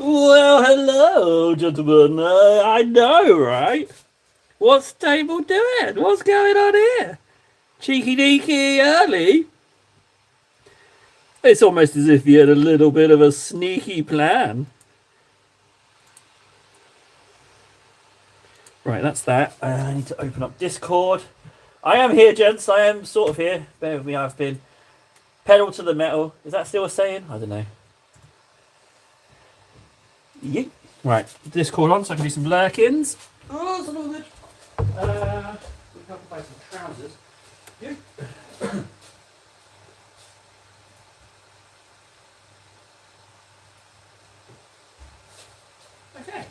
Well, hello, gentlemen. I know, right? What's the table doing? What's going on here? Cheeky deeky early? It's almost as if you had a little bit of a sneaky plan. Right, that's that. I need to open up Discord. I am here, gents. I am sort of here. Bear with me. I've been pedal to the metal. Is that still a saying? I don't know. Yeet. Right, Discord on so I can do some lurkins. Oh, that's a little good. We can buy some trousers. Yeet. Okay.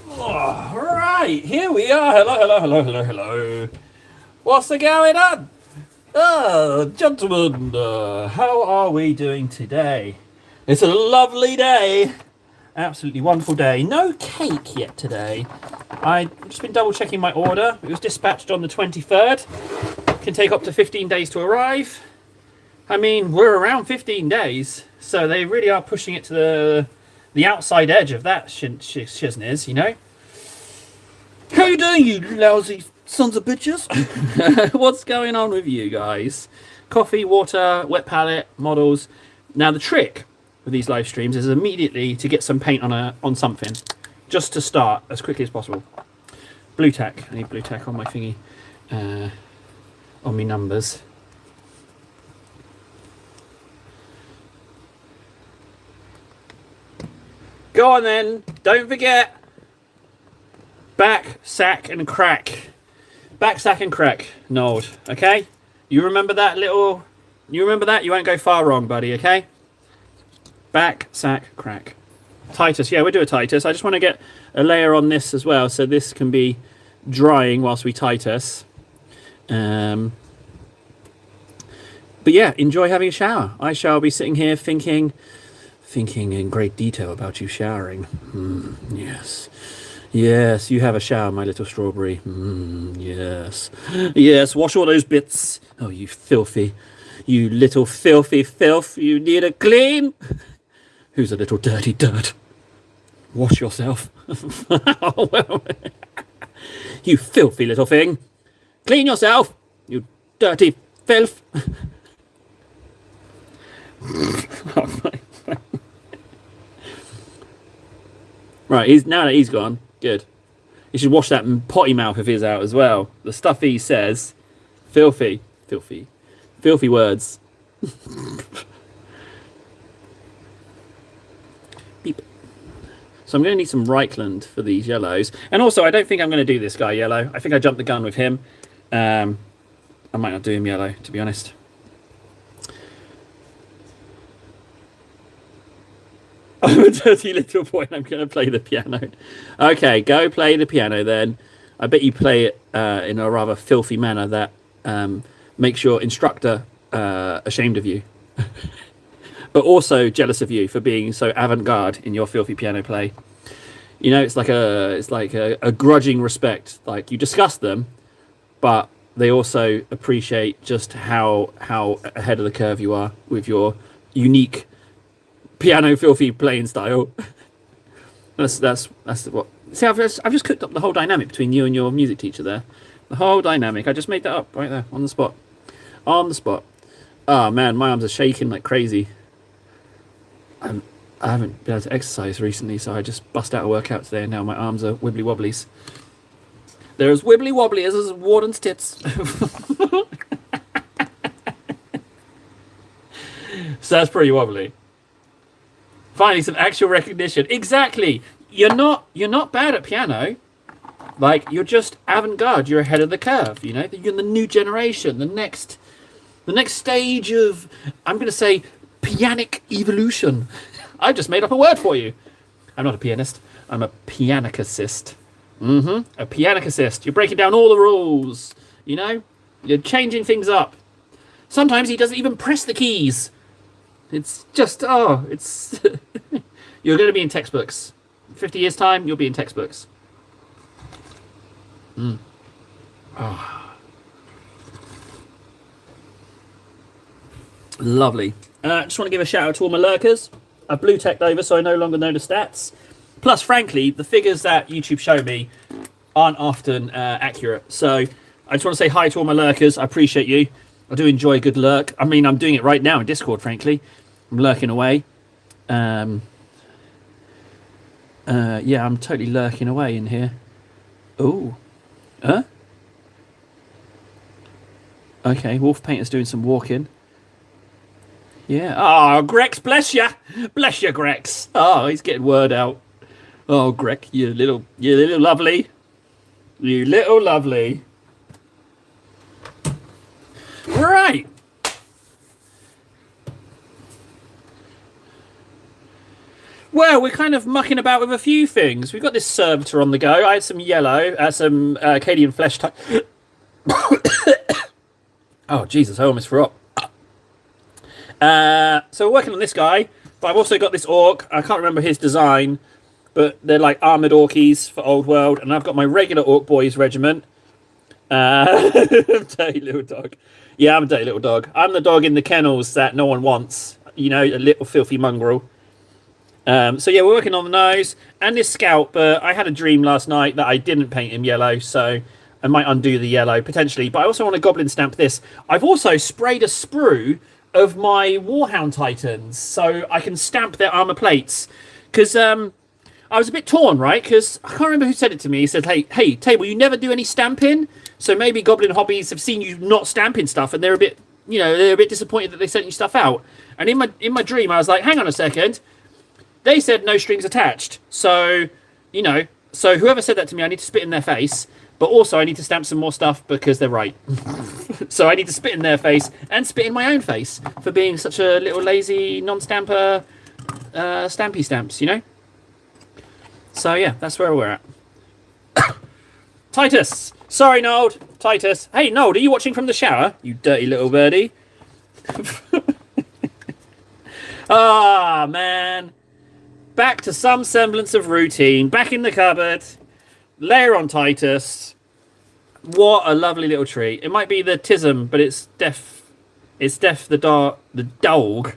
Oh, right, here we are. Hello. What's the going on? Gentlemen, how are we doing today? It's a lovely day. Absolutely wonderful day. No cake yet today. I've just been double checking my order. It was dispatched on the 23rd. Can take up to 15 days to arrive. I mean, we're around 15 days, so they really are pushing it to the outside edge of that shizness, you know? How you doing, you lousy sons of bitches? What's going on with you guys? Coffee, water, wet palette, models. Now the trick with these live streams is immediately to get some paint on something, just to start as quickly as possible. Blue tack. I need blue tack on my thingy, on my numbers. Go on then. Don't forget. Back, sack, and crack. Back, sack, and crack. Nod. Okay? You remember that little... You remember that? You won't go far wrong, buddy, okay? Back, sack, crack. Titus. Yeah, we'll do a Titus. I just want to get a layer on this as well, so this can be drying whilst we Titus. But yeah, enjoy having a shower. I shall be sitting here thinking in great detail about you showering. Yes. Yes, you have a shower, my little strawberry. Yes. Yes, wash all those bits. Oh, you little filthy filth. You need a clean. Who's a little dirty dirt? Wash yourself. You filthy little thing. Clean yourself, you dirty filth. Right, now that he's gone, good. You should wash that potty mouth of his out as well. The stuff he says, filthy words. Beep. So I'm going to need some Reichland for these yellows. And also, I don't think I'm going to do this guy yellow. I think I jumped the gun with him. I might not do him yellow, to be honest. I'm a dirty little boy and I'm going to play the piano. Okay, go play the piano then. I bet you play it in a rather filthy manner that makes your instructor ashamed of you. But also jealous of you for being so avant-garde in your filthy piano play. You know, it's like a grudging respect. Like, you discuss them, but they also appreciate just how ahead of the curve you are with your unique piano filthy playing style. that's what. See, I've just cooked up the whole dynamic between you and your music teacher there. The whole dynamic. I just made that up right there on the spot. On the spot. Oh man, my arms are shaking like crazy. I haven't been able to exercise recently, so I just bust out a workout today, and now my arms are wibbly wobblies. They're as wibbly wobbly as Warden's tits. So that's pretty wobbly. Finally, some actual recognition. Exactly. You're not bad at piano. Like, you're just avant-garde. You're ahead of the curve. You know, you're the new generation. The next stage of, I'm going to say, pianic evolution. I just made up a word for you. I'm not a pianist. I'm a pianicist. A pianicist. You're breaking down all the rules. You know, you're changing things up. Sometimes he doesn't even press the keys. It's just, it's... You're going to be in textbooks. 50 years' time, you'll be in textbooks. Lovely. Just want to give a shout out to all my lurkers. I've blue teched over, so I no longer know the stats. Plus, frankly, the figures that YouTube show me aren't often accurate. So I just want to say hi to all my lurkers. I appreciate you. I do enjoy a good lurk. I mean, I'm doing it right now in Discord, frankly. I'm lurking away. Yeah, I'm totally lurking away in here. Oh. Huh? Okay, Wolf Painter's doing some walking. Yeah. Oh, Grex, bless you. Bless you, Grex. Oh, he's getting word out. Oh, Greg, you little lovely. You little lovely. Right. Well, we're kind of mucking about with a few things. We've got this servitor on the go. I had some yellow, some Acadian flesh type. Oh, Jesus, I almost forgot. So we're working on this guy, but I've also got this orc. I can't remember his design, but they're like armoured orkies for Old World. And I've got my regular Orc Boys regiment. Dirty little dog. Yeah, I'm a dirty little dog. I'm the dog in the kennels that no one wants. You know, a little filthy mongrel. So yeah, we're working on the nose and this scout, but I had a dream last night that I didn't paint him yellow, so I might undo the yellow potentially. But I also want to goblin stamp this. I've also sprayed a sprue of my Warhound Titans, so I can stamp their armor plates. Because I was a bit torn, right? Because I can't remember who said it to me. He said, hey, Table, you never do any stamping? So maybe Goblin Hobbies have seen you not stamping stuff, and they're a bit, they're a bit disappointed that they sent you stuff out. And in my dream, I was like, hang on a second. They said no strings attached. So, so whoever said that to me, I need to spit in their face. But also I need to stamp some more stuff because they're right. So I need to spit in their face and spit in my own face for being such a little lazy non-stamper stampy stamps, So yeah, that's where we're at. Titus! Sorry, Nold. Titus. Hey, Nold, are you watching from the shower? You dirty little birdie. Ah, man. Back to some semblance of routine. Back in the cupboard. Layer on Titus. What a lovely little tree. It might be the tism, but it's def the dog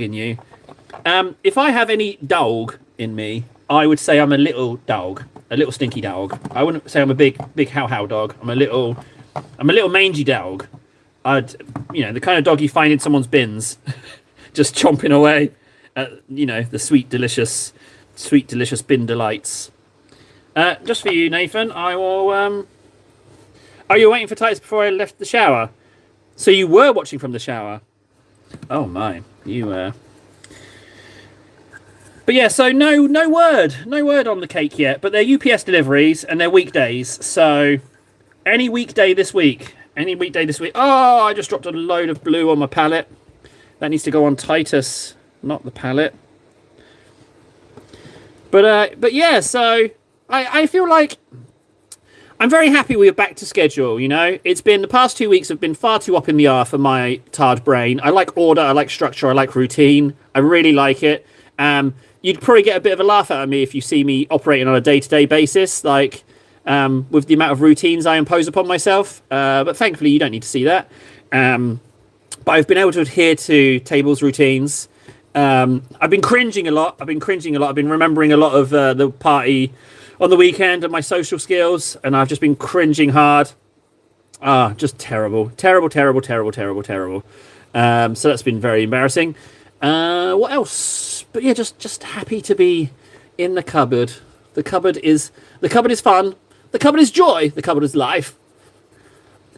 in you. If I have any dog in me, I would say I'm a little dog, a little stinky dog. I wouldn't say I'm a big how dog. I'm a little mangy dog. The kind of dog you find in someone's bins, just chomping away at, the sweet delicious bin delights. Just for you, Nathan, I will. Oh, you were waiting for Titus before I left the shower. So you were watching from the shower. Oh my, you were. But yeah, so no word on the cake yet. But they're UPS deliveries and they're weekdays. So any weekday this week. Oh, I just dropped a load of blue on my palette. That needs to go on Titus, not the palette. But yeah, so I feel like I'm very happy we're back to schedule, It's been, the past 2 weeks have been far too up in the air for my tired brain. I like order, I like structure, I like routine. I really like it. You'd probably get a bit of a laugh out of me if you see me operating on a day-to-day basis, like with the amount of routines I impose upon myself. But thankfully, you don't need to see that. But I've been able to adhere to Table's routines. I've been cringing a lot. I've been remembering a lot of the party on the weekend and my social skills, and I've just been cringing hard. Just terrible. So that's been very embarrassing. What else? But yeah, just happy to be in the cupboard. The cupboard is fun. The cupboard is joy. The cupboard is life.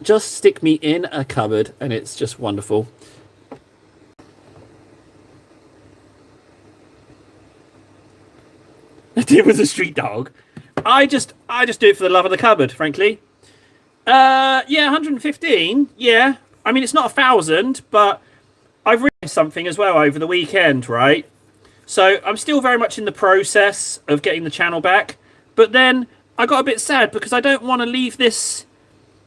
Just stick me in a cupboard, and it's just wonderful. It was a street dog. I just do it for the love of the cupboard, frankly. Yeah, 115. Yeah, I mean it's not 1,000, but I've realized something as well over the weekend, right? So I'm still very much in the process of getting the channel back, but then I got a bit sad because I don't want to leave this,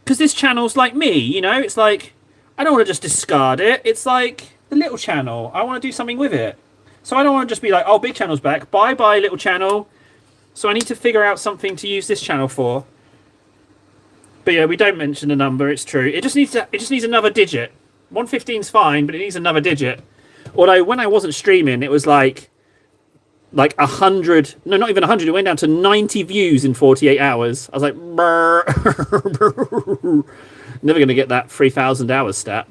because this channel's like me, It's like I don't want to just discard it. It's like the little channel. I want to do something with it. So I don't want to just be like, oh, big channel's back. Bye, little channel. So I need to figure out something to use this channel for. But yeah, we don't mention the number. It's true. It just needs another digit. 115's fine, but it needs another digit. Although when I wasn't streaming, it was like 100, no, not even 100, it went down to 90 views in 48 hours. I was like, never going to get that 3,000 hours stat.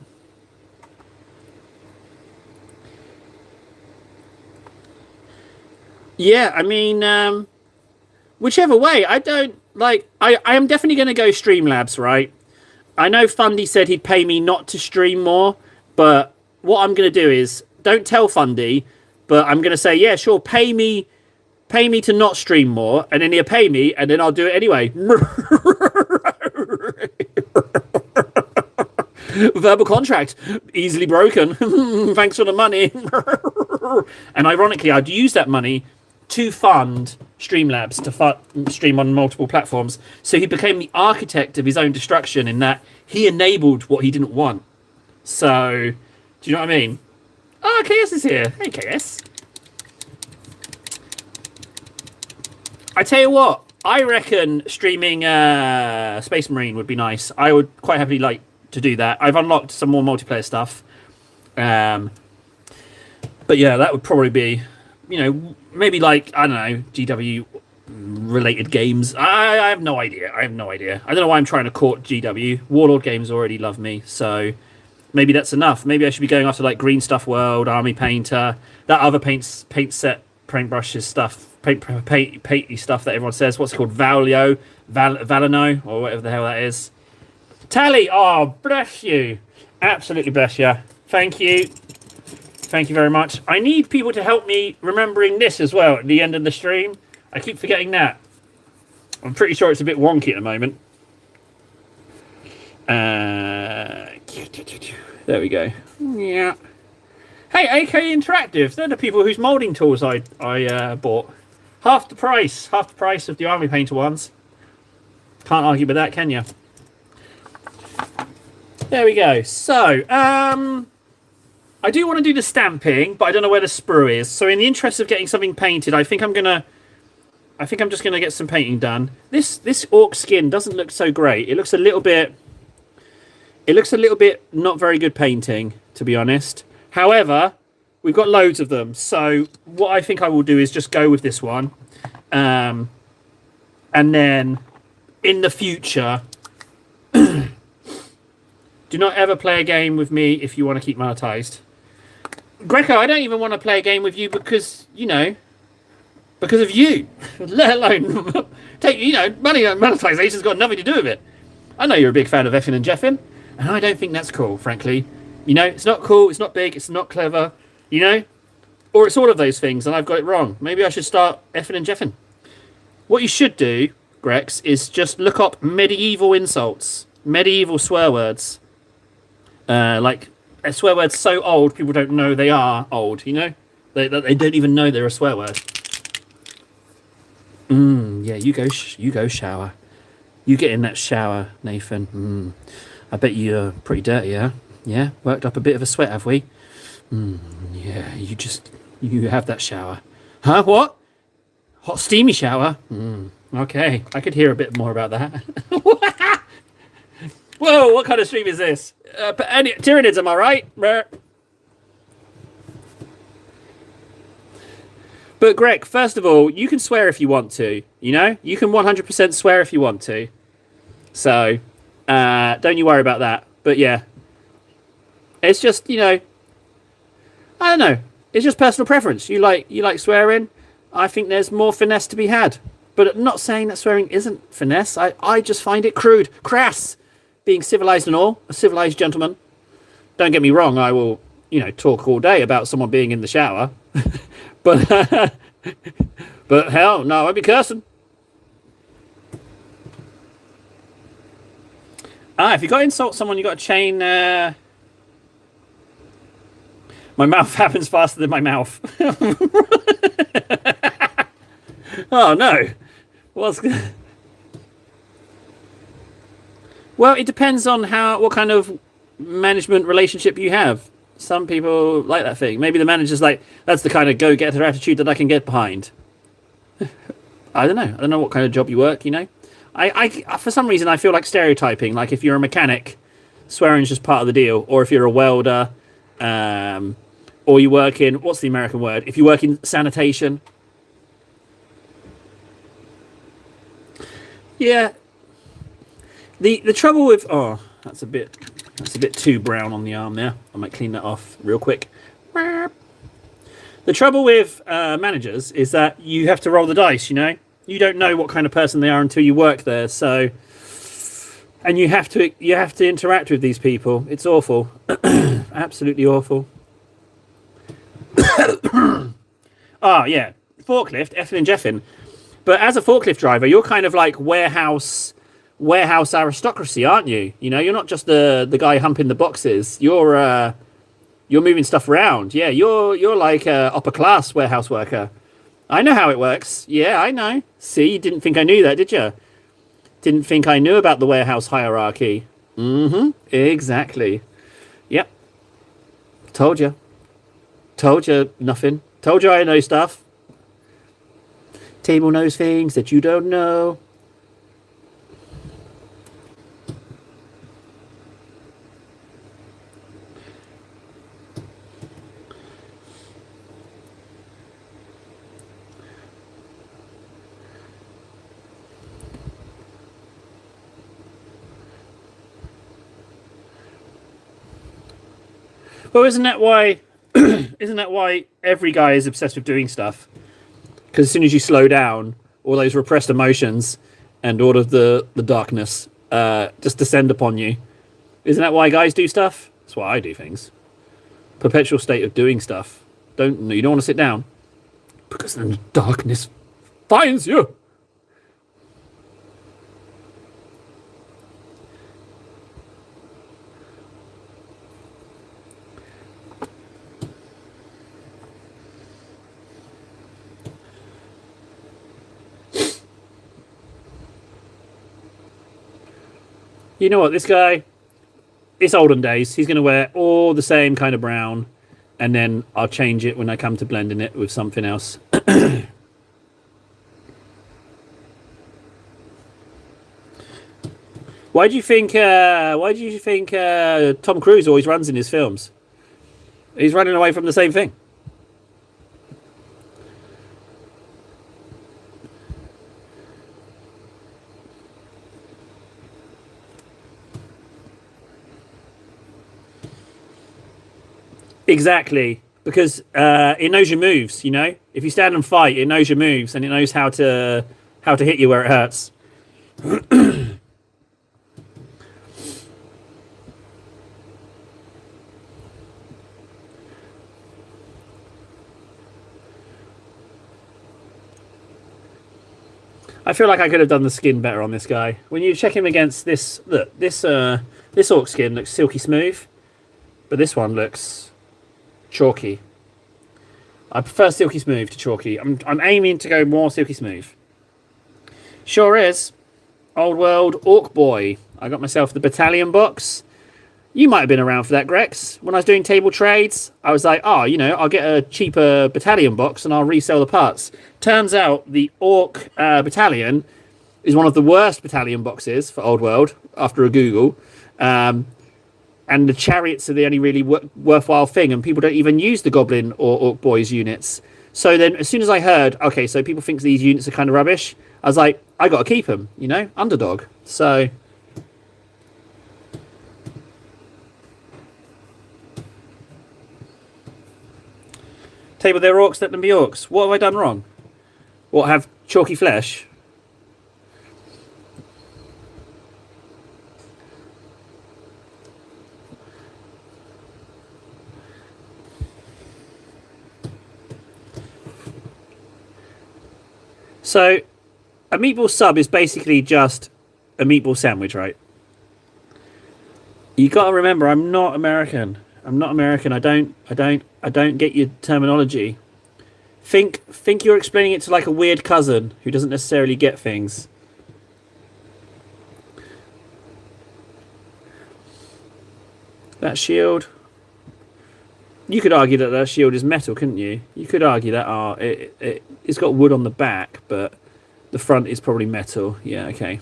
Yeah, I mean, whichever way, I don't, like, I am definitely going to go Streamlabs, right? I know Fundy said he'd pay me not to stream more, but what I'm going to do is, don't tell Fundy, but I'm going to say, yeah, sure, pay me to not stream more, and then he'll pay me, and then I'll do it anyway. Verbal contract, easily broken. Thanks for the money. And ironically, I'd use that money to fund Streamlabs to stream on multiple platforms. So he became the architect of his own destruction in that he enabled what he didn't want. So, do you know what I mean? Oh, KS is here. Hey, KS. I tell you what, I reckon streaming Space Marine would be nice. I would quite happily like to do that. I've unlocked some more multiplayer stuff. But yeah, that would probably be, maybe like, I don't know, GW related games. I have no idea. I don't know why I'm trying to court GW. Warlord Games already love me, so maybe that's enough. Maybe I should be going after like Green Stuff World, Army Painter, that other paint set, paintbrushes stuff, painty stuff that everyone says. What's it called? Valio, Valino, or whatever the hell that is. Tally, oh, bless you. Absolutely bless you. Thank you. Thank you very much. I need people to help me remembering this as well at the end of the stream. I keep forgetting that. I'm pretty sure it's a bit wonky at the moment. There we go. Yeah. Hey, AK Interactive. They're the people whose molding tools I bought. Half the price of the Army Painter ones. Can't argue with that, can you? There we go. So, I do want to do the stamping, but I don't know where the sprue is. So in the interest of getting something painted, I think I'm just gonna get some painting done. This orc skin doesn't look so great. It looks a little bit not very good painting, to be honest. However, we've got loads of them. So what I think I will do is just go with this one. And then in the future, do not ever play a game with me if you want to keep monetized. Greco, I don't even want to play a game with you because of you. Let alone money monetization's got nothing to do with it. I know you're a big fan of effing and jeffing, and I don't think that's cool, frankly. It's not cool, it's not big, it's not clever, or it's all of those things, and I've got it wrong. Maybe I should start effing and jeffing. What you should do, Grex, is just look up medieval insults, medieval swear words. Like a swear word's so old, people don't know they are old, They don't even know they're a swear word. Yeah, you go shower. You get in that shower, Nathan. I bet you're pretty dirty, yeah? Yeah, worked up a bit of a sweat, have we? Yeah, you have that shower. Huh, what? Hot steamy shower? Okay, I could hear a bit more about that. Whoa, what kind of stream is this? Tyranids, am I right? But Greg, first of all, you can swear if you want to, You can 100% swear if you want to. So, don't you worry about that. But yeah, it's just, I don't know. It's just personal preference. You like swearing. I think there's more finesse to be had. But I'm not saying that swearing isn't finesse. I just find it crude, crass. Being civilized and all, a civilized gentleman. Don't get me wrong, I will, talk all day about someone being in the shower. but hell, no, I won't be cursing. If you got to insult someone, you got to chain. My mouth happens faster than my mouth. Oh no, Well, it depends on what kind of management relationship you have. Some people like that thing. Maybe the manager's like, that's the kind of go-getter attitude that I can get behind. I don't know what kind of job you work, I for some reason, I feel like stereotyping. Like if you're a mechanic, Swearing's just part of the deal. Or if you're a welder, or you work in, what's the American word? If you work in sanitation. Yeah. The trouble with, that's a bit too brown on the arm there. I might clean that off real quick. The trouble with managers is that you have to roll the dice, you know? You don't know what kind of person they are until you work there, so... And you have to interact with these people. It's awful. Absolutely awful. Yeah. Forklift, effing and jeffing. But as a forklift driver, you're kind of like warehouse aristocracy, aren't you? You know, you're not just the guy humping the boxes. You're moving stuff around. Yeah, you're like a upper class warehouse worker. I know how it works. Yeah, I know. See, you didn't think I knew that, did you? Didn't think I knew about the warehouse hierarchy. Exactly. Yep. Told you. Told you nothing. Told you I know stuff. Table knows things that you don't know. Well, isn't that why every guy is obsessed with doing stuff? Because as soon as you slow down, all those repressed emotions and all of the darkness just descend upon you. Isn't that why guys do stuff? That's why I do things. Perpetual state of doing stuff. You don't want to sit down because then the darkness finds you. You know what, this guy, it's olden days. He's going to wear all the same kind of brown, and then I'll change it when I come to blending it with something else. Why do you think Tom Cruise always runs in his films? He's running away from the same thing. Exactly, because it knows your moves. You know, if you stand and fight, it knows your moves and it knows how to hit you where it hurts. I feel like I could have done the skin better on this guy. When you check him against this, look, this orc skin looks silky smooth, but this one looks chalky. I prefer silky smooth to chalky. I'm aiming to go more silky smooth. Sure is. Old world orc boy. I got myself the battalion box. You might have been around for that, Grex. When I was doing table trades, I was like, you know, I'll get a cheaper battalion box and I'll resell the parts. Turns out the orc battalion is one of the worst battalion boxes for Old World after a Google. And the chariots are the only really worthwhile thing, and people don't even use the Goblin or Orc Boys units. So then, as soon as I heard, okay, so people think these units are kind of rubbish, I was like, I got to keep them, you know, underdog. So, table their orcs, let them be orcs. What have I done wrong? What, have chalky flesh? So, a meatball sub is basically just a meatball sandwich, right? You got to remember, I'm not American. I don't get your terminology. Think you're explaining it to like a weird cousin who doesn't necessarily get things. That shield. You could argue that shield is metal, couldn't you? You could argue that it's got wood on the back, but the front is probably metal. Yeah, okay.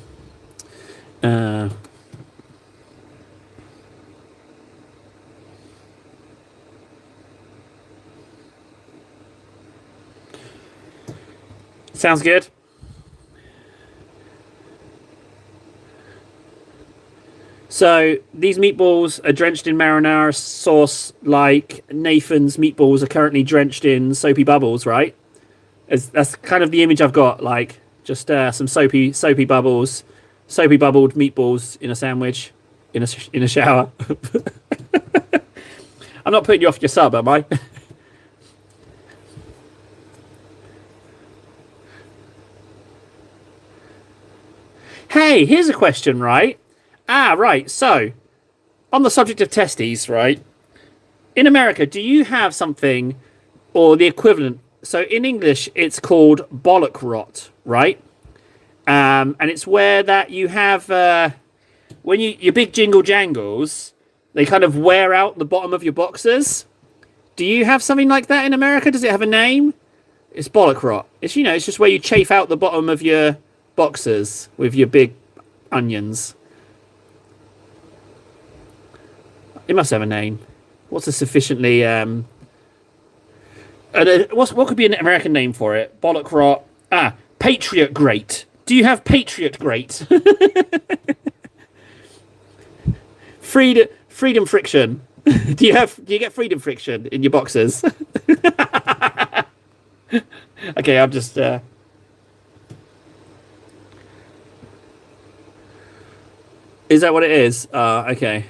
Sounds good. So these meatballs are drenched in marinara sauce, like Nathan's meatballs are currently drenched in soapy bubbles, right? That's kind of the image I've got, like just some soapy bubbles, soapy bubbled meatballs in a sandwich, in a shower. I'm not putting you off your sub, am I? Hey, here's a question, right? Right. So, on the subject of testes, right? In America, do you have something or the equivalent? So, in English, it's called bollock rot, right? And it's where that you have when your big jingle jangles, they kind of wear out the bottom of your boxers. Do you have something like that in America? Does it have a name? It's bollock rot. It's just where you chafe out the bottom of your boxers with your big onions. It must have a name. What's a sufficiently what could be an American name for it? Bollock rot. Patriot grate. Do you have Patriot grate? Freedom friction. Do you get freedom friction in your boxers? Okay, I'm just Is that what it is? Okay.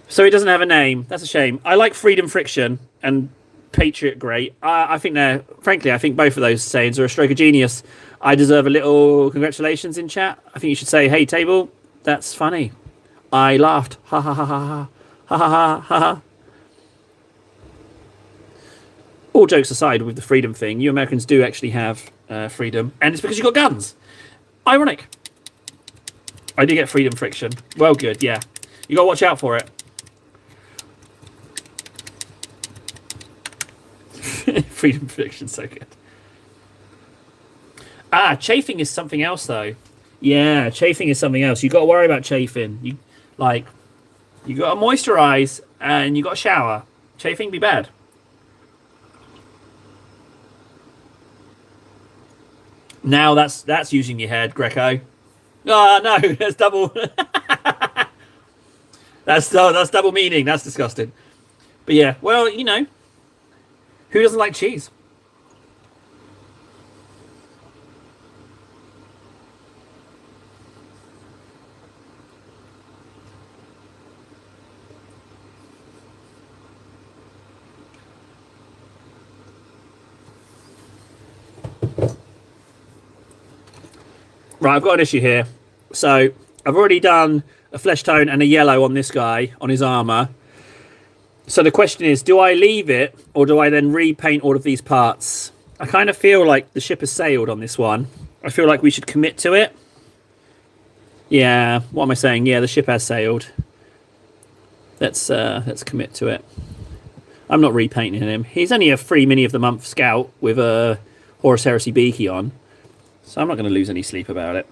So it doesn't have a name. That's a shame. I like freedom friction and Patriot great. I think frankly, I think both of those sayings are a stroke of genius. I deserve a little congratulations in chat. I think you should say, "Hey, table, that's funny. I laughed. Ha ha ha ha ha ha ha ha ha." All jokes aside, with the freedom thing, you Americans do actually have freedom, and it's because you got guns. Ironic. I do get freedom friction. Well, good. Yeah, you got to watch out for it. Freedom friction, so good. Chafing is something else, though. Yeah, chafing is something else. You got to worry about chafing. You got to moisturize and you got to shower. Chafing be bad. Now that's using your head, Greco. Oh no, that's double. that's double meaning. That's disgusting. But yeah, well, who doesn't like cheese? Right, I've got an issue here. So I've already done a flesh tone and a yellow on this guy, on his armor. So the question is, do I leave it or do I then repaint all of these parts? I kind of feel like the ship has sailed on this one. I feel like we should commit to it. Yeah, what am I saying? Yeah, the ship has sailed. Let's commit to it. I'm not repainting him. He's only a free mini of the month scout with a Horus Heresy Beaky on. So I'm not going to lose any sleep about it.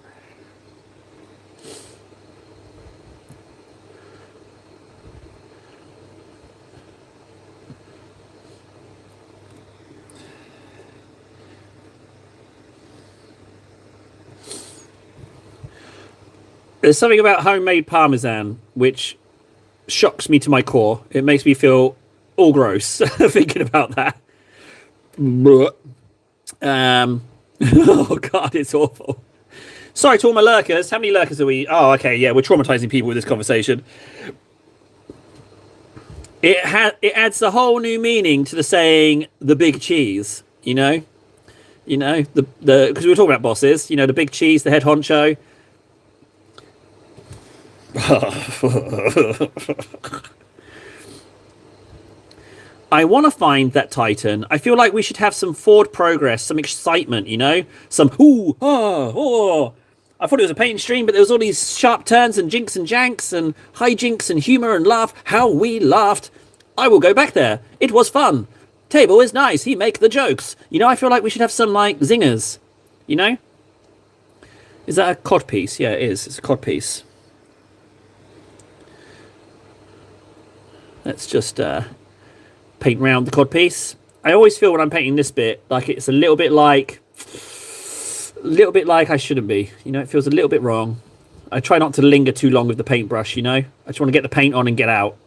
There's something about homemade Parmesan which shocks me to my core. It makes me feel all gross thinking about that. Oh god, it's awful. Sorry to all my lurkers. How many lurkers are we? Oh, okay, yeah, we're traumatizing people with this conversation. It adds a whole new meaning to the saying "the big cheese." The because we were talking about bosses. The big cheese, the head honcho. I want to find that Titan. I feel like we should have some forward progress, some excitement, some ooh, oh. I thought it was a painting stream, but there was all these sharp turns and jinks and janks and hijinks and humour and laugh. How we laughed. I will go back there. It was fun. Table is nice. He make the jokes. I feel like we should have some, zingers. Is that a cod piece? Yeah, it is. It's a cod piece. Let's just paint round the codpiece. I always feel when I'm painting this bit like it's a little bit like I shouldn't be. You know, it feels a little bit wrong. I try not to linger too long with the paintbrush, you know. I just want to get the paint on and get out.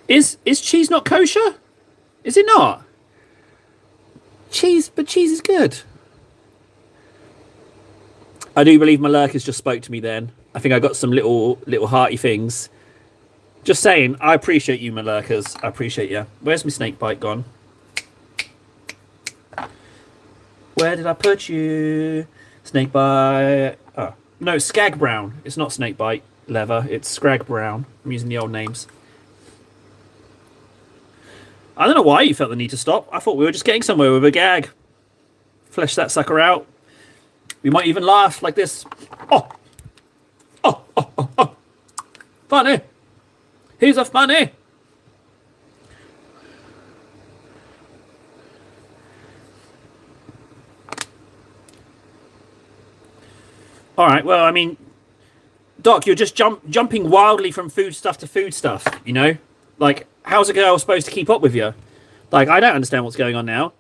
Is cheese not kosher? Is it not? Cheese is good. I do believe Malurkers just spoke to me then. I think I got some little hearty things. Just saying, I appreciate you, Malurkers. I appreciate you. Where's my snake bite gone? Where did I put you? Snake bite. Oh, no, Skag Brown. It's not snake bite leather. It's Scrag Brown. I'm using the old names. I don't know why you felt the need to stop. I thought we were just getting somewhere with a gag. Flesh that sucker out. We might even laugh like this. Oh. Oh, oh, oh, oh. Funny. He's a funny. All right, well, I mean, Doc, you're just jumping wildly from food stuff to food stuff, you know? Like, how's a girl supposed to keep up with you? Like, I don't understand what's going on now.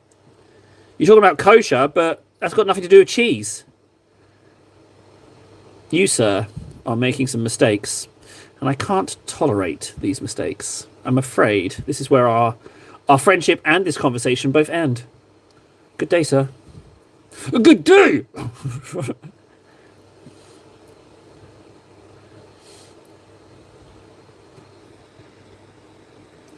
You're talking about kosher, but that's got nothing to do with cheese. You, sir, are making some mistakes, and I can't tolerate these mistakes. I'm afraid this is where our friendship and this conversation both end. Good day, sir. Good day!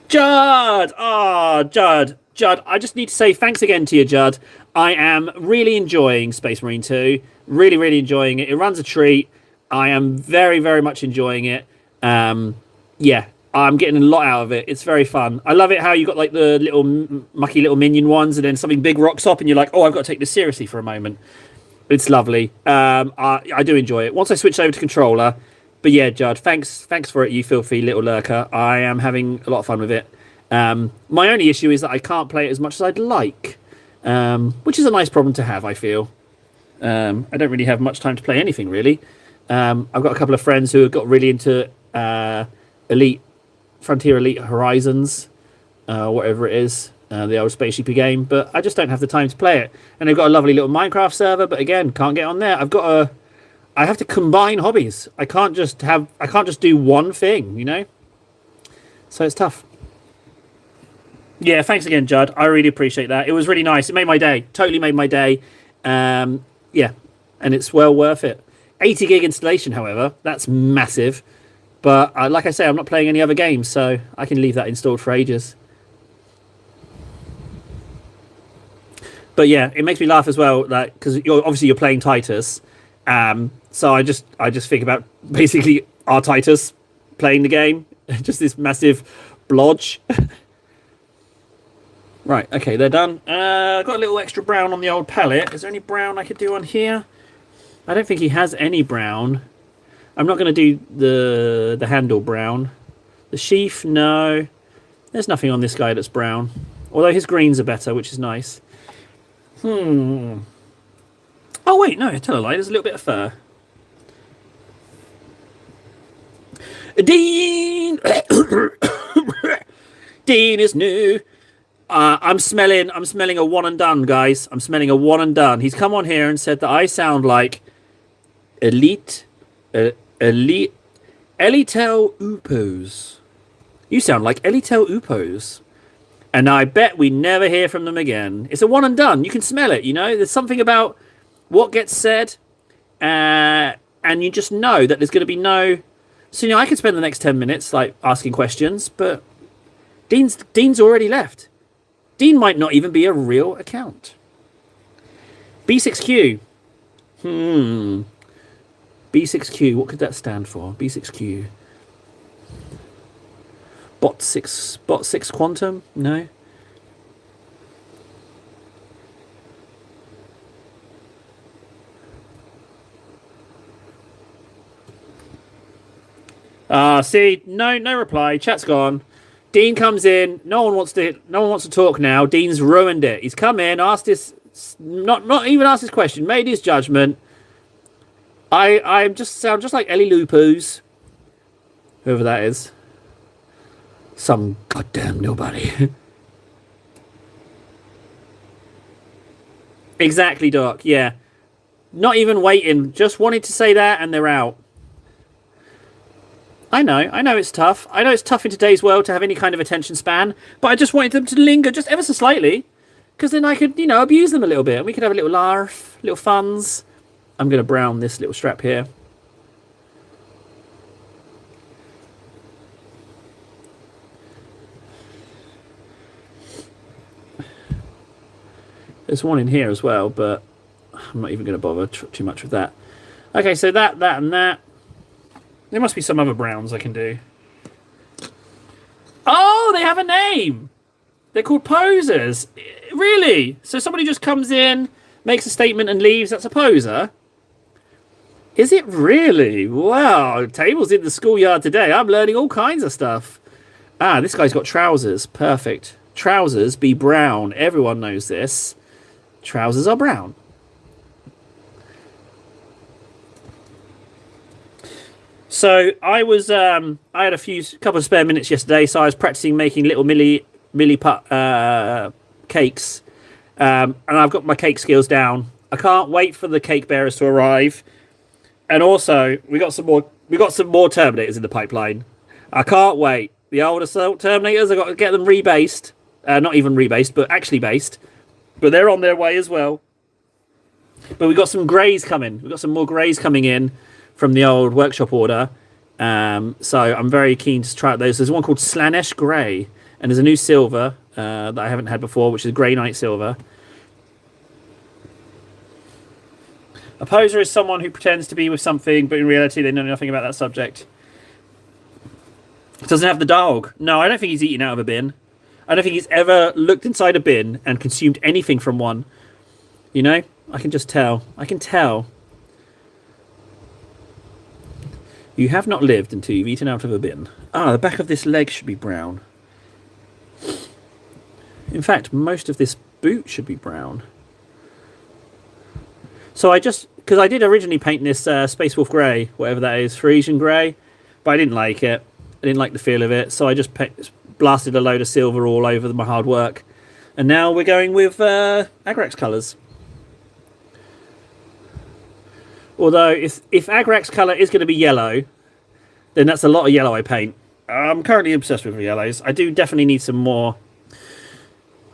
Judd! Oh, Judd, I just need to say thanks again to you, Judd. I am really enjoying Space Marine 2. Really, really enjoying it. It runs a treat. I am very, very much enjoying it. Yeah, I'm getting a lot out of it. It's very fun. I love it how you got like the little mucky little minion ones and then something big rocks up and you're like, oh, I've got to take this seriously for a moment. It's lovely. I do enjoy it. Once I switch over to controller... But yeah, Judd, thanks for it, you filthy little lurker. I am having a lot of fun with it. My only issue is that I can't play it as much as I'd like, which is a nice problem to have, I feel. I don't really have much time to play anything, really. I've got a couple of friends who have got really into Frontier Elite Horizons, whatever it is, the old spaceshipy game, but I just don't have the time to play it. And they've got a lovely little Minecraft server, but again, can't get on there. I have to combine hobbies. I can't just do one thing, you know? So it's tough. Yeah, thanks again, Judd. I really appreciate that. It was really nice. It made my day. Totally made my day. Yeah, and it's well worth it. 80 gig installation, however, that's massive. But like I say, I'm not playing any other games, so I can leave that installed for ages. But yeah, it makes me laugh as well, like because you're playing Titus. So I just think about basically our Titus playing the game, just this massive blodge. Right, okay, they're done. I've got a little extra brown on the old palette. Is there any brown I could do on here? I don't think he has any brown. I'm not going to do the handle brown. The sheath, no. There's nothing on this guy that's brown. Although his greens are better, which is nice. Oh, wait, no, tell a lie. There's a little bit of fur. Dean! Dean is new. I'm smelling a one and done, guys. I'm smelling a one and done. He's come on here and said that I sound like Elitel Upos. You sound like Elitel Upos. And I bet we never hear from them again. It's a one and done. You can smell it, you know? There's something about what gets said, and you just know that there's going to be no... So, you know, I could spend the next 10 minutes, like, asking questions, but Dean's already left. Dean might not even be a real account. B6Q. B6Q, what could that stand for? B6Q. Bot 6 Quantum? No. See, no reply. Chat's gone. Dean comes in. No one wants to talk now. Dean's ruined it. He's come in, asked his not even asked his question, made his judgment. I sound just like Ellie Lupus, whoever that is. Some goddamn nobody. Exactly, Doc. Yeah. Not even waiting. Just wanted to say that and they're out. I know it's tough. I know it's tough in today's world to have any kind of attention span, but I just wanted them to linger just ever so slightly, because then I could, abuse them a little bit, and we could have a little laugh, little funs. I'm going to brown this little strap here. There's one in here as well, but I'm not even going to bother too much with that. Okay, so that, and that. There must be some other browns I can do. Oh, they have a name. They're called posers. Really? So somebody just comes in, makes a statement and leaves. That's a poser? Is it really? Wow. Tables in the schoolyard today. I'm learning all kinds of stuff. Ah, this guy's got trousers. Perfect. Trousers be brown. Everyone knows this. Trousers are brown. So I was, I had couple of spare minutes yesterday, so I was practicing making little milli putt cakes, and I've got my cake skills down. I can't wait for the cake bearers to arrive, and also we got some more Terminators in the pipeline. I can't wait. The old Assault Terminators, I've got to get them rebased, not even rebased, but actually based, but they're on their way as well. But we've got some greys coming. We've got some more greys coming in from the old workshop order, so I'm very keen to try out those. There's one called Slaanesh Grey, and there's a new silver that I haven't had before, which is Grey Knight Silver. A poser is someone who pretends to be with something, but in reality they know nothing about that subject. Doesn't have the dog. No, I don't think he's eaten out of a bin. I don't think he's ever looked inside a bin and consumed anything from one. I can just tell. I can tell. You have not lived until you've eaten out of a bin. Ah, the back of this leg should be brown. In fact, most of this boot should be brown. So because I did originally paint this Space Wolf Grey, whatever that is, Frisian Grey, but I didn't like it. I didn't like the feel of it, so I just blasted a load of silver all over my hard work. And now we're going with Agrax colours. Although, if Agrax colour is going to be yellow, then that's a lot of yellow I paint. I'm currently obsessed with yellows. I do definitely need some more.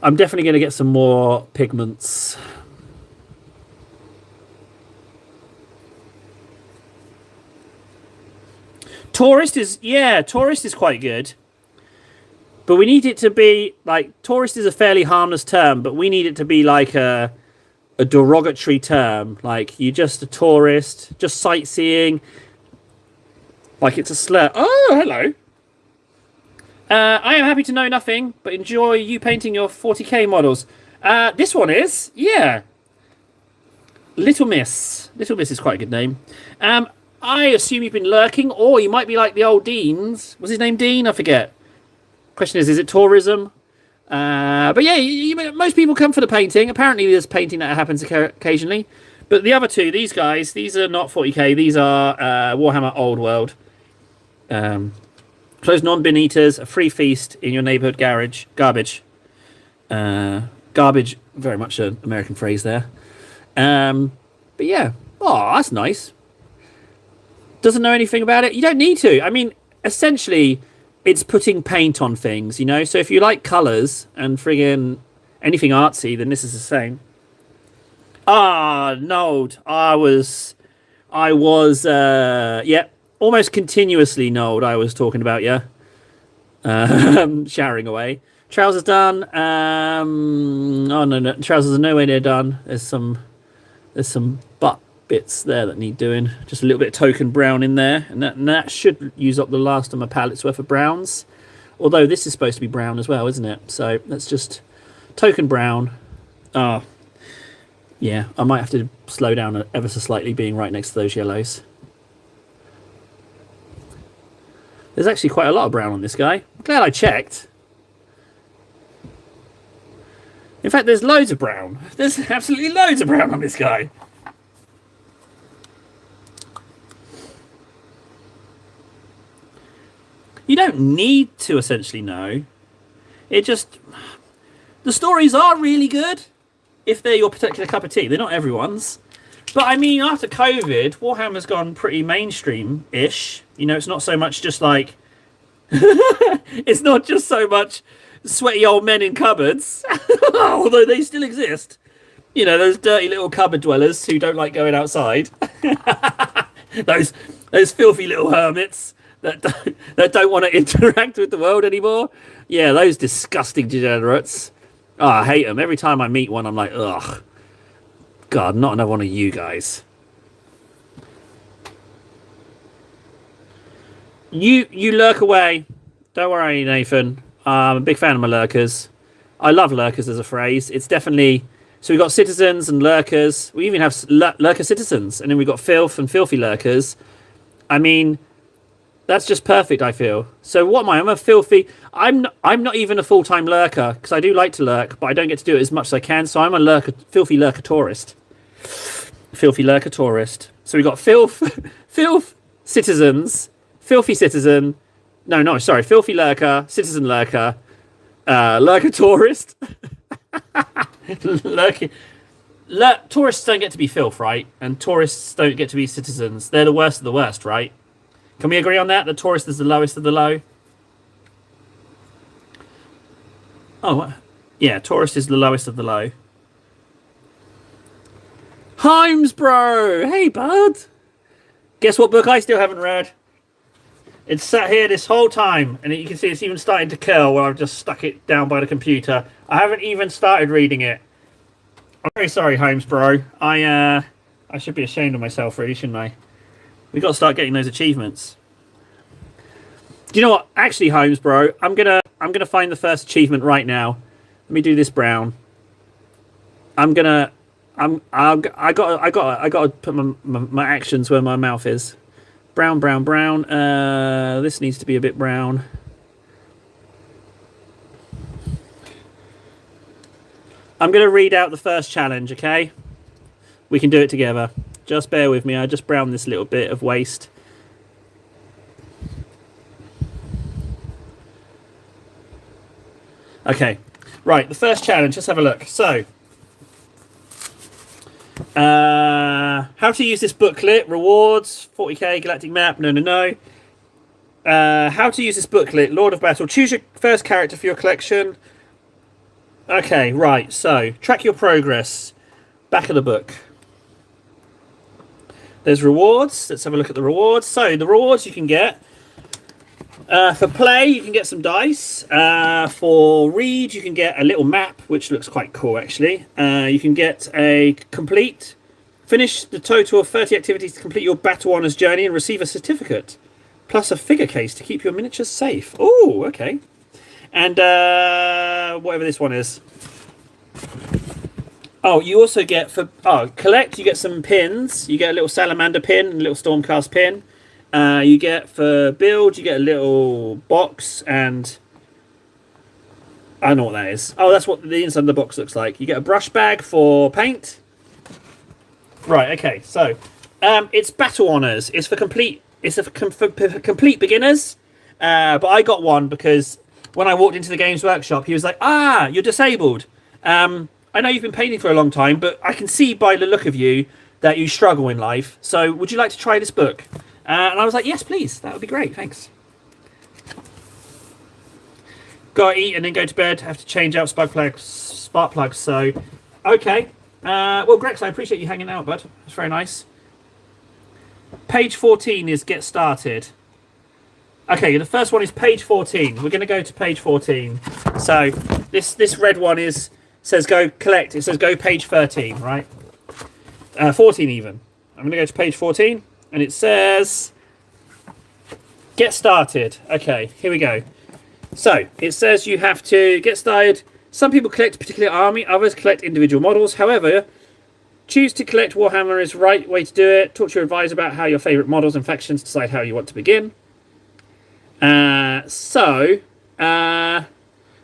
I'm definitely going to get some more pigments. Tourist is quite good. But we need it to be, tourist is a fairly harmless term, but we need it to be like a derogatory term, like you're just a tourist, just sightseeing, like it's a slur. Oh, hello. I am happy to know nothing, but enjoy you painting your 40k models. This one is, yeah. Little Miss. Little Miss is quite a good name. I assume you've been lurking, or you might be like the old Deans. Was his name Dean? I forget. Question is it tourism? But yeah, most people come for the painting. Apparently there's painting that happens occasionally. But the other two, these guys, these are not 40k. These are Warhammer Old World. Close non-bin eaters, a free feast in your neighbourhood garage. Garbage. Garbage, very much an American phrase there. But yeah. Oh, that's nice. Doesn't know anything about it. You don't need to. I mean, essentially, it's putting paint on things, So if you like colours and friggin' anything artsy, then this is the same. Ah, Nold. I was, almost continuously Nold. I was talking about you, showering away. Trousers done. Oh no, trousers are nowhere near done. There's some butt bits there that need doing. Just a little bit of token brown in there, and that should use up the last of my palette's worth of browns. Although this is supposed to be brown as well, isn't it? So let's just token brown. Oh, yeah, I might have to slow down ever so slightly being right next to those yellows. There's actually quite a lot of brown on this guy. I'm glad I checked. In fact, there's loads of brown. There's absolutely loads of brown on this guy. You don't need to essentially know. It just the stories are really good if they're your particular cup of tea. They're not everyone's. But I mean, after COVID, Warhammer's gone pretty mainstream-ish. You know, it's not so much just like it's not just so much sweaty old men in cupboards, although they still exist. You know, those dirty little cupboard dwellers who don't like going outside. those filthy little hermits that don't want to interact with the world anymore. Yeah, those disgusting degenerates. Oh, I hate them. Every time I meet one, I'm like, ugh. God, not another one of you guys. You lurk away. Don't worry, Nathan. I'm a big fan of my lurkers. I love lurkers as a phrase. It's definitely... So we've got citizens and lurkers. We even have lurker citizens. And then we've got filth and filthy lurkers. I mean, that's just perfect, I feel. So what am I? I'm a filthy... I'm not even a full-time lurker, because I do like to lurk, but I don't get to do it as much as I can. So I'm a filthy lurker tourist. Filthy lurker tourist. So we've got filth, citizens, filthy citizen... No, sorry. Filthy lurker, citizen lurker, lurker tourist. Tourists don't get to be filth, right? And tourists don't get to be citizens. They're the worst of the worst, right? Can we agree on that? The tourist is the lowest of the low? Oh, yeah. Tourist is the lowest of the low. Himes, bro! Hey, bud! Guess what book I still haven't read? It's sat here this whole time, and you can see it's even starting to curl where I've just stuck it down by the computer. I haven't even started reading it. I'm very sorry, Holmes, bro. I should be ashamed of myself, really, shouldn't I? We've got to start getting those achievements. Do you know what? Actually, Holmes, bro, I'm gonna find the first achievement right now. Let me do this brown. I gotta put my actions where my mouth is. Brown. This needs to be a bit brown. I'm going to read out the first challenge, okay? We can do it together. Just bear with me. I just browned this little bit of waste. Okay. Right, the first challenge. Let's have a look. So, how to use this booklet, rewards, 40k, galactic map, no. How to use this booklet, Lord of Battle, choose your first character for your collection. Okay, right, so, track your progress, back of the book. There's rewards, let's have a look at the rewards. So, the rewards you can get, for play, you can get some dice. For read, you can get a little map, which looks quite cool, actually. You can get a finish the total of 30 activities to complete your Battle Honours journey and receive a certificate, plus a figure case to keep your miniatures safe. Oh, okay. And whatever this one is. Oh, you also get collect. You get some pins. You get a little salamander pin and a little stormcast pin. You get for build. You get a little box, and I don't know what that is. Oh, that's what the inside of the box looks like. You get a brush bag for paint. Right. Okay. So, it's Battle Honours. It's for complete. It's for complete beginners. But I got one because when I walked into the Games Workshop, he was like, you're disabled. I know you've been painting for a long time, but I can see by the look of you that you struggle in life. So would you like to try this book? And I was like, yes, please. That would be great. Thanks. Gotta eat and then go to bed. Have to change out spark plugs. So, okay. Well, Grex, I appreciate you hanging out, bud. It's very nice. Page 14 is get started. Okay, the first one is page 14. We're going to go to page 14. So this red one says go collect. It says go page 13, right? 14 even. I'm going to go to page 14, and it says get started. Okay, here we go. So it says you have to get started. Some people collect a particular army, others collect individual models. However, choose to collect Warhammer is the right way to do it. Talk to your advisor about how your favourite models and factions, decide how you want to begin.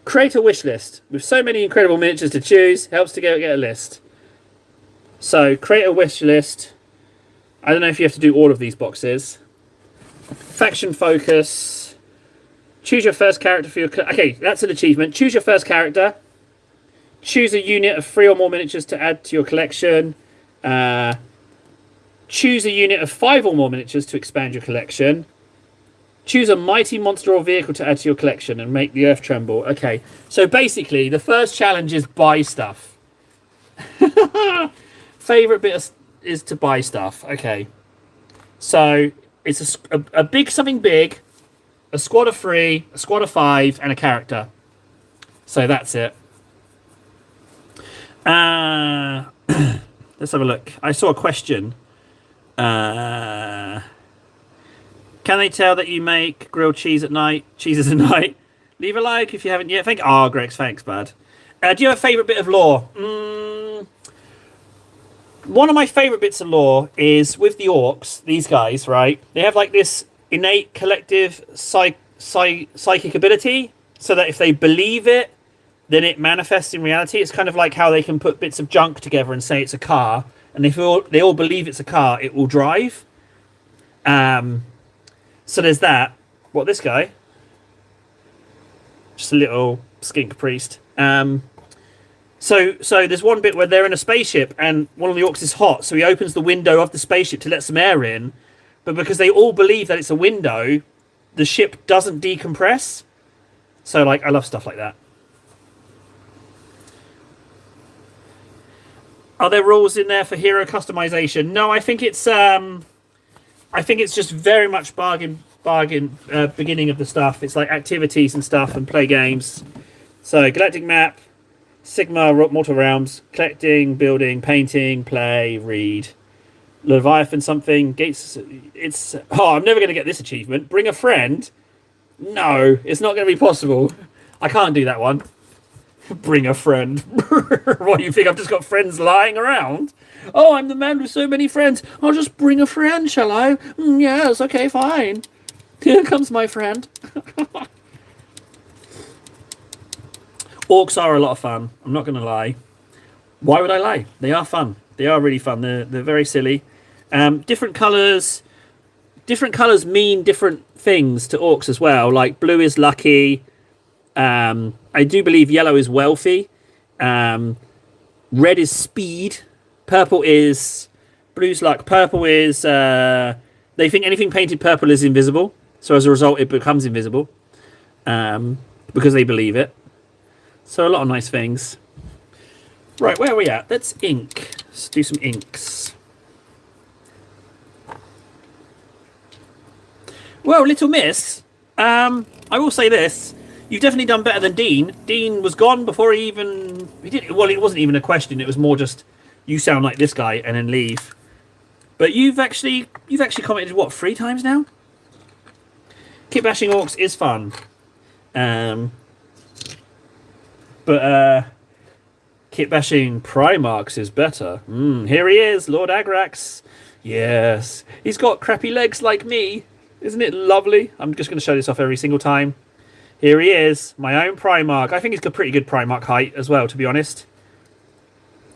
Create a wish list. With so many incredible miniatures to choose, helps to get a list. So, create a wish list. I don't know if you have to do all of these boxes. Faction focus. Choose your first character for your... Okay, that's an achievement. Choose your first character. Choose a unit of 3 or more miniatures to add to your collection. Choose a unit of 5 or more miniatures to expand your collection. Choose a mighty monster or vehicle to add to your collection and make the earth tremble. Okay, so basically, the first challenge is buy stuff. Favorite bit is to buy stuff. Okay, so it's a big something big, a squad of 3, a squad of 5, and a character. So that's it. Let's have a look. I saw a question. Can they tell that you make grilled cheeses at night? Leave a like if you haven't yet. Grex, thanks, bud. Do you have a favourite bit of lore? One of my favourite bits of lore is with the orcs, these guys, right? They have like this innate collective psychic ability, so that if they believe it, then it manifests in reality. It's kind of like how they can put bits of junk together and say it's a car, and if they all believe it's a car, it will drive. So there's that. What, this guy? Just a little skink priest. So there's one bit where they're in a spaceship and one of the orcs is hot, so he opens the window of the spaceship to let some air in, but because they all believe that it's a window, the ship doesn't decompress. So, like, I love stuff like that. Are there rules in there for hero customization? No, I think it's just very much bargain beginning of the stuff. It's like activities and stuff and play games. So galactic map, Sigma, Mortal Realms, collecting, building, painting, play, read. Leviathan something, Gates. I'm never going to get this achievement. Bring a friend. No, it's not going to be possible. I can't do that one. Bring a friend. What, you think I've just got friends lying around? Oh, I'm the man with so many friends. I'll just bring a friend, shall I? Yes, okay, fine. Here comes my friend. Orcs are a lot of fun. I'm not going to lie. Why would I lie? They are fun. They are really fun. They're very silly. Different colours mean different things to orcs as well. Like blue is lucky. I do believe yellow is wealthy. Red is speed. Purple is... Blue's luck. Purple is... they think anything painted purple is invisible. So as a result, it becomes invisible. Because they believe it. So a lot of nice things. Right, where are we at? Let's ink. Let's do some inks. Well, Little Miss, I will say this. You've definitely done better than Dean. Dean was gone before he did. Well, it wasn't even a question. It was more just, you sound like this guy, and then leave. But you've actually commented, what, 3 times now? Kit bashing orcs is fun. But kit bashing Primarchs is better. Here he is, Lord Agrax. Yes. He's got crappy legs like me. Isn't it lovely? I'm just going to show this off every single time. Here he is, my own Primarch. I think he's got pretty good Primarch height as well, to be honest.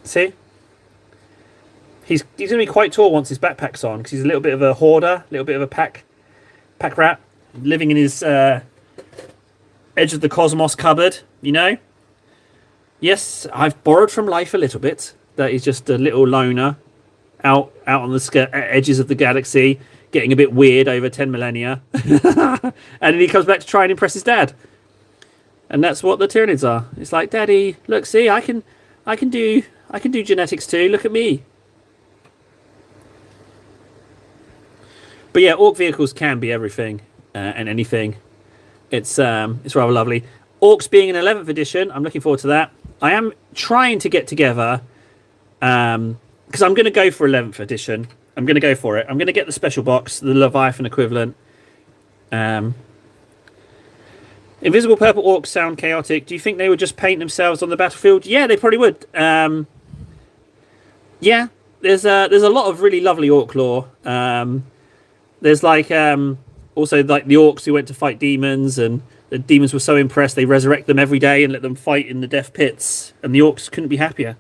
See? He's going to be quite tall once his backpack's on, because he's a little bit of a hoarder, a little bit of a pack rat, living in his edge of the cosmos cupboard, you know? Yes, I've borrowed from life a little bit. That he's just a little loner out on the edges of the galaxy, getting a bit weird over 10 millennia. And then he comes back to try and impress his dad. And that's what the Tyranids are. It's like, Daddy, look, see, I can do genetics too. Look at me. But yeah, orc vehicles can be everything and anything. It's rather lovely. Orcs being an 11th edition, I'm looking forward to that. I am trying to get together because I'm going to go for 11th edition. I'm going to go for it. I'm going to get the special box, the Leviathan equivalent. Invisible purple orcs sound chaotic. Do you think they would just paint themselves on the battlefield? Yeah, they probably would. Yeah, there's a lot of really lovely orc lore. There's like also like the orcs who went to fight demons, and the demons were so impressed they resurrect them every day and let them fight in the death pits, and the orcs couldn't be happier.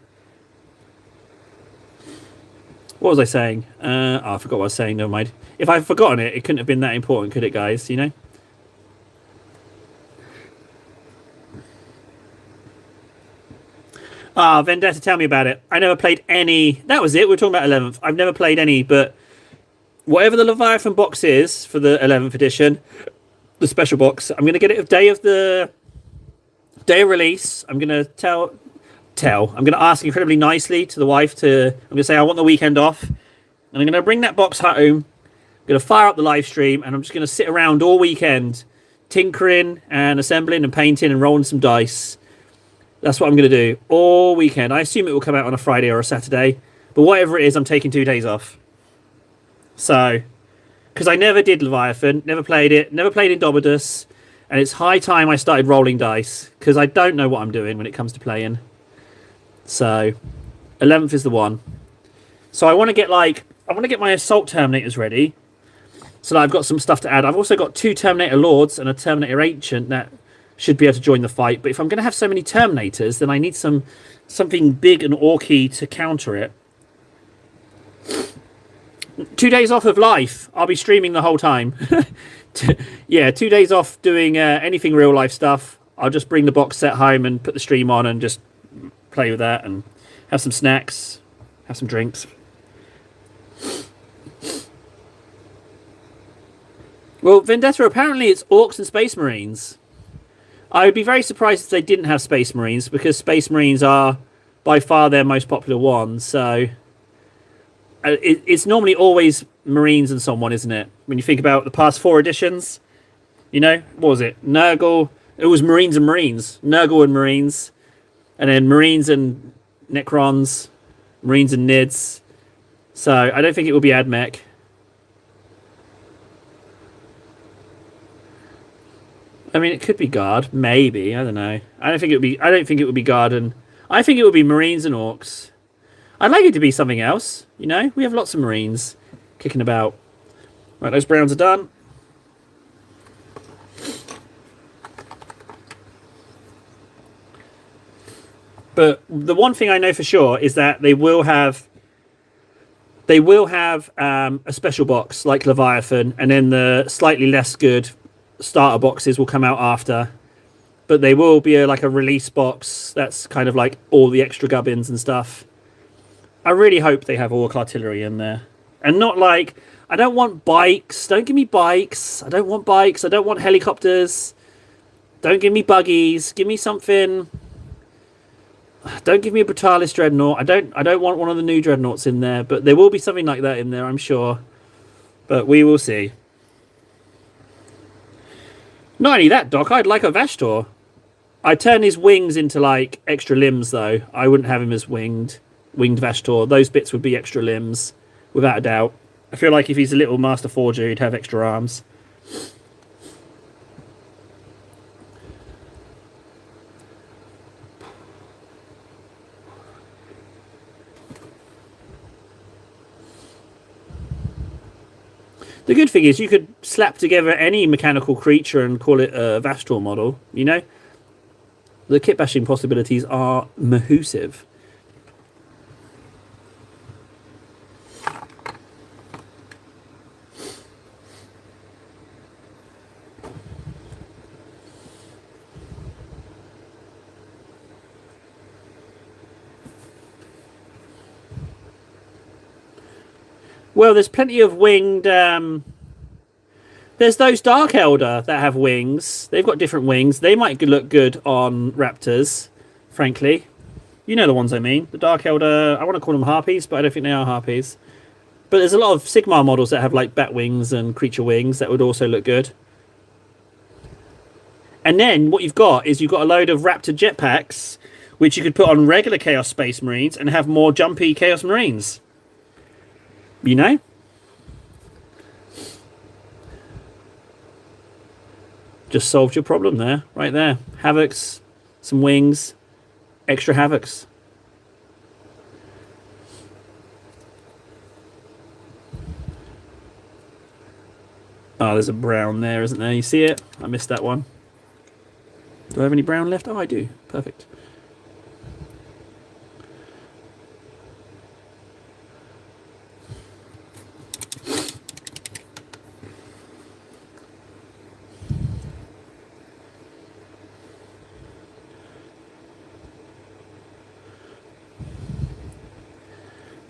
What was I saying? I forgot what I was saying. Never mind. If I'd forgotten it, it couldn't have been that important, could it, guys? You know. Ah, Vendetta, tell me about it. I never played any. That was it. We are talking about 11th. I've never played any, but whatever the Leviathan box is for the 11th edition, the special box, I'm going to get it day of release. I'm going to I'm going to ask incredibly nicely to the wife I'm going to say I want the weekend off, and I'm going to bring that box home. I'm going to fire up the live stream, and I'm just going to sit around all weekend, tinkering and assembling and painting and rolling some dice. That's what I'm going to do all weekend. I assume it will come out on a Friday or a Saturday, but whatever it is, I'm taking 2 days off. So, because I never did Leviathan, never played Indomitus, and it's high time I started rolling dice, because I don't know what I'm doing when it comes to playing. So, 11th is the one. So I want to get my Assault Terminators ready, so that I've got some stuff to add. I've also got 2 Terminator Lords and a Terminator Ancient that should be able to join the fight. But if I'm going to have so many Terminators, then I need something big and orky to counter it. 2 days off of life. I'll be streaming the whole time. Yeah, 2 days off doing anything real life stuff. I'll just bring the box set home and put the stream on and just play with that and have some snacks, have some drinks. Well, Vendetta, apparently it's Orcs and Space Marines. I would be very surprised if they didn't have Space Marines, because Space Marines are by far their most popular one. So it's normally always Marines and someone, isn't it? When you think about the past 4 editions, what was it? Nurgle. It was Marines and Marines. Nurgle and Marines. And then Marines and Necrons. Marines and Nids. So I don't think it will be AdMech. I mean, it could be Guard, maybe. I don't know. I don't think it would be Guard, and I think it would be Marines and Orcs. I'd like it to be something else. We have lots of Marines kicking about. Right, those browns are done. But the one thing I know for sure is that they will have a special box like Leviathan, and then the slightly less good starter boxes will come out after, but they will be a release box that's kind of like all the extra gubbins and stuff. I really hope they have Orc artillery in there, and not I don't want bikes. Don't give me bikes. I don't want bikes. I don't want helicopters. Don't give me buggies. Give me something. Don't give me a Brutalis Dreadnought. I don't want one of the new Dreadnoughts in there, but there will be something like that in there, I'm sure. But we will see. Not only that, Doc, I'd like a Vashtor. I'd turn his wings into, extra limbs, though. I wouldn't have him as winged Vashtor. Those bits would be extra limbs, without a doubt. I feel like if he's a little Master Forger, he'd have extra arms. The good thing is you could slap together any mechanical creature and call it a Vashtor model, The kit bashing possibilities are mahoosive. Well, there's plenty of winged... there's those Dark Elder that have wings. They've got different wings. They might look good on Raptors, frankly. You know the ones I mean. The Dark Elder... I want to call them Harpies, but I don't think they are Harpies. But there's a lot of Sigmar models that have, bat wings and creature wings that would also look good. And then what you've got is you've got a load of Raptor jetpacks, which you could put on regular Chaos Space Marines and have more jumpy Chaos Marines. Just solved your problem there, right there. Havocs, some wings, extra Havocs. Oh, there's a brown there, isn't there? You see it? I missed that one. Do I have any brown left? Oh, I do. Perfect.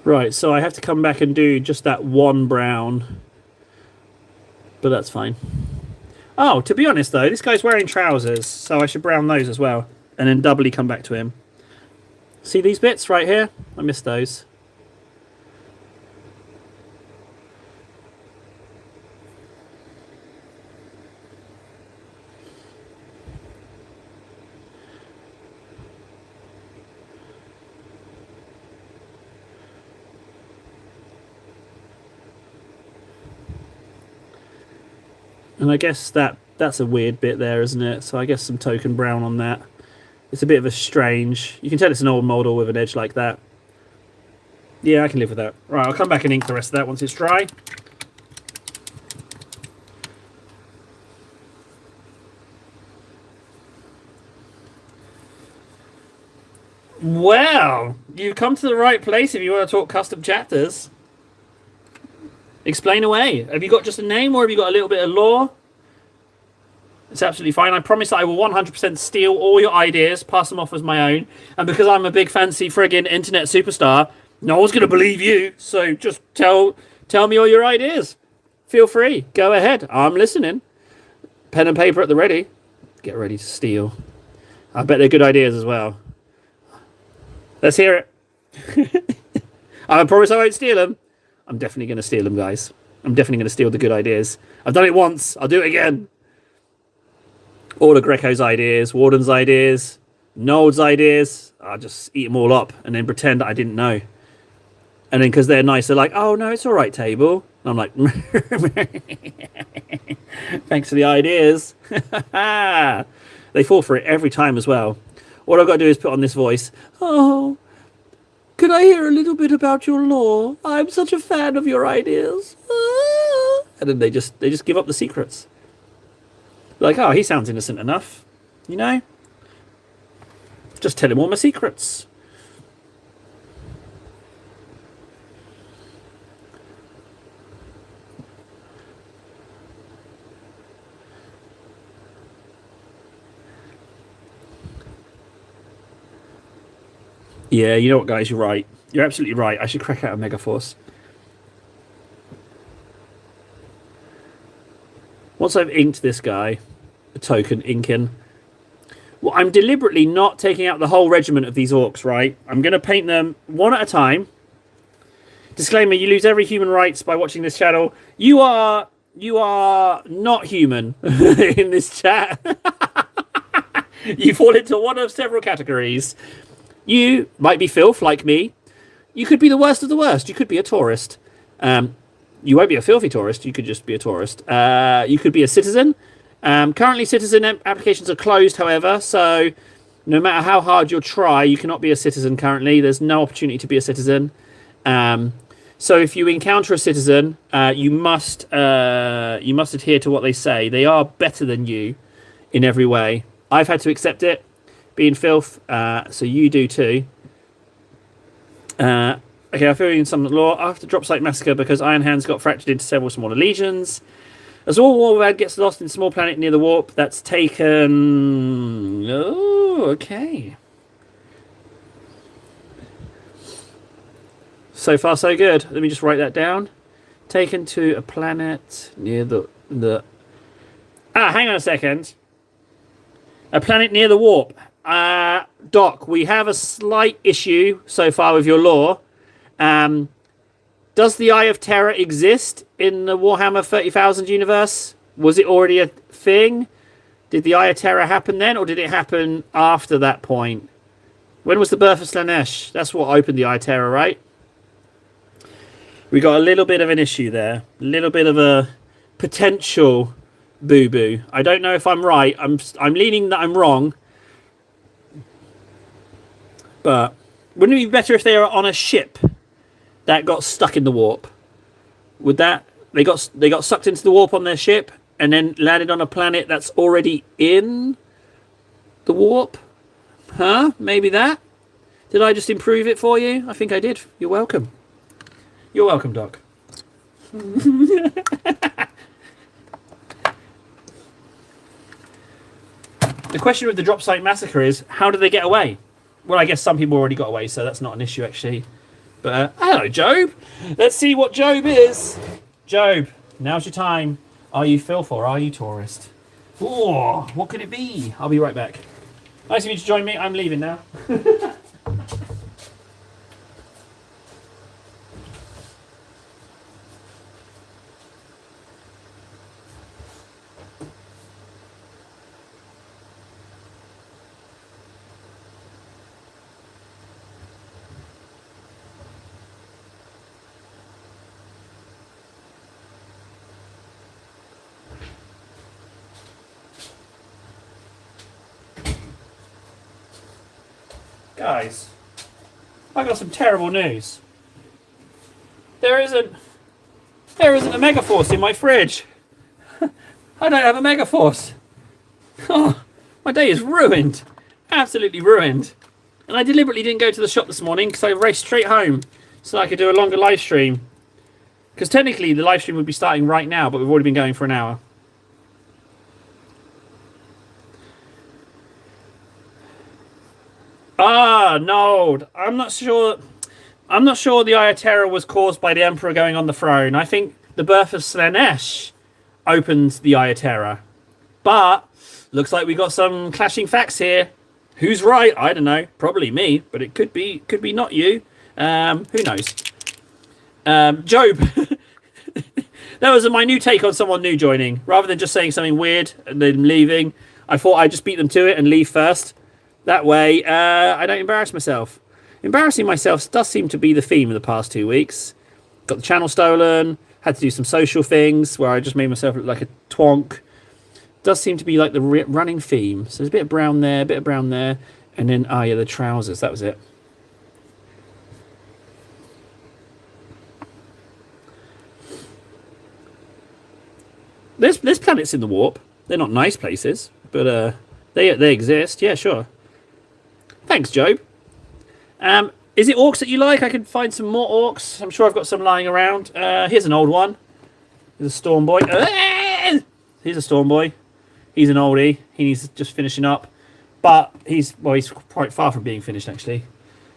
Right, so I have to come back and do just that one brown. But that's fine. Oh, to be honest, though, this guy's wearing trousers, so I should brown those as well. And then doubly come back to him. See these bits right here? I missed those. And I guess that's a weird bit there, isn't it? So I guess some token brown on that. It's a bit of a strange... You can tell it's an old model with an edge like that. Yeah, I can live with that. Right, I'll come back and ink the rest of that once it's dry. Well, you've come to the right place if you want to talk custom chapters. Explain away. Have you got just a name or have you got a little bit of lore? It's absolutely fine. I promise that I will 100% steal all your ideas, pass them off as my own. And because I'm a big fancy friggin' internet superstar, no one's going to believe you. So just tell me all your ideas. Feel free. Go ahead. I'm listening. Pen and paper at the ready. Get ready to steal. I bet they're good ideas as well. Let's hear it. I promise I won't steal them. I'm definitely going to steal them, guys. I'm definitely going to steal the good ideas. I've done it once. I'll do it again. All of Greco's ideas, Warden's ideas, Nold's ideas. I'll just eat them all up and then pretend that I didn't know. And then because they're nice, they're like, oh, no, it's all right, table. And I'm like, thanks for the ideas. They fall for it every time as well. All I've got to do is put on this voice. Oh, could I hear a little bit about your lore? I'm such a fan of your ideas. And then they just give up the secrets. Like, oh, he sounds innocent enough. You know? Just tell him all my secrets. Yeah, you know what, guys? You're right. You're absolutely right. I should crack out a Megaforce. Once I've inked this guy, a token inking, well, I'm deliberately not taking out the whole regiment of these orcs, right? I'm going to paint them one at a time. Disclaimer, you lose every human rights by watching this channel. You are not human in this chat. You fall into one of several categories. You might be filth, like me. You could be the worst of the worst. You could be a tourist. You won't be a filthy tourist. You could just be a tourist. You could be a citizen. Currently, citizen applications are closed, however. So no matter how hard you'll try, you cannot be a citizen currently. There's no opportunity to be a citizen. So if you encounter a citizen, you must adhere to what they say. They are better than you in every way. I've had to accept it, being filth. So you do too. Okay, I feel in some lore after Drop Site Massacre because Iron Hands got fractured into several smaller legions. As all Warbad gets lost in a small planet near the warp, that's taken... Oh, okay. So far, so good. Let me just write that down. Taken to a planet near the... hang on a second. A planet near the warp. Doc, we have a slight issue so far with your lore. Does the Eye of Terror exist in the Warhammer 30,000 universe? Was it already a thing? Did the Eye of Terror happen then, or did it happen after that point? When was the birth of Slaanesh? That's what opened the Eye of Terror, right? We got a little bit of an issue there. A little bit of a potential boo-boo. I don't know if I'm right. I'm leaning that I'm wrong. But wouldn't it be better if they were on a ship that got stuck in the warp? Would that they got sucked into the warp on their ship and then landed on a planet that's already in the warp? Huh? Maybe that? Did I just improve it for you? I think I did. You're welcome. You're welcome, Doc. The question with the Drop Site Massacre is, how did they get away? Well, I guess some people already got away, so that's not an issue, actually. But hello, Job. Let's see what Job is. Job, now's your time. Are you filth or are you tourist? Oh, what could it be? I'll be right back. Nice of you to join me. I'm leaving now. Guys, I got some terrible news. There isn't a Megaforce in my fridge. I don't have a Megaforce. Oh, my day is ruined. Absolutely ruined. And I deliberately didn't go to the shop this morning because I raced straight home so I could do a longer live stream. Because technically the live stream would be starting right now, but we've already been going for an hour. Ah, no. I'm not sure the Eye of Terror was caused by the Emperor going on the throne. I think the birth of Slaanesh opened the Eye of Terror. But looks like we got some clashing facts here. Who's right? I don't know. Probably me, but it could be not you. Who knows? Job. That was my new take on someone new joining. Rather than just saying something weird and then leaving, I thought I'd just beat them to it and leave first. That way, I don't embarrass myself. Embarrassing myself does seem to be the theme of the past 2 weeks. Got the channel stolen, had to do some social things where I just made myself look like a twonk. Does seem to be like the running theme. So there's a bit of brown there, a bit of brown there. And then, oh yeah, the trousers, that was it. There's planets in the warp. They're not nice places, but they exist. Yeah, sure. Thanks, Job. Is it orcs that you like? I can find some more orcs. I'm sure I've got some lying around. Here's an old one. Here's a storm boy. Here's a storm boy. He's an oldie. He's just finishing up, but he's quite far from being finished actually.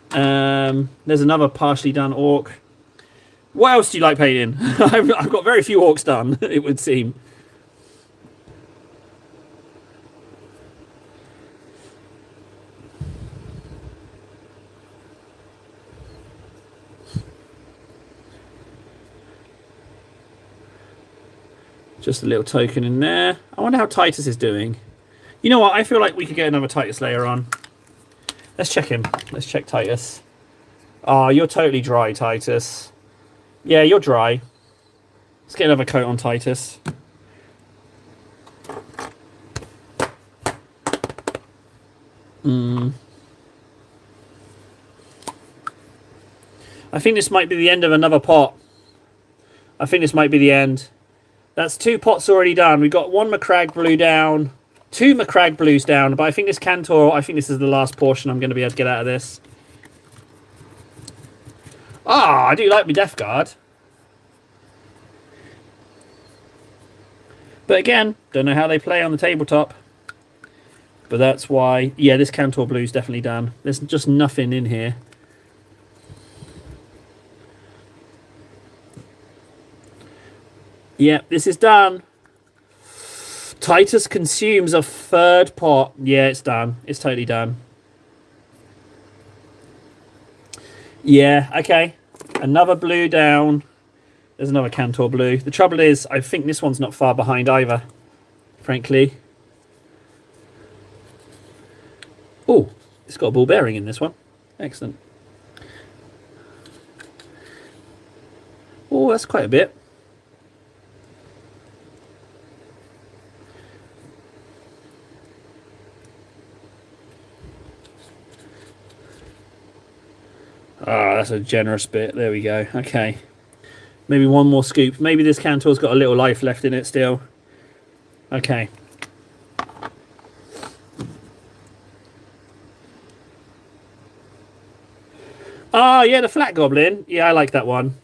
There's another partially done orc. What else do you like painting? I've got very few orcs done. It would seem. Just a little token in there. I wonder how Titus is doing. You know what? I feel like we could get another Titus layer on. Let's check him. Let's check Titus. Oh, you're totally dry, Titus. Yeah, you're dry. Let's get another coat on Titus. I think this might be the end of another pot. I think this might be the end. That's 2 pots already done. We've got 1 Macragge blue down, 2 Macragge blues down, but I think this Cantor, I think this is the last portion I'm going to be able to get out of this. Ah, I do like my Death Guard. But again, don't know how they play on the tabletop. But that's why, yeah, this Cantor blue's definitely done. There's just nothing in here. Yeah, this is done. Titus consumes a 3rd pot. Yeah, it's done. It's totally done. Yeah, okay. Another blue down. There's another Cantor blue. The trouble is, I think this one's not far behind either, frankly. Oh, it's got a ball bearing in this one. Excellent. Oh, that's quite a bit. Ah, that's a generous bit. There we go. Okay. Maybe one more scoop. Maybe this Cantor's got a little life left in it still. Okay. Ah, yeah, the Flat Goblin. Yeah, I like that one.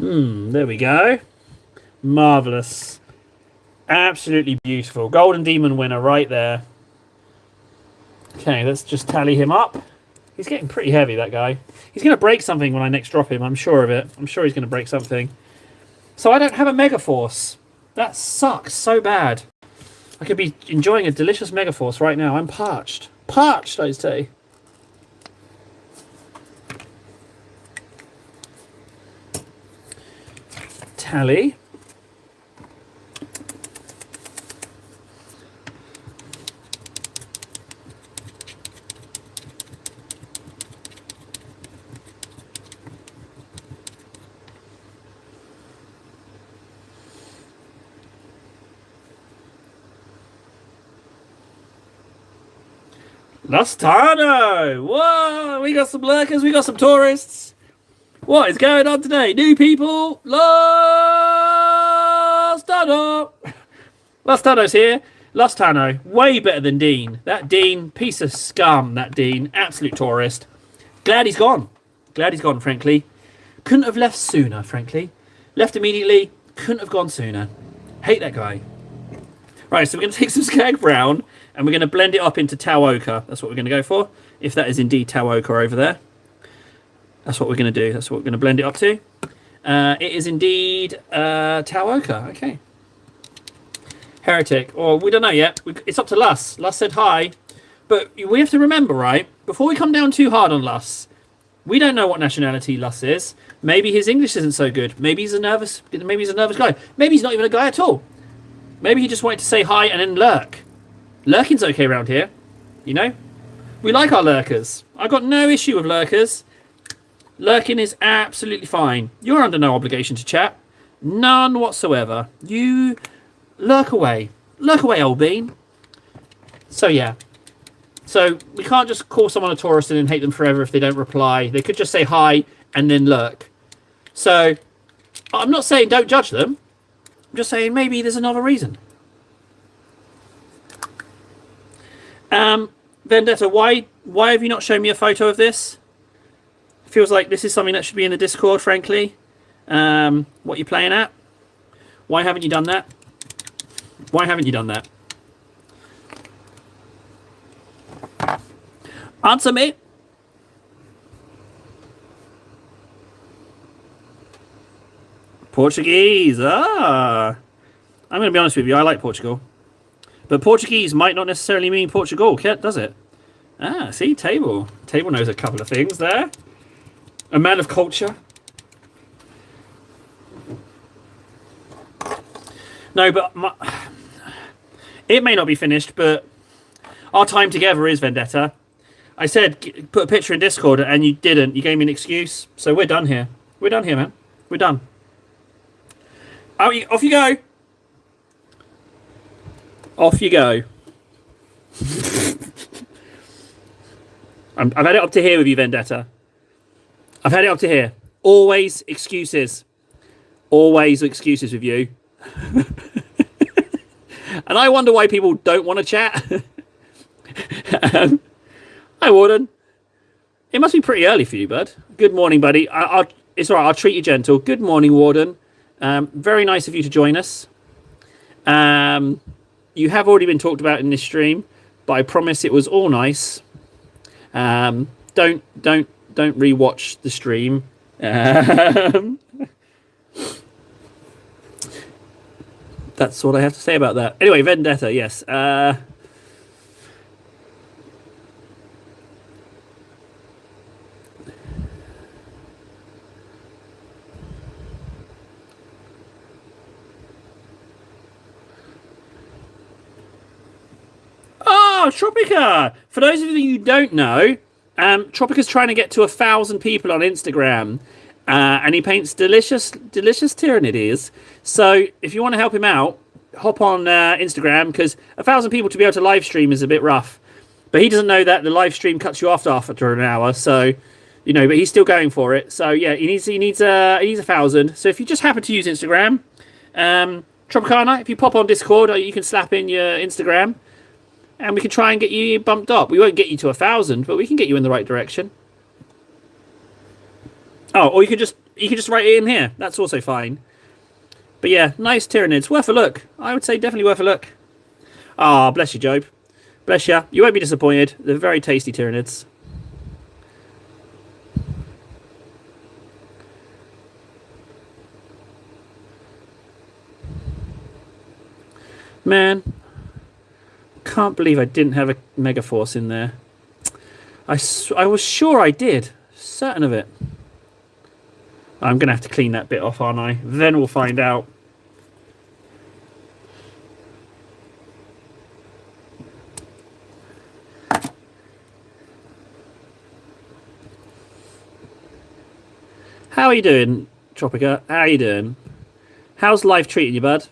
There we go. Marvellous. Absolutely beautiful. Golden Demon winner right there. Okay, let's just tally him up. He's getting pretty heavy, that guy. He's going to break something when I next drop him. I'm sure of it. I'm sure he's going to break something. So I don't have a Mega Force. That sucks so bad. I could be enjoying a delicious Mega Force right now. I'm parched. Parched, I say. Tally. Lustano! Whoa! We got some lurkers, we got some tourists. What is going on today? New people! Lustano! Lustano's here. Lustano, way better than Dean. That Dean, piece of scum, that Dean. Absolute tourist. Glad he's gone. Glad he's gone, frankly. Couldn't have left sooner, frankly. Left immediately, couldn't have gone sooner. Hate that guy. Right, so we're going to take some Skag Brown and we're going to blend it up into Tau Ochre. That's what we're going to go for. If that is indeed Tau Ochre over there. That's what we're going to do. That's what we're going to blend it up to. It is indeed Tau Ochre. Okay. Heretic. Or we don't know yet. It's up to Lus. Lus said hi. But we have to remember, right? Before we come down too hard on Lus, we don't know what nationality Lus is. Maybe his English isn't so good. Maybe he's a nervous guy. Maybe he's not even a guy at all. Maybe he just wanted to say hi and then lurk. Lurking's okay around here. You know? We like our lurkers. I've got no issue with lurkers. Lurking is absolutely fine. You're under no obligation to chat. None whatsoever. You lurk away. Lurk away, old bean. So, yeah. So, we can't just call someone a tourist and then hate them forever if they don't reply. They could just say hi and then lurk. So, I'm not saying don't judge them. I'm just saying maybe there's another reason. Vendetta, why have you not shown me a photo of this? It feels like this is something that should be in the Discord, frankly. What you're playing at? Why haven't you done that? Why haven't you done that? Answer me. Portuguese. I'm going to be honest with you. I like Portugal. But Portuguese might not necessarily mean Portugal, does it? See, Table. Table knows a couple of things there. A man of culture. No, but it may not be finished, but our time together is Vendetta. I said put a picture in Discord and you didn't. You gave me an excuse. So we're done here. We're done here, man. We're done. Off you go. Off you go. I've had it up to here with you, Vendetta. I've had it up to here. Always excuses. Always excuses with you. And I wonder why people don't want to chat. Hi, Warden. It must be pretty early for you, bud. Good morning, buddy. It's all right. I'll treat you gentle. Good morning, Warden. Very nice of you to join us. You have already been talked about in this stream, but I promise it was all nice. Don't rewatch the stream. That's what I have to say about that. Anyway, Vendetta, yes. Oh, Tropica! For those of you who don't know, Tropica's trying to get to 1,000 people on Instagram. And he paints delicious Tyranids. So if you want to help him out, hop on Instagram, because 1,000 people to be able to live stream is a bit rough. But he doesn't know that the live stream cuts you off after an hour. So, you know, but he's still going for it. So yeah, he needs 1,000. So if you just happen to use Instagram, Tropicana, if you pop on Discord, you can slap in your Instagram, and we can try and get you bumped up. We won't get you to 1,000, but we can get you in the right direction. Oh, or you you can just write it in here. That's also fine. But yeah, nice Tyranids. Worth a look. I would say definitely worth a look. Ah, oh, bless you, Job. Bless you. You won't be disappointed. They're very tasty Tyranids. Man, can't believe I didn't have a Megaforce in there. I was sure I did. Certain of it. I'm going to have to clean that bit off, aren't I? Then we'll find out. How are you doing, Tropica? How are you doing? How's life treating you, bud?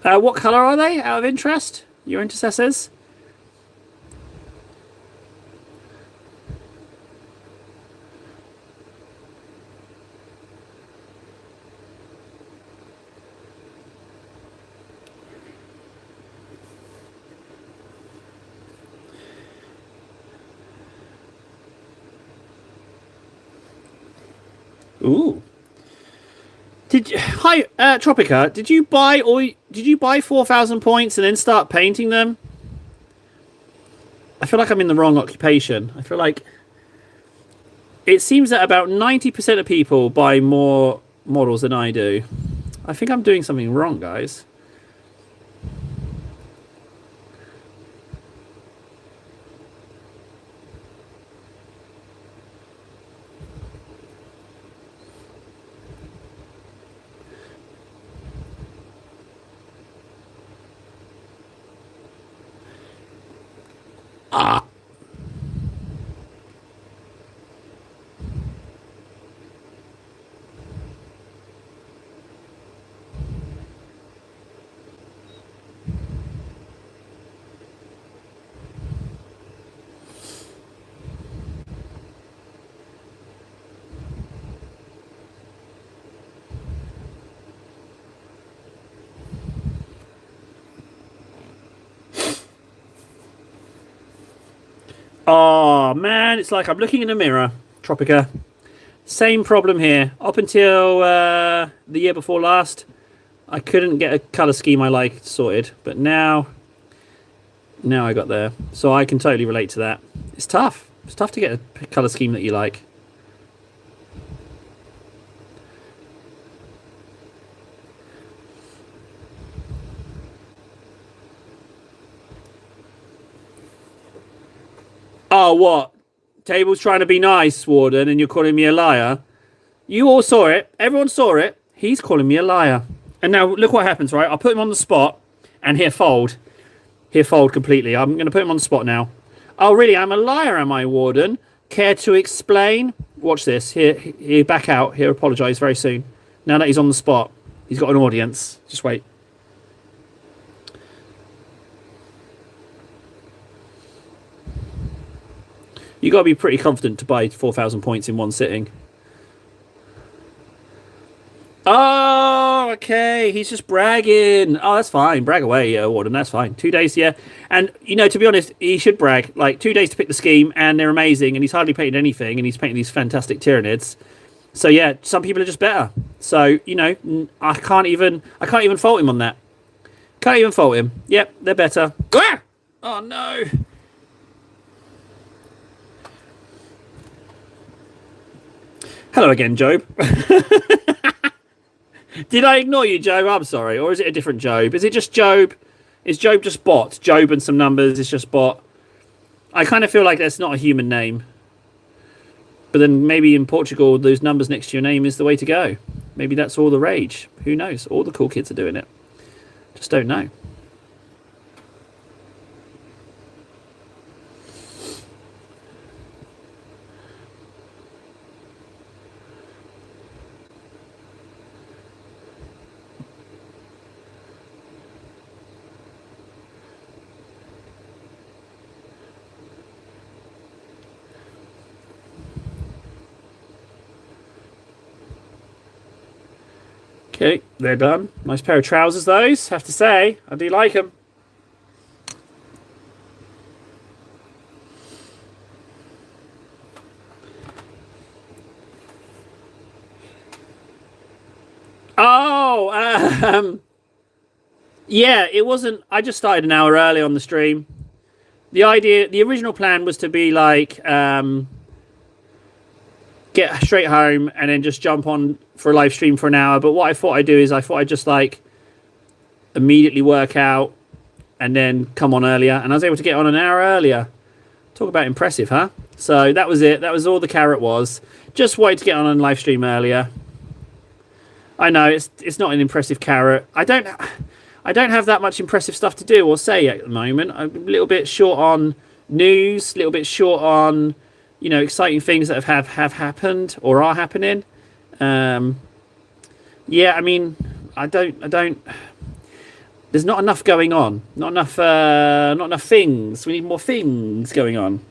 What colour are they, out of interest? Your intercessors? Ooh. Hi, Tropica? Did you buy 4,000 points and then start painting them? I feel like I'm in the wrong occupation. I feel like it seems that about 90% of people buy more models than I do. I think I'm doing something wrong, guys. Ah. Oh, man, it's like I'm looking in a mirror, Tropica. Same problem here. Up until the year before last, I couldn't get a colour scheme I liked sorted. But now I got there. So I can totally relate to that. It's tough. It's tough to get a colour scheme that you like. Oh, what? Table's trying to be nice, Warden, and you're calling me a liar? You all saw it. Everyone saw it. He's calling me a liar. And now look what happens, right? I'll put him on the spot, and he'll fold. He'll fold completely. I'm going to put him on the spot now. Oh, really? I'm a liar, am I, Warden? Care to explain? Watch this. He'll back out. He'll apologise very soon. Now that he's on the spot. He's got an audience. Just wait. You got to be pretty confident to buy 4,000 points in one sitting. Oh, okay. He's just bragging. Oh, that's fine. Brag away, Warden. That's fine. 2 days, yeah. And, you know, to be honest, he should brag. Like, 2 days to pick the scheme, and they're amazing, and he's hardly painted anything, and he's painting these fantastic Tyranids. So, yeah, some people are just better. So, you know, I can't even fault him on that. Can't even fault him. Yep, they're better. Ah! Oh, no. Hello again, Job. Did I ignore you, Job? I'm sorry. Or is it a different Job? Is it just Job? Is Job just bot? Job and some numbers is just bot. I kind of feel like that's not a human name. But then maybe in Portugal, those numbers next to your name is the way to go. Maybe that's all the rage. Who knows? All the cool kids are doing it. Just don't know. Okay, they're done. Nice pair of trousers, those. Have to say, I do like them. Oh, yeah, it wasn't. I just started an hour early on the stream. The original plan was to be like, get straight home and then just jump on for a live stream for an hour. But what I thought I'd do is I thought I'd just like immediately work out and then come on earlier. And I was able to get on an hour earlier. Talk about impressive, huh? So that was it. That was all the carrot was. Just wanted to get on a live stream earlier. I know it's not an impressive carrot. I don't have that much impressive stuff to do or say at the moment. I'm a little bit short on news, a little bit short on, you know, exciting things that have happened or are happening. Yeah, I mean, I don't. There's not enough going on. Not enough things. We need more things going on.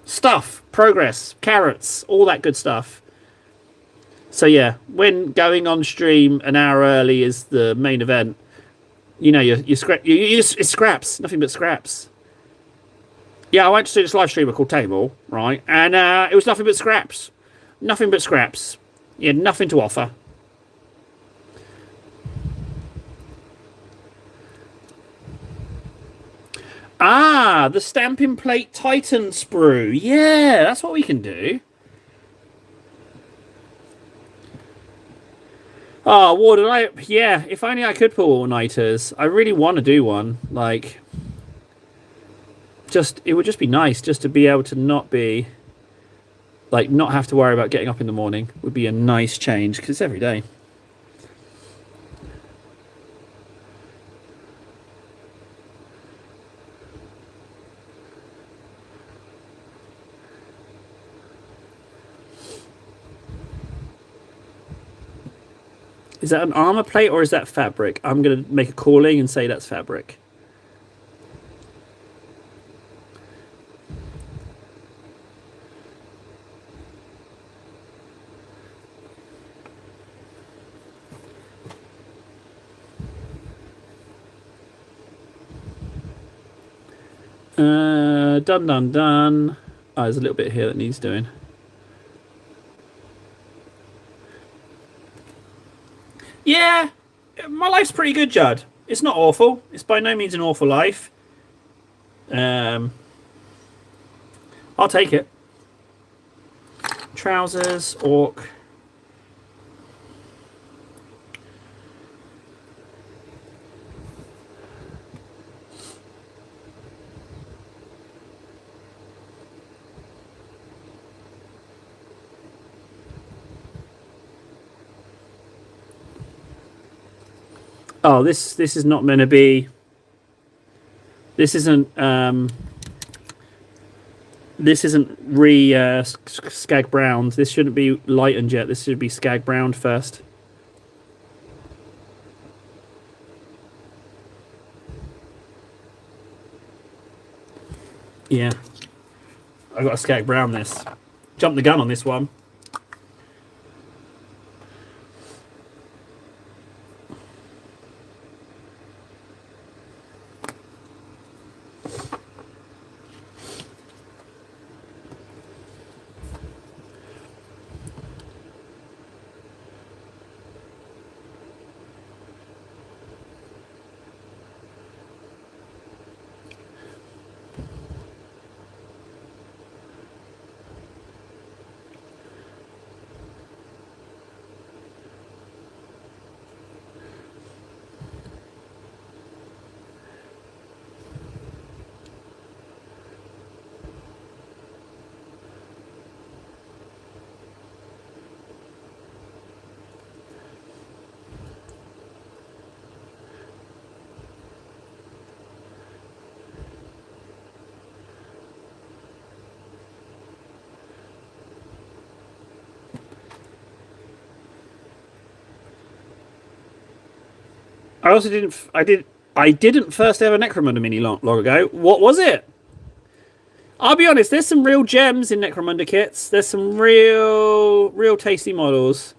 Stuff, progress, carrots, all that good stuff. So yeah, when going on stream an hour early is the main event, you know, it's scraps, nothing but scraps. Yeah, I went to see this live streamer called Table, right? And it was nothing but scraps. Nothing but scraps. He had nothing to offer. Ah, the stamping plate Titan sprue. Yeah, that's what we can do. Oh, Warden, yeah, if only I could pull all-nighters. I really want to do one. Like, it would just be nice just to be able to not have to worry about getting up in the morning. Would be a nice change, because it's every day. Is that an armor plate or is that fabric? I'm going to make a calling and say that's fabric. Done. Oh, there's a little bit here that needs doing. Yeah, my life's pretty good, Judd. It's not awful. It's by no means an awful life. I'll take it. Trousers, orc. Oh, this is not meant to be. This isn't skag browned. This shouldn't be lightened yet. This should be skag browned first. Yeah, I got to skag brown this. Jump the gun on this one. I didn't first ever Necromunda mini long ago. What was it? I'll be honest, there's some real gems in Necromunda kits. There's some real tasty models.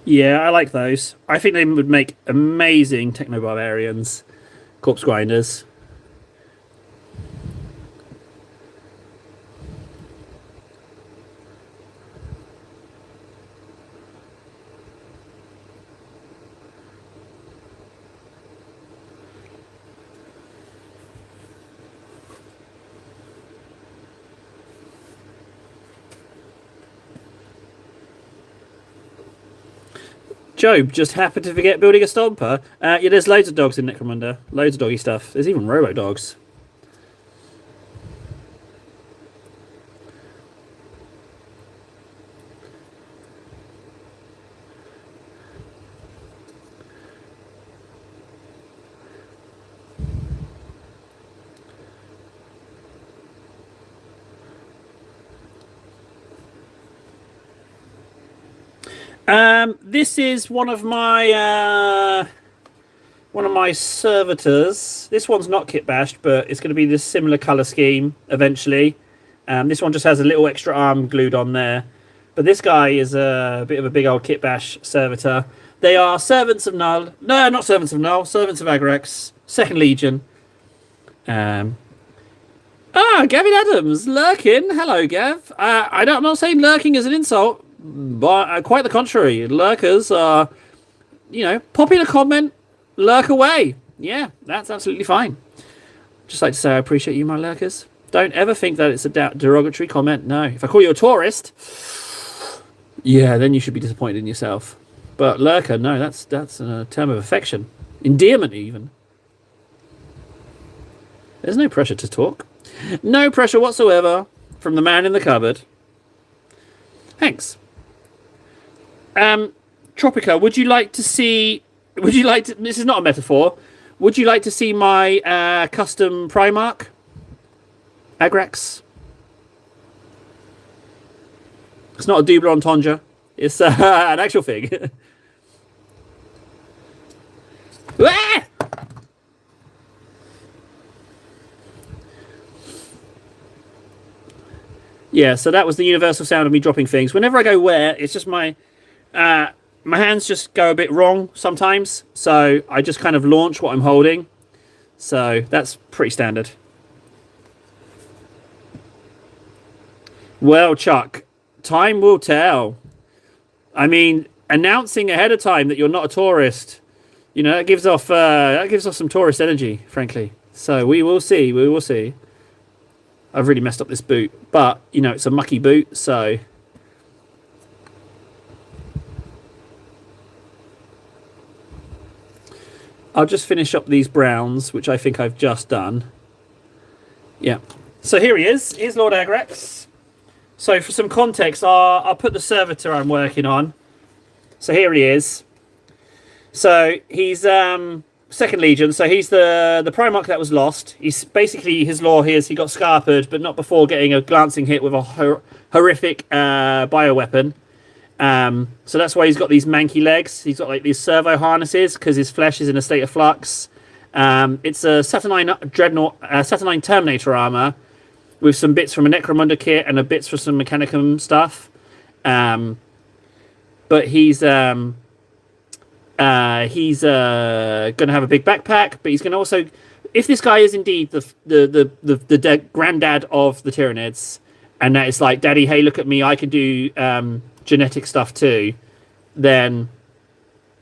Yeah, I like those. I think they would make amazing techno barbarians, corpse grinders. Job just happened to forget building a stomper. Yeah, there's loads of dogs in Necromunda. Loads of doggy stuff. There's even robo dogs. This is one of my servitors. This one's not kit bashed, but it's going to be this similar color scheme eventually. This one just has a little extra arm glued on there. But this guy is a bit of a big old kit bash servitor. They are servants of Null. No, not servants of Null. Servants of Agrax. Second Legion. Gavin Adams, lurking. Hello, Gav. I'm not saying lurking is an insult, but quite the contrary. Lurkers are, pop in a comment, lurk away. Yeah, that's absolutely fine. Just like to say I appreciate you, my lurkers. Don't ever think that it's a derogatory comment. No. If I call you a tourist, yeah, then you should be disappointed in yourself. But lurker, no, that's a term of affection. Endearment, even. There's no pressure to talk. No pressure whatsoever from the man in the cupboard. Thanks. Tropica, would you like to... This is not a metaphor. Would you like to see my custom Primarch? Agrax? It's not a double entendre. It's an actual thing. Ah! Yeah, so that was the universal sound of me dropping things. Whenever I go where, it's just my hands just go a bit wrong sometimes. So I just kind of launch what I'm holding. So that's pretty standard. Well, Chuck, time will tell. I mean, announcing ahead of time that you're not a tourist, that gives off some tourist energy, frankly. So we will see. We will see. I've really messed up this boot, but it's a mucky boot, so I'll just finish up these browns, which I think I've just done. Yeah. So here he is. Here's Lord Agrax. So for some context, I'll put the servitor I'm working on. So here he is. So he's Second Legion. So he's the Primarch that was lost. He's basically, his lore here is he got scarpered, but not before getting a glancing hit with a horrific bioweapon. So that's why he's got these manky legs. He's got like these servo harnesses because his flesh is in a state of flux. It's a Saturnine Dreadnought, Saturnine Terminator armor with some bits from a Necromunda kit and a bits for some Mechanicum stuff. But he's going to have a big backpack, but he's going to also, if this guy is indeed the granddad of the Tyranids, and that it's like, Daddy, hey, look at me, I can do genetic stuff too, then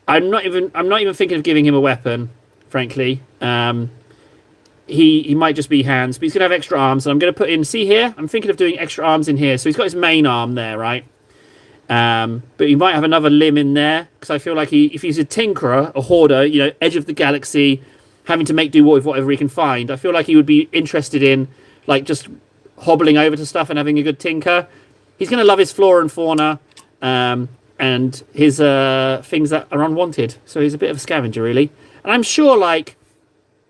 I'm not even thinking of giving him a weapon, frankly. He might just be hands, but he's going to have extra arms, and I'm going to put in, see here, I'm thinking of doing extra arms in here. So he's got his main arm there, right? But he might have another limb in there, because I feel like if he's a tinkerer, a hoarder, edge of the galaxy, having to make do with whatever he can find, I feel like he would be interested in like just hobbling over to stuff and having a good tinker. He's going to love his flora and fauna, and his things that are unwanted. So he's a bit of a scavenger, really. And I'm sure like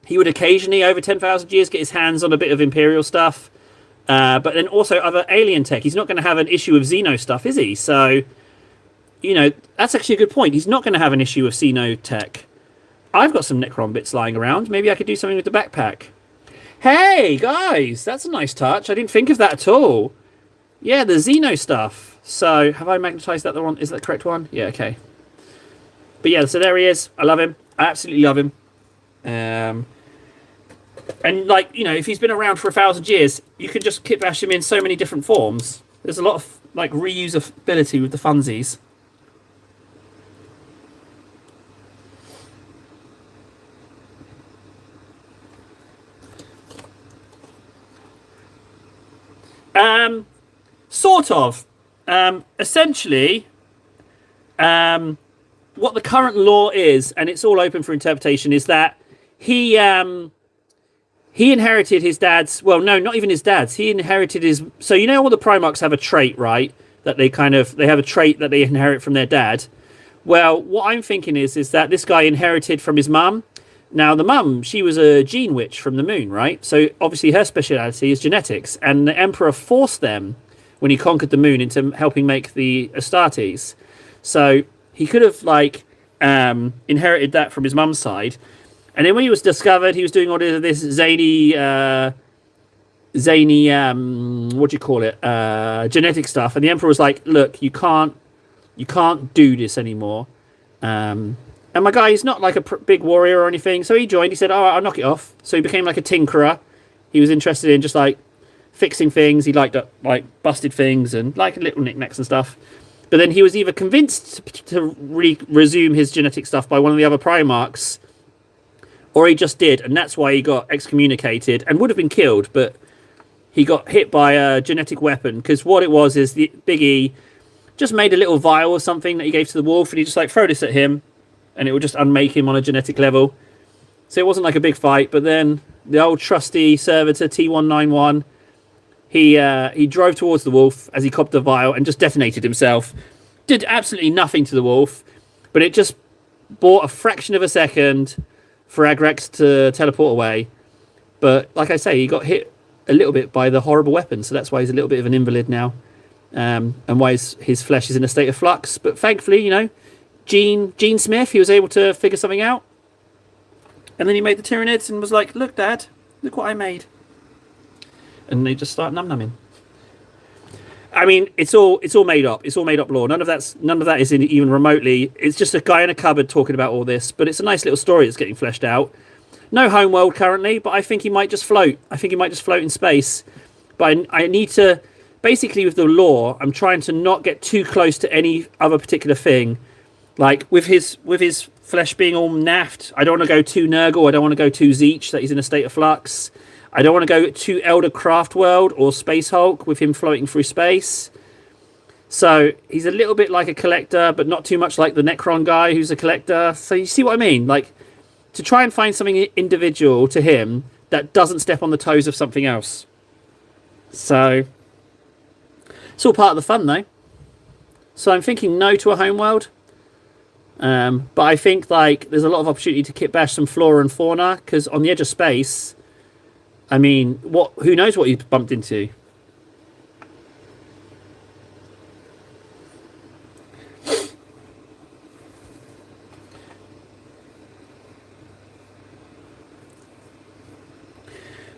he would occasionally, over 10,000 years, get his hands on a bit of Imperial stuff. But then also other alien tech. He's not going to have an issue of Xeno stuff, is he? So, that's actually a good point. He's not going to have an issue of Xeno tech. I've got some Necron bits lying around. Maybe I could do something with the backpack. Hey, guys, that's a nice touch. I didn't think of that at all. Yeah, the Xeno stuff. So, have I magnetized that the one? Is that the correct one? Yeah, okay. But yeah, so there he is. I love him. I absolutely love him. Um, and like, you know, if he's been around for 1,000 years, you could just kit bash him in so many different forms. There's a lot of like reusability with the funsies. Sort of. Essentially, what the current law is, and it's all open for interpretation, is that he inherited his dad's. Well, no, not even his dad's. He inherited his. So you know, all the Primarchs have a trait, right? That they have a trait that they inherit from their dad. Well, what I'm thinking is that this guy inherited from his mum. Now, the mum, she was a gene witch from the moon, right? So obviously her speciality is genetics, and the Emperor forced them when he conquered the moon into helping make the Astartes. So he could have like inherited that from his mum's side, and then when he was discovered, he was doing all this zany, what do you call it, genetic stuff, and the Emperor was like, "Look, you can't do this anymore." And my guy, he's not like a big warrior or anything, so he joined. He said, "All right, I'll knock it off." So he became like a tinkerer. He was interested in just like fixing things. He liked like busted things and like little knickknacks and stuff. But then he was either convinced to resume his genetic stuff by one of the other Primarchs, or he just did, and that's why he got excommunicated and would have been killed. But he got hit by a genetic weapon, because what it was is the Big E just made a little vial or something that he gave to the wolf, and he just like throw this at him, and it would just unmake him on a genetic level. So it wasn't like a big fight. But then the old trusty servitor T191, he drove towards the wolf as he copped the vial and just detonated himself. Did absolutely nothing to the wolf, but it just bought a fraction of a second for Agrex to teleport away. But like I say, he got hit a little bit by the horrible weapon, so that's why he's a little bit of an invalid now, and why his flesh is in a state of flux. But thankfully, you know, Gene Smith, he was able to figure something out, and then he made the Tyranids and was like, "Look, Dad, look what I made," and they just start num-numbing. I mean, it's all made up. It's all made up lore. None of that is even remotely. It's just a guy in a cupboard talking about all this. But it's a nice little story that's getting fleshed out. No homeworld currently, but I think he might just float. I think he might just float in space. But I need to, basically with the lore, I'm trying to not get too close to any other particular thing. Like with his flesh being all naffed, I don't want to go too Nurgle. I don't want to go too Zeech, that he's in a state of flux. I don't want to go too Elder Craftworld or Space Hulk with him floating through space. So he's a little bit like a collector, but not too much like the Necron guy who's a collector. So you see what I mean? Like, to try and find something individual to him that doesn't step on the toes of something else. So it's all part of the fun, though. So I'm thinking no to a homeworld. But I think like there's a lot of opportunity to kit bash some flora and fauna, because on the edge of space, I mean, who knows what he's bumped into?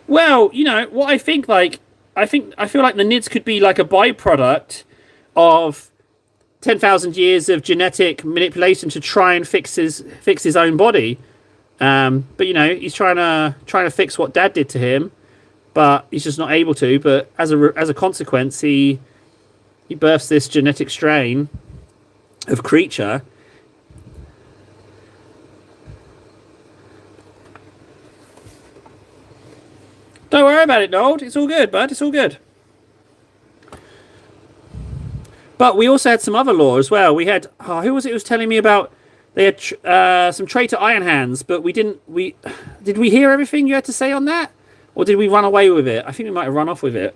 Well, you know what I think. Like, I feel like the Nids could be like a byproduct of 10,000 years of genetic manipulation to try and fix his own body. But you know, he's trying to fix what Dad did to him, but he's just not able to. But as a consequence, he births this genetic strain of creature. Don't worry about it, Nold. It's all good, bud. It's all good. But we also had some other lore as well. We had who was it who was telling me about? They had some traitor Iron Hands, but did we hear everything you had to say on that, or did we run away with it? I think we might have run off with it.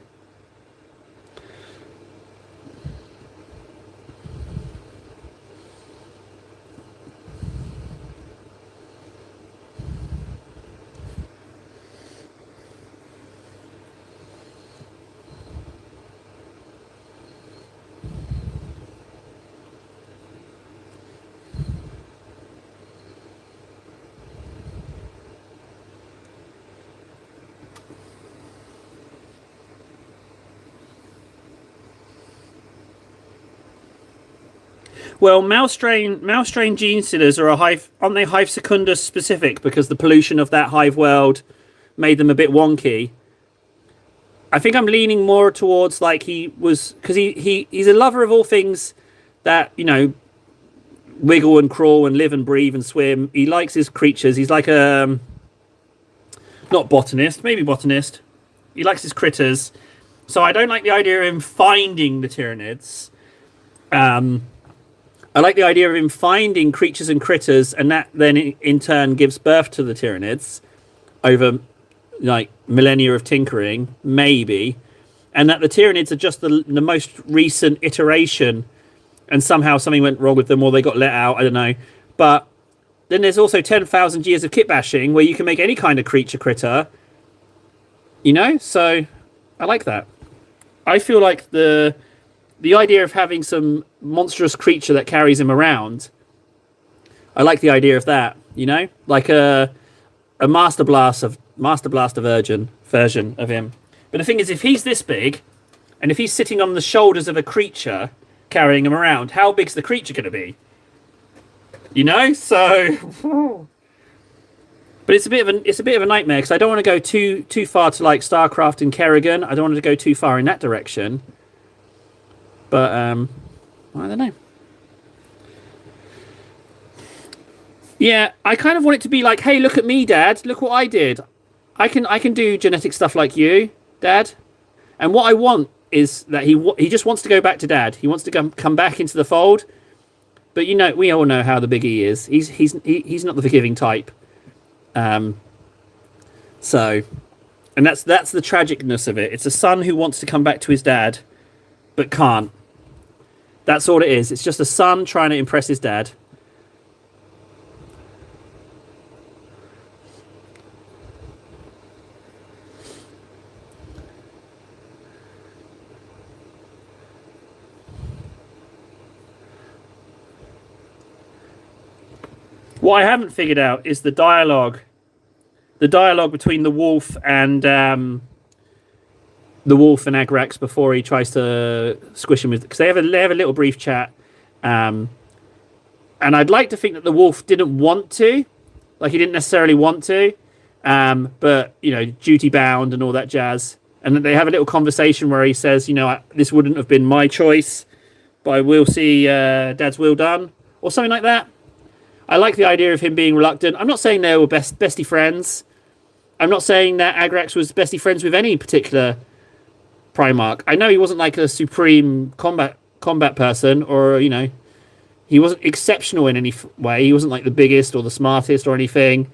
Well, mouse strain gene stealers are a hive, aren't they hive secundus specific because the pollution of that hive world made them a bit wonky. I think I'm leaning more towards like he was because he's a lover of all things that wiggle and crawl and live and breathe and swim. He likes his creatures. He's like a not botanist, maybe botanist. He likes his critters. So I don't like the idea of him finding the Tyranids. I like the idea of him finding creatures and critters, and that then in turn gives birth to the Tyranids over like millennia of tinkering, maybe, and that the Tyranids are just the most recent iteration, and somehow something went wrong with them or they got let out. I don't know, but then there's also 10,000 years of kit bashing where you can make any kind of creature critter. So I like that. I feel like the idea of having some monstrous creature that carries him around, I like the idea of that, like a Master Blaster version of him. But the thing is, if he's this big, and if he's sitting on the shoulders of a creature carrying him around, how big's the creature going to be? So... But it's a bit of a nightmare because I don't want to go too far to like StarCraft and Kerrigan. I don't want to go too far in that direction. But I don't know. Yeah, I kind of want it to be like, hey, look at me, Dad. Look what I did. I can do genetic stuff like you, Dad. And what I want is that he just wants to go back to Dad. He wants to come back into the fold. But we all know how the big he is. He's not the forgiving type. So, and that's the tragicness of it. It's a son who wants to come back to his dad, but can't. That's all it is. It's just a son trying to impress his dad. What I haven't figured out is the dialogue between the wolf and Agrax before he tries to squish him with, because they have a little brief chat, and I'd like to think that the wolf didn't want to, like he didn't necessarily want to, but duty bound and all that jazz, and that they have a little conversation where he says, this wouldn't have been my choice, but I will see Dad's will done, or something like that. I like the idea of him being reluctant. I'm not saying they were bestie friends. I'm not saying that Agrax was bestie friends with any particular Primarch. I know he wasn't like a supreme combat person, or he wasn't exceptional in any way. He wasn't like the biggest or the smartest or anything.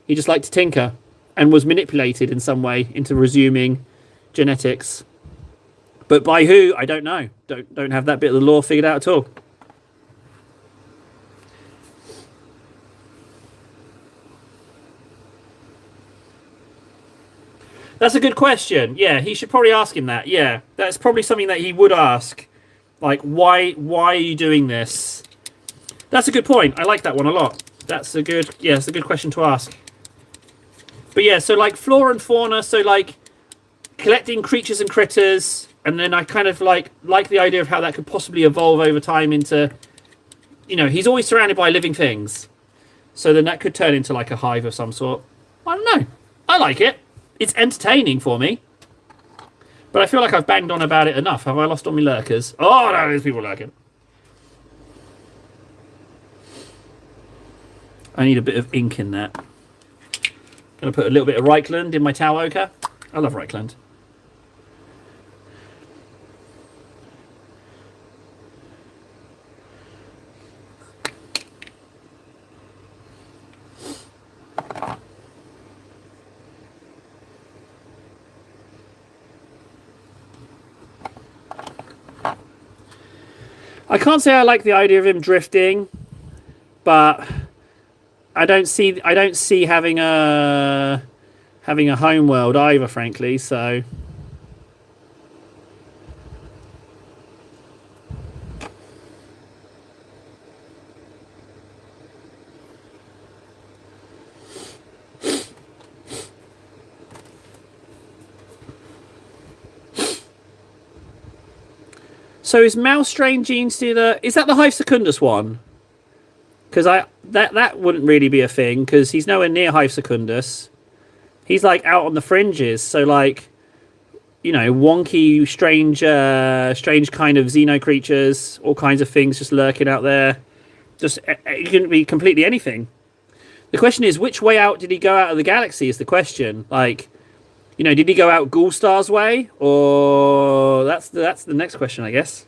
He just liked to tinker and was manipulated in some way into resuming genetics. But by who, I don't know. Don't have that bit of the lore figured out at all. That's a good question. Yeah, he should probably ask him that. Yeah, that's probably something that he would ask. Like, why are you doing this? That's a good point. I like that one a lot. It's a good question to ask. But yeah, so like flora and fauna, so like collecting creatures and critters, and then I kind of like the idea of how that could possibly evolve over time into, he's always surrounded by living things. So then that could turn into like a hive of some sort. I don't know. I like it. It's entertaining for me. But I feel like I've banged on about it enough. Have I lost all my lurkers? Oh, no, there's people lurking. I need a bit of ink in that. Going to put a little bit of Reichland in my Tau Ochre. I love Reichland. I can't say I like the idea of him drifting, but I don't see having a home world either, frankly. So So is Mouse Strain Gene Stealer, is that the Hive Secundus one? Because that wouldn't really be a thing, because he's nowhere near Hive Secundus. He's like out on the fringes, so like, wonky, strange kind of xeno creatures, all kinds of things just lurking out there. Just it couldn't be completely anything. The question is, which way out did he go out of the galaxy? Is the question. Like, did he go out Ghoulstar's way, or that's the next question, I guess.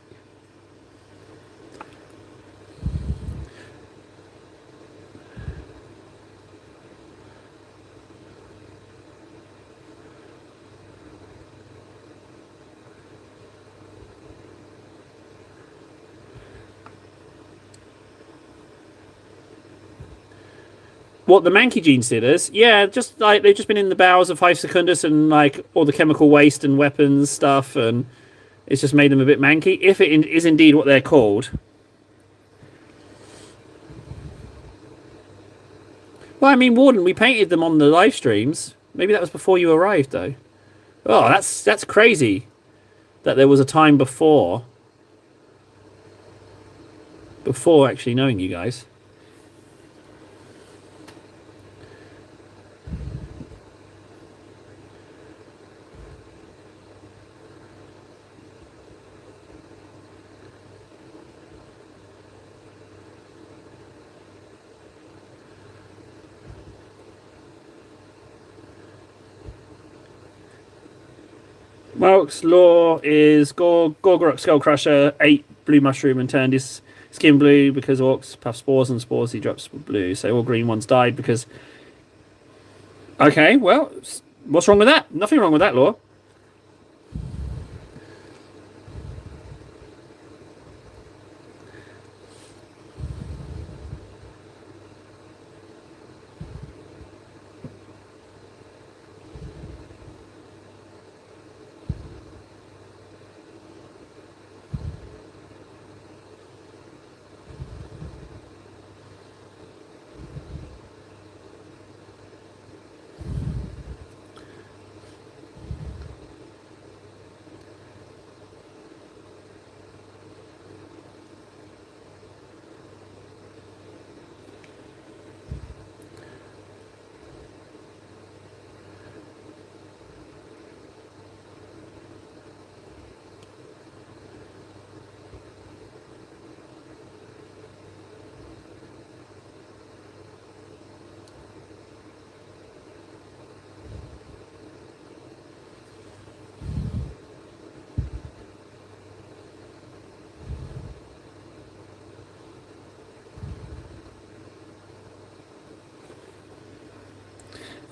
What, the Mankey Gene Stealers? Yeah, just like they've just been in the bowels of Hive Secundus and like all the chemical waste and weapons stuff, and it's just made them a bit manky. If it is indeed what they're called. Well, I mean, Warden, we painted them on the live streams. Maybe that was before you arrived, though. Oh, that's crazy. That there was a time before actually knowing you guys. Mark's law is Gorgorok Skullcrusher ate blue mushroom and turned his skin blue because orcs puff spores, and spores he drops blue. So all green ones died because... Okay, well, what's wrong with that? Nothing wrong with that law.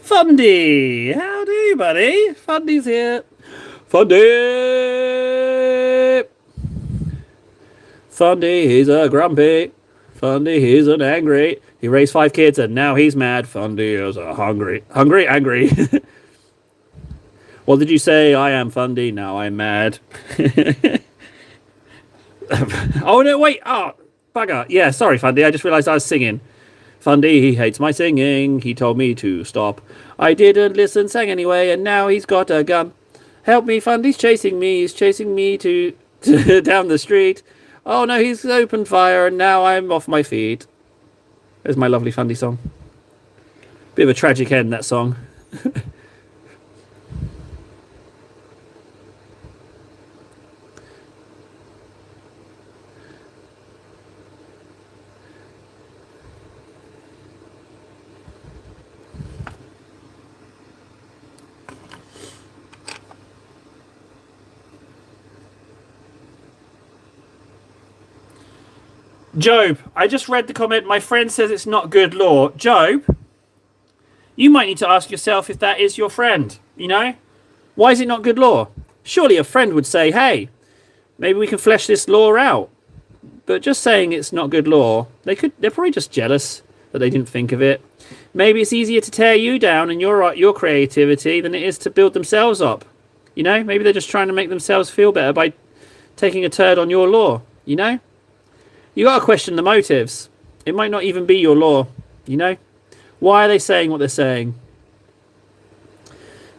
Fundy! Howdy, buddy! Fundy's here. Fundy! Fundy, he's a grumpy. Fundy, he's an angry. He raised 5 kids and now he's mad. Fundy is a angry. What did you say? I am Fundy, now I'm mad. Oh, no, wait. Oh, bugger. Yeah, sorry, Fundy. I just realised I was singing. Fundy, he hates my singing. He told me to stop. I didn't listen, sang anyway, and now he's got a gun. Help me, Fundy's chasing me. He's chasing me to down the street. Oh no, he's opened fire, and now I'm off my feet. There's my lovely Fundy song. Bit of a tragic end, that song. Job, I just read the comment. My friend says it's not good lore. Job, you might need to ask yourself if that is your friend. Why is it not good lore? Surely a friend would say, hey, maybe we can flesh this lore out. But just saying it's not good lore, they're probably just jealous that they didn't think of it. Maybe it's easier to tear you down and your creativity than it is to build themselves up. Maybe they're just trying to make themselves feel better by taking a turd on your lore. You got to question the motives. It might not even be your law, Why are they saying what they're saying?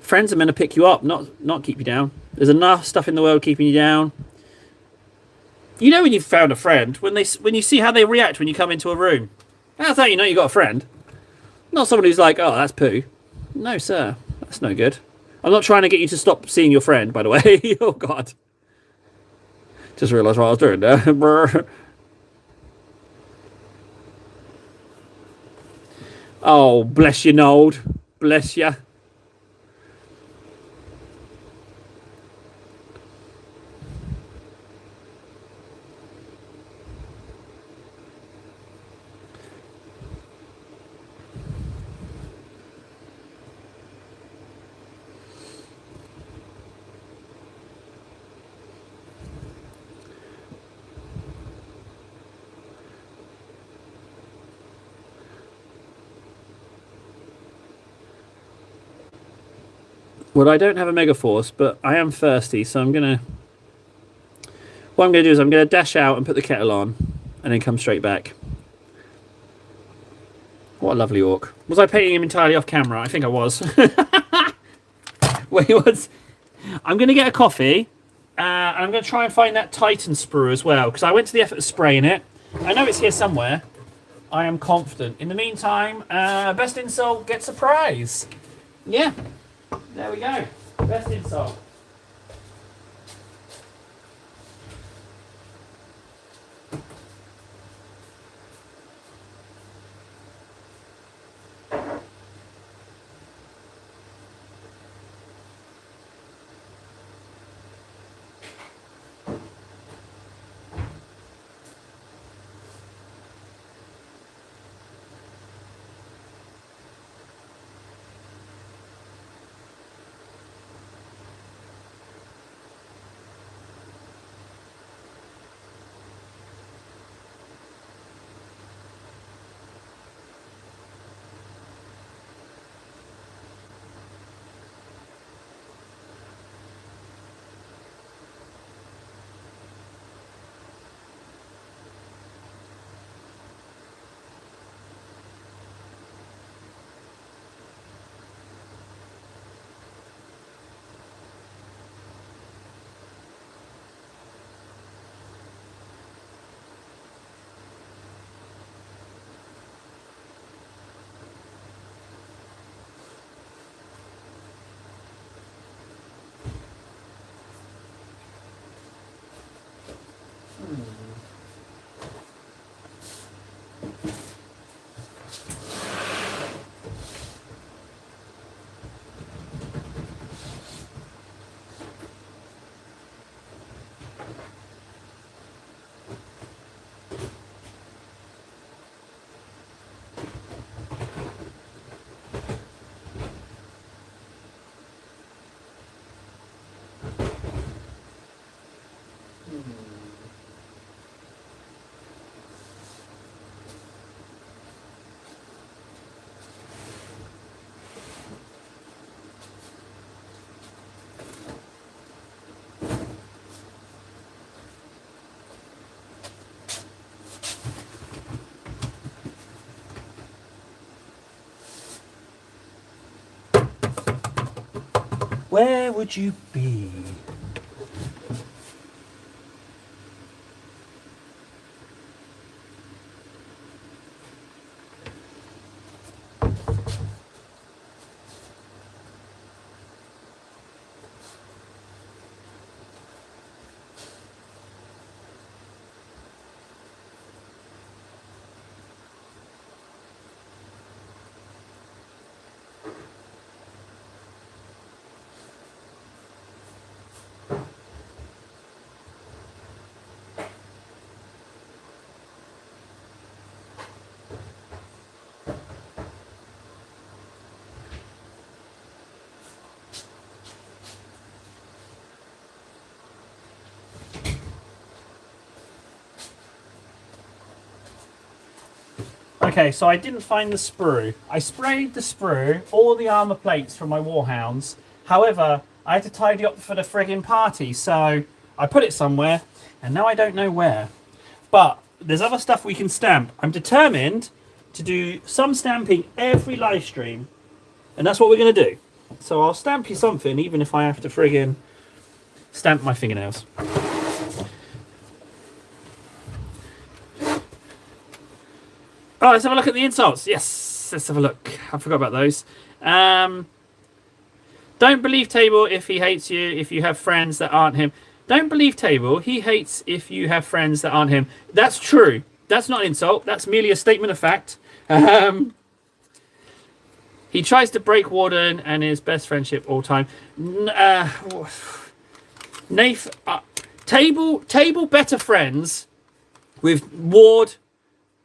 Friends are meant to pick you up, not keep you down. There's enough stuff in the world keeping you down. You know when you've found a friend when you see how they react when you come into a room. That's how you know you got a friend. Not someone who's like, oh, that's poo. No, sir, that's no good. I'm not trying to get you to stop seeing your friend, by the way. Oh God, just realised what I was doing there. Oh, bless you, Nold. Bless you. Well, I don't have a Mega Force, but I am thirsty, so I'm gonna. What I'm gonna do is I'm gonna dash out and put the kettle on, and then come straight back. What a lovely orc. Was I painting him entirely off camera? I think I was. Wait, was. I'm gonna get a coffee, and I'm gonna try and find that Titan sprue as well, because I went to the effort of spraying it. I know it's here somewhere. I am confident. In the meantime, best insult gets a prize. Yeah. There we go. Best insult. Where would you be? Okay, so I didn't find the sprue. I sprayed the sprue, all the armor plates from my warhounds. However, I had to tidy up for the friggin' party, so I put it somewhere, and now I don't know where. But there's other stuff we can stamp. I'm determined to do some stamping every live stream, and that's what we're going to do. So I'll stamp you something, even if I have to friggin' stamp my fingernails. Oh, let's have a look at the insults. Yes, let's have a look. I forgot about those. Don't believe Table if he hates you if you have friends that aren't him. Don't believe Table. He hates if you have friends that aren't him. That's true. That's not an insult. That's merely a statement of fact. He tries to break Warden and his best friendship all time. Table better friends with Ward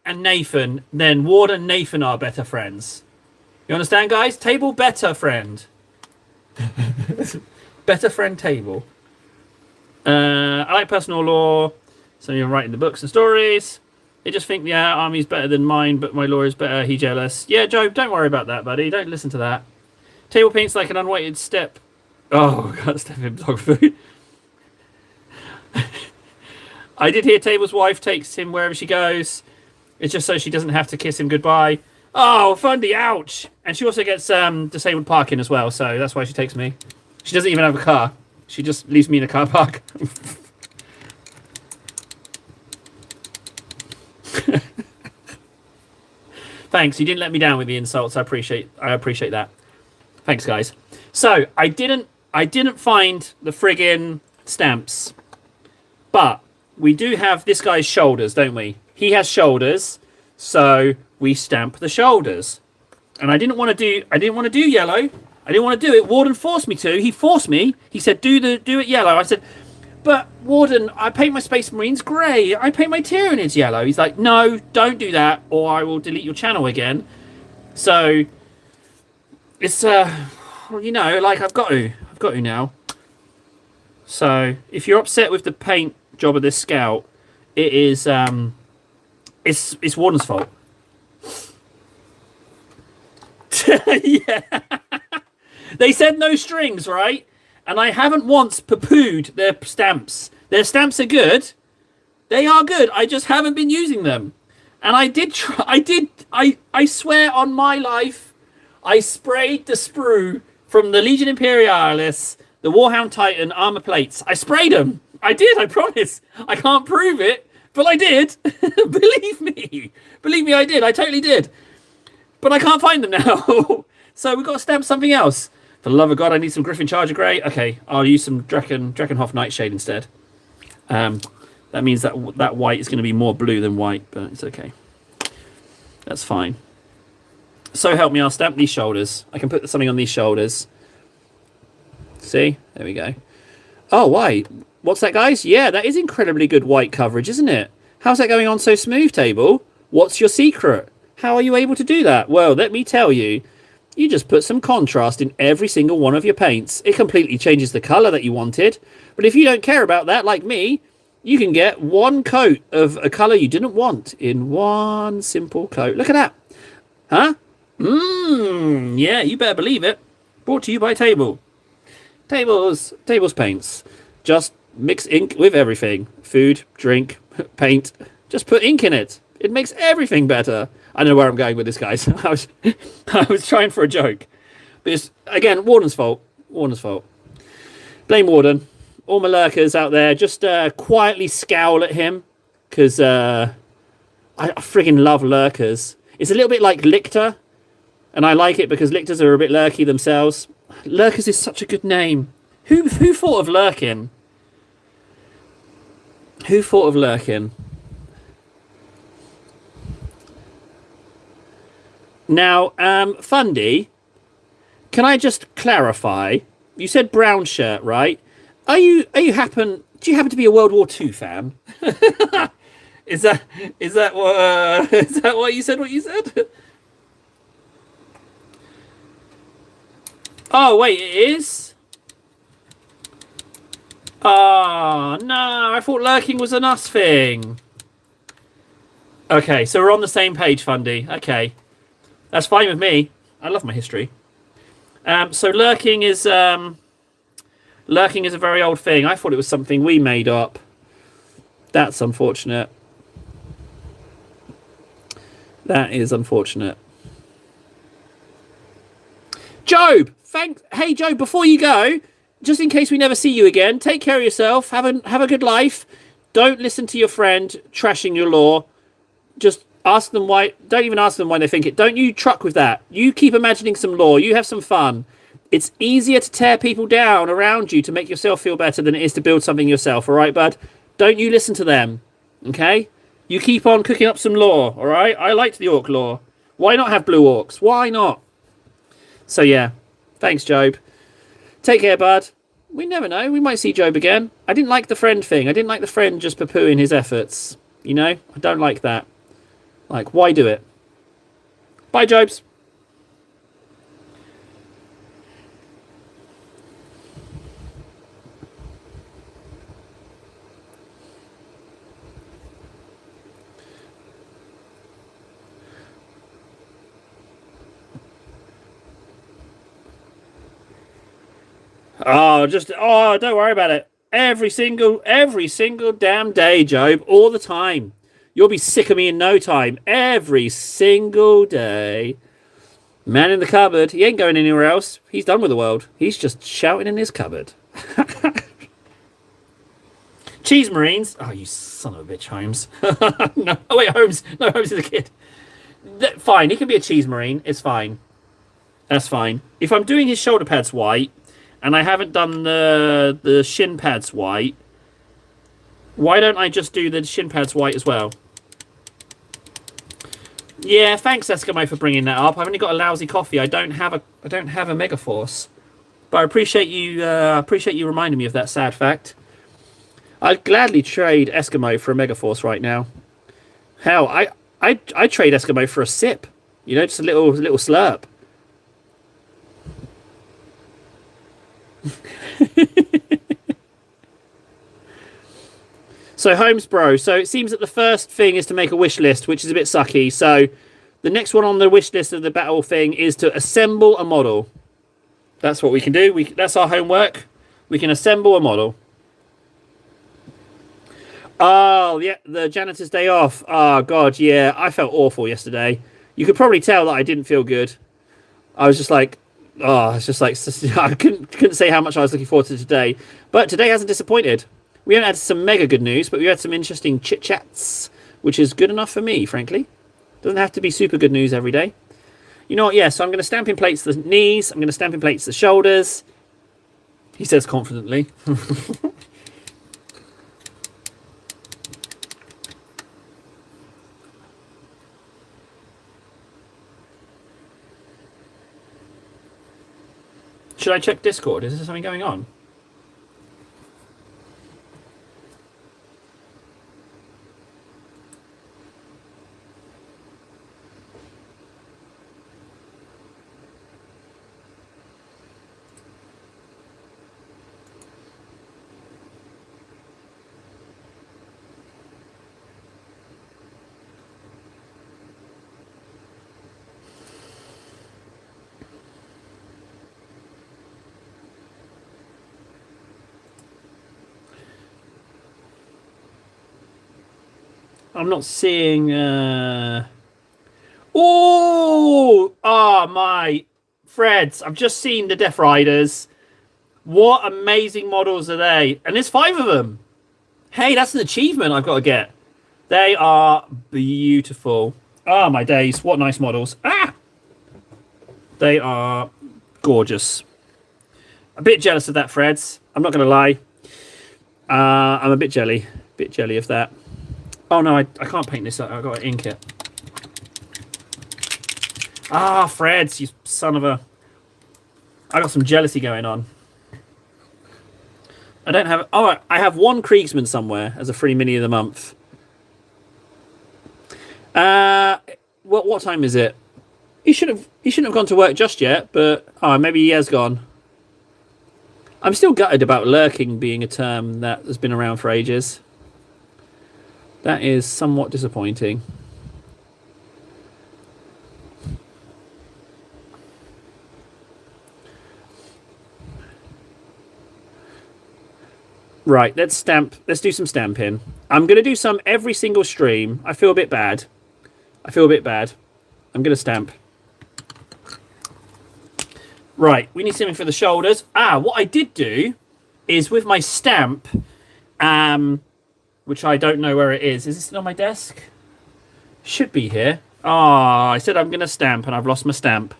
and Nathan than Ward and Nathan are better friends. You understand, guys? Table better friend. Better friend Table. I like personal law. So you're writing the books and stories. They just think, yeah, army's better than mine, but my law is better. He jealous. Yeah, Joe, don't worry about that, buddy. Don't listen to that. Table paints like an unweighted step. Oh, God, step in dog food. I did hear Table's wife takes him wherever she goes. It's just so she doesn't have to kiss him goodbye. Oh, Fundy, ouch. And she also gets disabled parking as well, so that's why she takes me. She doesn't even have a car. She just leaves me in a car park. Thanks, you didn't let me down with the insults. I appreciate that. Thanks, guys. So I didn't find the friggin' stamps, but we do have this guy's shoulders, don't we? He has shoulders, so we stamp the shoulders. And I didn't want to do yellow. I didn't want to do it. Warden forced me to. He forced me. He said, do it yellow. I said, but Warden, I paint my Space Marines grey. I paint my Tyranids yellow. He's like, no, don't do that, or I will delete your channel again. So it's you know, like I've got to now. So if you're upset with the paint job of this scout, it is it's Warden's fault. Yeah. They said no strings, right? And I haven't once poo-pooed their stamps. Their stamps are good. They are good. I just haven't been using them. And I did try. I swear on my life, I sprayed the sprue from the Legion Imperialis, the Warhound Titan armor plates. I sprayed them. I did, I promise. I can't prove it, but I did. Believe me. Believe me, I did. I totally did. But I can't find them now. So we've got to stamp something else. For the love of God, I need some Griffin Charger Grey. Okay, I'll use some Drakenhof Nightshade instead. That means that white is going to be more blue than white, but it's okay. That's fine. So help me, I'll stamp these shoulders. I can put something on these shoulders. See? There we go. Oh, white. What's that, guys? Yeah, that is incredibly good white coverage, isn't it? How's that going on so smooth, Table? What's your secret? How are you able to do that? Well, let me tell you. You just put some contrast in every single one of your paints. It completely changes the colour that you wanted. But if you don't care about that, like me, you can get one coat of a colour you didn't want in one simple coat. Look at that. Huh? Yeah, you better believe it. Brought to you by Table. Tables Paints. Just mix ink with everything. Food, drink, paint. Just put ink in it. It makes everything better. I don't know where I'm going with this, guys. I was trying for a joke. But it's, again, Warden's fault. Warden's fault. Blame Warden. All my lurkers out there, just quietly scowl at him. Because I friggin' love lurkers. It's a little bit like Lictor. And I like it because Lictors are a bit lurky themselves. Lurkers is such a good name. Who thought of lurking? Who thought of lurking? Now, Fundy, can I just clarify? You said brown shirt, right? Do you happen to be a World War II fan? Is that what you said? What you said? Oh wait, it is. Oh no, I thought lurking was an us thing. Okay, so we're on the same page, Fundy. Okay. That's fine with me. I love my history. So lurking is a very old thing. I thought it was something we made up. That's unfortunate. That is unfortunate. Job, thanks. Hey, Job, before you go, just in case we never see you again, take care of yourself. Have a good life. Don't listen to your friend trashing your law. Just Ask them why. Don't even ask them why they think it. Don't you truck with that. You keep imagining some lore. You have some fun. It's easier to tear people down around you to make yourself feel better than it is to build something yourself. All right, bud? Don't you listen to them. Okay? You keep on cooking up some lore. All right? I liked the orc lore. Why not have blue orcs? Why not? So, yeah. Thanks, Job. Take care, bud. We never know. We might see Job again. I didn't like the friend thing. I didn't like the friend just poo-pooing his efforts. You know? I don't like that. Like, why do it? Bye, Jobs. Don't worry about it. Every single damn day, Job, all the time. You'll be sick of me in no time. Every single day. Man in the cupboard. He ain't going anywhere else. He's done with the world. He's just shouting in his cupboard. Cheese Marines. Oh, you son of a bitch, Holmes. No, oh wait, Holmes. No, Holmes is a kid. Fine, he can be a Cheese Marine. It's fine. That's fine. If I'm doing his shoulder pads white, and I haven't done the shin pads white, why don't I just do the shin pads white as well? Yeah, thanks Eskimo for bringing that up. I've only got a lousy coffee. I don't have a Megaforce, but I appreciate you reminding me of that sad fact. I'd gladly trade Eskimo for a Megaforce right now. Hell, I trade Eskimo for a sip. You know, just a little slurp. So Holmes bro, so it seems that the first thing is to make a wish list, which is a bit sucky. So the next one on the wish list of the battle thing is to assemble a model. That's what we can do. That's our homework. We can assemble a model. Oh yeah, the janitor's day off. Oh god, yeah, I felt awful yesterday. You could probably tell that I didn't feel good. I was just like, I couldn't say how much I was looking forward to today. But today hasn't disappointed. We haven't had some mega good news, but we had some interesting chit-chats, which is good enough for me, frankly. Doesn't have to be super good news every day. You know what? Yeah, so I'm going to stamp in plates the knees. I'm going to stamp in plates the shoulders. He says confidently. Should I check Discord? Is there something going on? I'm not seeing... my Freds. I've just seen the Death Riders. What amazing models are they? And there's 5 of them. Hey, that's an achievement I've got to get. They are beautiful. Oh, my days. What nice models. They are gorgeous. A bit jealous of that, Freds. I'm not going to lie. I'm a bit jelly. Of that. Oh, no, I can't paint this. I've got to ink it. Freds, you son of a... I got some jealousy going on. I don't have... Oh, I have one Kriegsman somewhere as a free mini of the month. What time is it? He shouldn't have gone to work just yet, but... Oh, maybe he has gone. I'm still gutted about lurking being a term that has been around for ages. That is somewhat disappointing. Right, let's do some stamping. I'm going to do some every single stream. I feel a bit bad. I'm going to stamp. Right, we need something for the shoulders. What I did do is with my stamp, which I don't know where it is. Is it still on my desk? Should be here. Ah, I said I'm going to stamp and I've lost my stamp.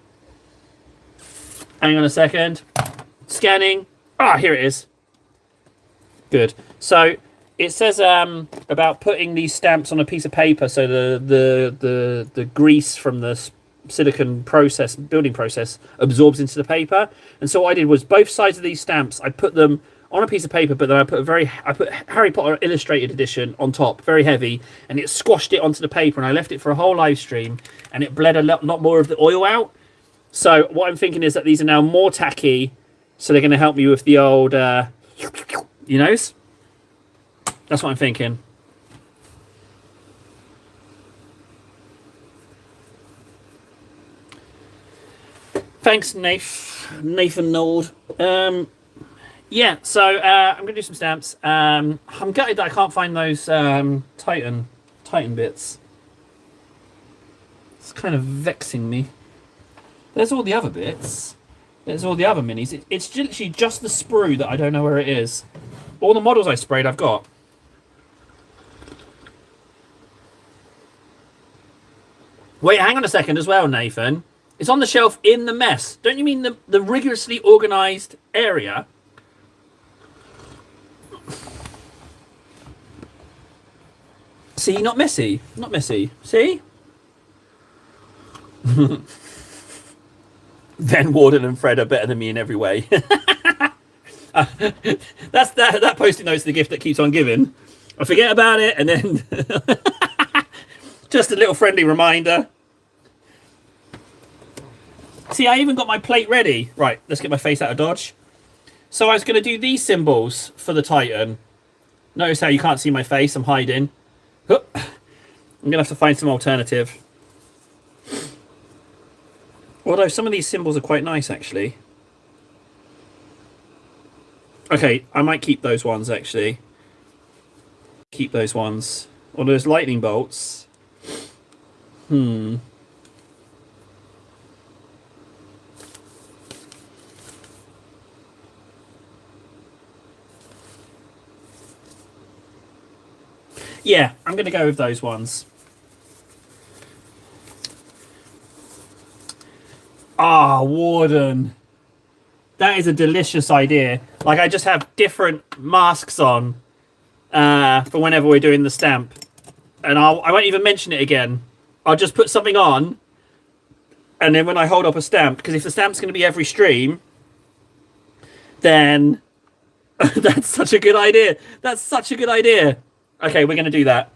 Hang on a second. Scanning. Ah, here it is. Good. So it says about putting these stamps on a piece of paper so the grease from the silicon building process absorbs into the paper. And so what I did was both sides of these stamps, I put them on a piece of paper, but then I put Harry Potter Illustrated Edition on top, very heavy, and it squashed it onto the paper, and I left it for a whole live stream, and it bled a lot more of the oil out. So what I'm thinking is that these are now more tacky, so they're going to help me with the old, you know? That's what I'm thinking. Thanks, Nathan Nord. Yeah, so I'm going to do some stamps. I'm gutted that I can't find those Titan bits. It's kind of vexing me. There's all the other bits. There's all the other minis. It's literally just the sprue that I don't know where it is. All the models I sprayed, I've got. Wait, hang on a second as well, Nathan. It's on the shelf in the mess. Don't you mean the rigorously organised area? See, not messy. Not messy. See? Then Warden and Fred are better than me in every way. That post-it note's the gift that keeps on giving. I forget about it, and then just a little friendly reminder. See, I even got my plate ready. Right, let's get my face out of dodge. So I was going to do these symbols for the Titan. Notice how you can't see my face. I'm hiding. I'm going to have to find some alternative. Although some of these symbols are quite nice, actually. Okay, I might keep those ones, actually. Keep those ones. Or those lightning bolts. Yeah, I'm going to go with those ones. Ah, Warden. That is a delicious idea. Like, I just have different masks on for whenever we're doing the stamp. And I won't even mention it again. I'll just put something on. And then when I hold up a stamp, because if the stamp's going to be every stream, then that's such a good idea. That's such a good idea. Okay, we're going to do that.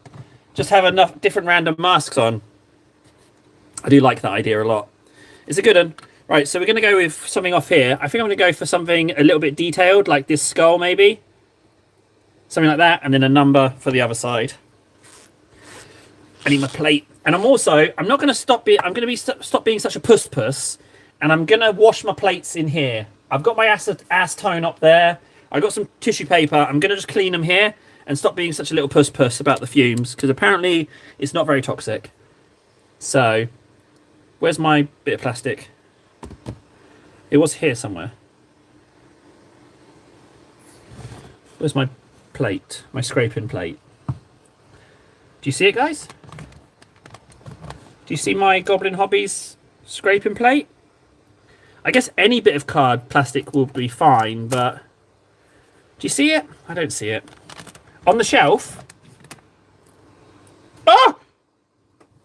Just have enough different random masks on. I do like that idea a lot. It's a good one. Right, so we're going to go with something off here. I think I'm going to go for something a little bit detailed, like this skull maybe. Something like that, and then a number for the other side. I need my plate. And I'm not going to stop being, I'm going to stop being such a puss, and I'm going to wash my plates in here. I've got my acetone up there. I've got some tissue paper. I'm going to just clean them here and stop being such a little puss about the fumes, because apparently it's not very toxic. So, where's my bit of plastic? It was here somewhere. Where's my plate? My scraping plate. Do you see it, guys? Do you see my Goblin Hobbies scraping plate? I guess any bit of card plastic will be fine, but do you see it? I don't see it. On the shelf. Ah!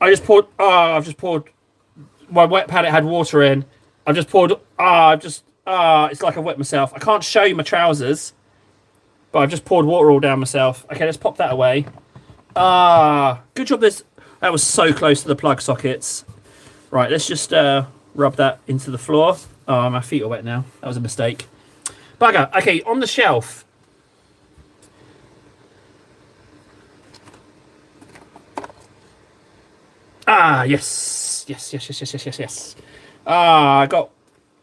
I've just poured. My wet palette had water in. I've just poured. It's like I've wet myself. I can't show you my trousers, but I've just poured water all down myself. Okay, let's pop that away. Good job. That was so close to the plug sockets. Right, let's just rub that into the floor. Oh, my feet are wet now. That was a mistake. Bugger. Okay, on the shelf. Yes. I got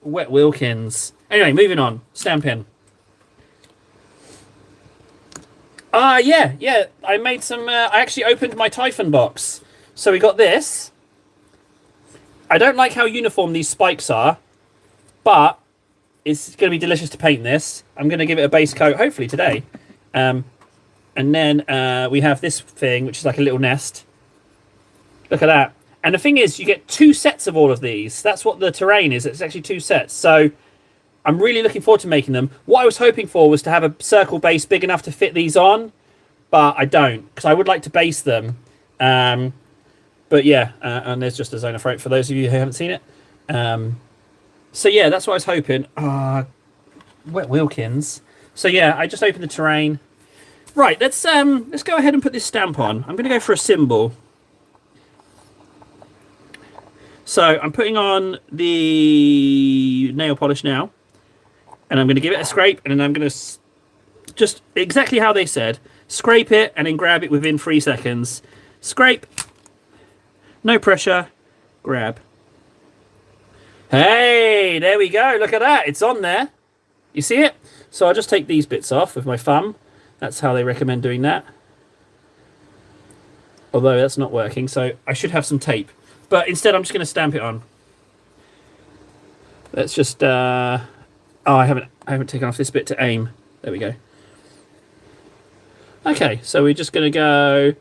wet Wilkins. Anyway, moving on. Stamping. Yeah. I made some. I actually opened my Typhon box. So we got this. I don't like how uniform these spikes are, but it's going to be delicious to paint this. I'm going to give it a base coat, hopefully today. And then we have this thing, which is like a little nest. Look at that. And the thing is, you get 2 sets of all of these. That's what the terrain is. It's actually 2 sets. So I'm really looking forward to making them. What I was hoping for was to have a circle base big enough to fit these on, but I don't, because I would like to base them. But yeah, and there's just a Zonophore for those of you who haven't seen it. So yeah, that's what I was hoping. Wet Wilkins. So yeah, I just opened the terrain. Right, let's go ahead and put this stamp on. I'm going to go for a symbol. So I'm putting on the nail polish now, and I'm going to give it a scrape, and then I'm going to just exactly how they said, scrape it and then grab it within 3 seconds. Scrape, no pressure, grab. Hey, there we go. Look at that. It's on there. You see it? So I'll just take these bits off with my thumb. That's how they recommend doing that. Although that's not working, so I should have some tape. But instead, I'm just going to stamp it on. Let's just... oh, I haven't taken off this bit to aim. There we go. Okay, so we're just going to go...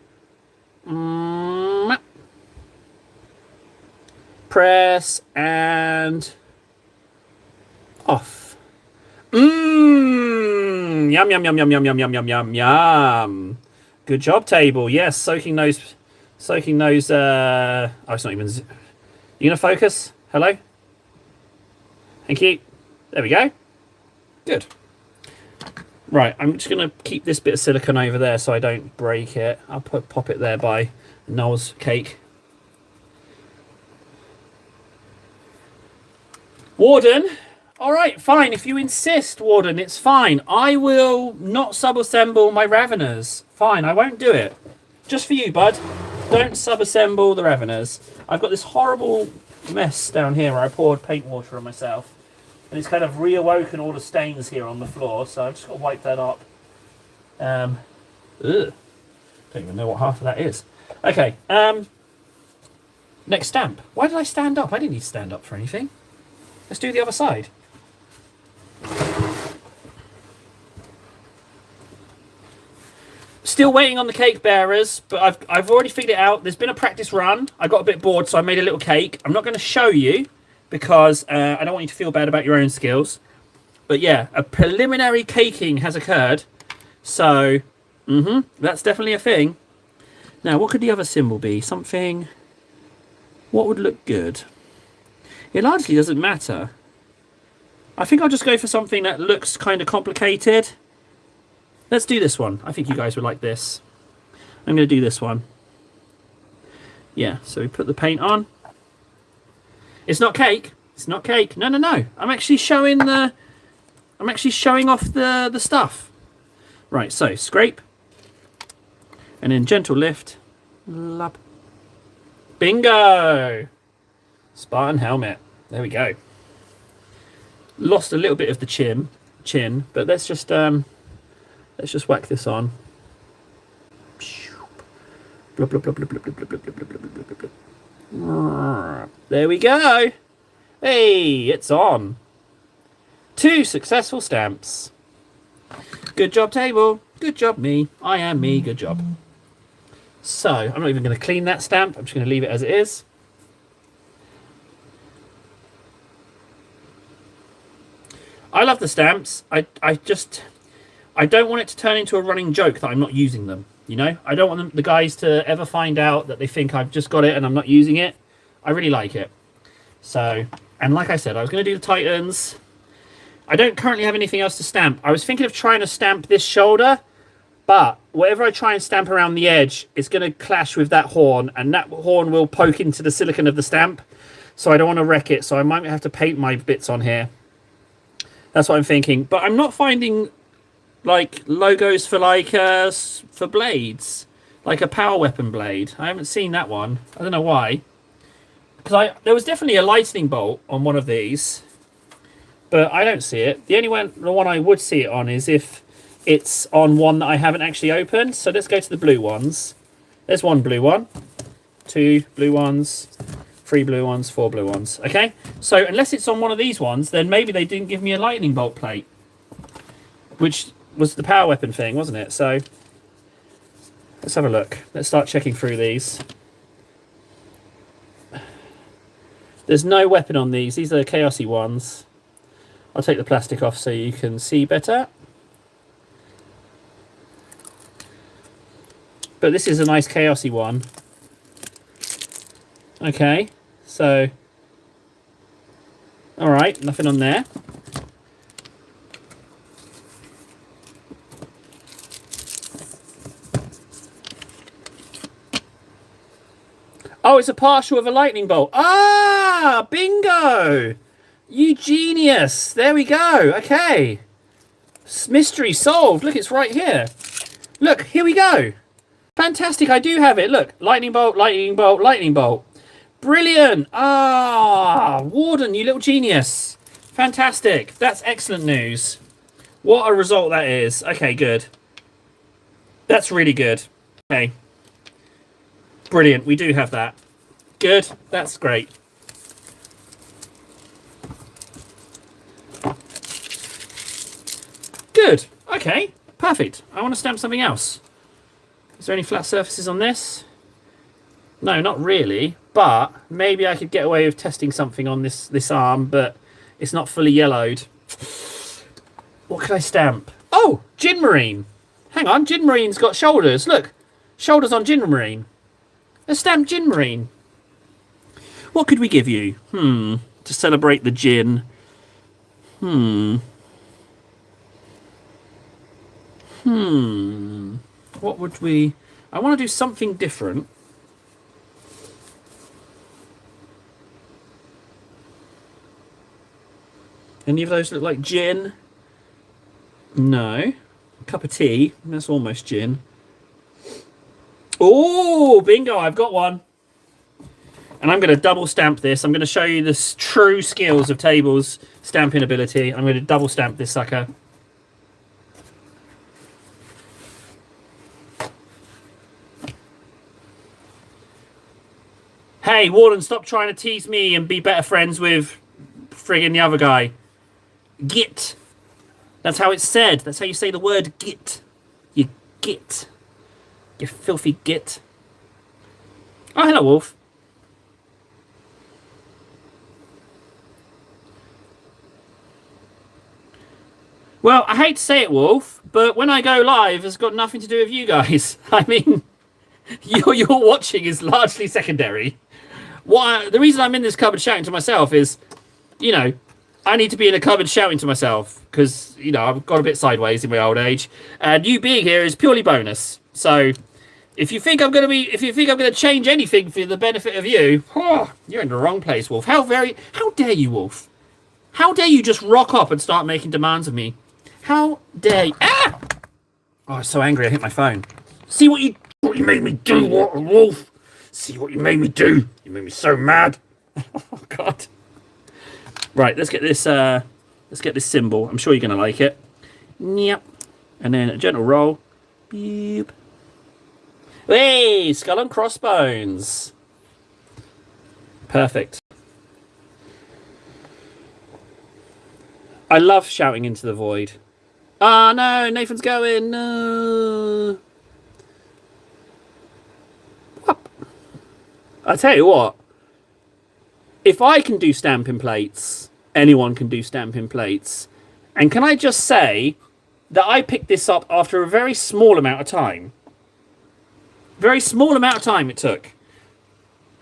press and... off. Yum, yum, yum, yum, yum, yum, yum, yum, yum, yum. Good job, table. Yes, soaking those... oh, it's not even... You gonna focus? Hello? Thank you. There we go. Good. Right, I'm just gonna keep this bit of silicone over there so I don't break it. I'll pop it there by Noel's cake. Warden. All right, fine. If you insist, Warden, it's fine. I will not sub-assemble my Raveners. Fine, I won't do it. Just for you, bud. Don't sub-assemble the Raveners. I've got this horrible mess down here where I poured paint water on myself. And it's kind of reawoken all the stains here on the floor, so I've just got to wipe that up. Ugh. Don't even know what half of that is. Okay, next stamp. Why did I stand up? I didn't need to stand up for anything. Let's do the other side. Still waiting on the cake bearers, but I've already figured it out. There's been a practice run. I got a bit bored, so I made a little cake. I'm not going to show you because I don't want you to feel bad about your own skills. But yeah, a preliminary caking has occurred. So, that's definitely a thing. Now, what could the other symbol be? Something... What would look good? It largely doesn't matter. I think I'll just go for something that looks kind of complicated. Let's do this one. I think you guys would like this. I'm going to do this one. Yeah, so we put the paint on. It's not cake. It's not cake. No, no, no. I'm actually showing the... I'm actually showing off the stuff. Right, so scrape. And then gentle lift. Lap. Bingo! Spartan helmet. There we go. Lost a little bit of the chin, but let's just whack this on. There we go. Hey, it's on. 2 successful stamps. Good job, table. Good job, me. I am me. Good job. So, I'm not even going to clean that stamp. I'm just going to leave it as it is. I love the stamps. I don't want it to turn into a running joke that I'm not using them. You know, I don't want the guys to ever find out that they think I've just got it and I'm not using it. I really like it. So, and like I said, I was going to do the Titans. I don't currently have anything else to stamp. I was thinking of trying to stamp this shoulder, but whatever I try and stamp around the edge, it's going to clash with that horn, and that horn will poke into the silicone of the stamp. So I don't want to wreck it. So I might have to paint my bits on here. That's what I'm thinking. But I'm not finding like logos for for blades, like a power weapon blade. I haven't seen that one. I don't know why. Because there was definitely a lightning bolt on one of these, but I don't see it. The one I would see it on is if it's on one that I haven't actually opened. So let's go to the blue ones. There's one blue one, 2 blue ones, 3 blue ones, 4 blue ones. Okay, so unless it's on one of these ones, then maybe they didn't give me a lightning bolt plate, which was the power weapon thing, wasn't it? So let's have a look. Let's start checking through these. There's no weapon on these. These are the chaosy ones. I'll take the plastic off so you can see better. But this is a nice chaosy one. Okay, so... Alright, nothing on there. Oh, it's a partial of a lightning bolt. Ah, bingo! You genius. There we go. Okay. Mystery solved. Look, it's right here. Look, here we go. Fantastic. I do have it. Look, lightning bolt, lightning bolt, lightning bolt. Brilliant. Ah, Warden, you little genius. Fantastic. That's excellent news. What a result that is. Okay, good. That's really good. Okay. Brilliant. We do have that. Good. That's great. Good. Okay. Perfect. I want to stamp something else. Is there any flat surfaces on this? No, not really. But maybe I could get away with testing something on this arm, but it's not fully yellowed. What could I stamp? Oh, Gin Marine. Hang on. Gin Marine's got shoulders. Look. Shoulders on Gin Marine. Let's stamp Gin Marine. What could we give you? To celebrate the gin. What would we... I want to do something different. Any of those look like gin? No. Cup of tea. That's almost gin. Oh, bingo, I've got one. And I'm going to double stamp this. I'm going to show you the true skills of Table's stamping ability. I'm going to double stamp this sucker. Hey, Warden, stop trying to tease me and be better friends with friggin' the other guy. Git. That's how it's said. That's how you say the word git. You git. You filthy git. Oh, hello, Wolf. Well, I hate to say it, Wolf, but when I go live, it's got nothing to do with you guys. I mean, your watching is largely secondary. The reason I'm in this cupboard shouting to myself is, you know, I need to be in a cupboard shouting to myself because, you know, I've got a bit sideways in my old age, and you being here is purely bonus. So, if you think I'm going to change anything for the benefit of you, you're in the wrong place, Wolf. How dare you, Wolf? How dare you just rock up and start making demands of me? How dare you? Ah! Oh, I'm so angry I hit my phone. See what you made me do, Wolf? See what you made me do? You made me so mad. Oh God. Right, let's get this symbol. I'm sure you're gonna like it. Yep. And then a gentle roll. Beep. Hey, skull and crossbones. Perfect. I love shouting into the void. Ah, no, Nathan's going. No. I tell you what, if I can do stamping plates, anyone can do stamping plates. And can I just say that I picked this up after a very small amount of time. Very small amount of time it took.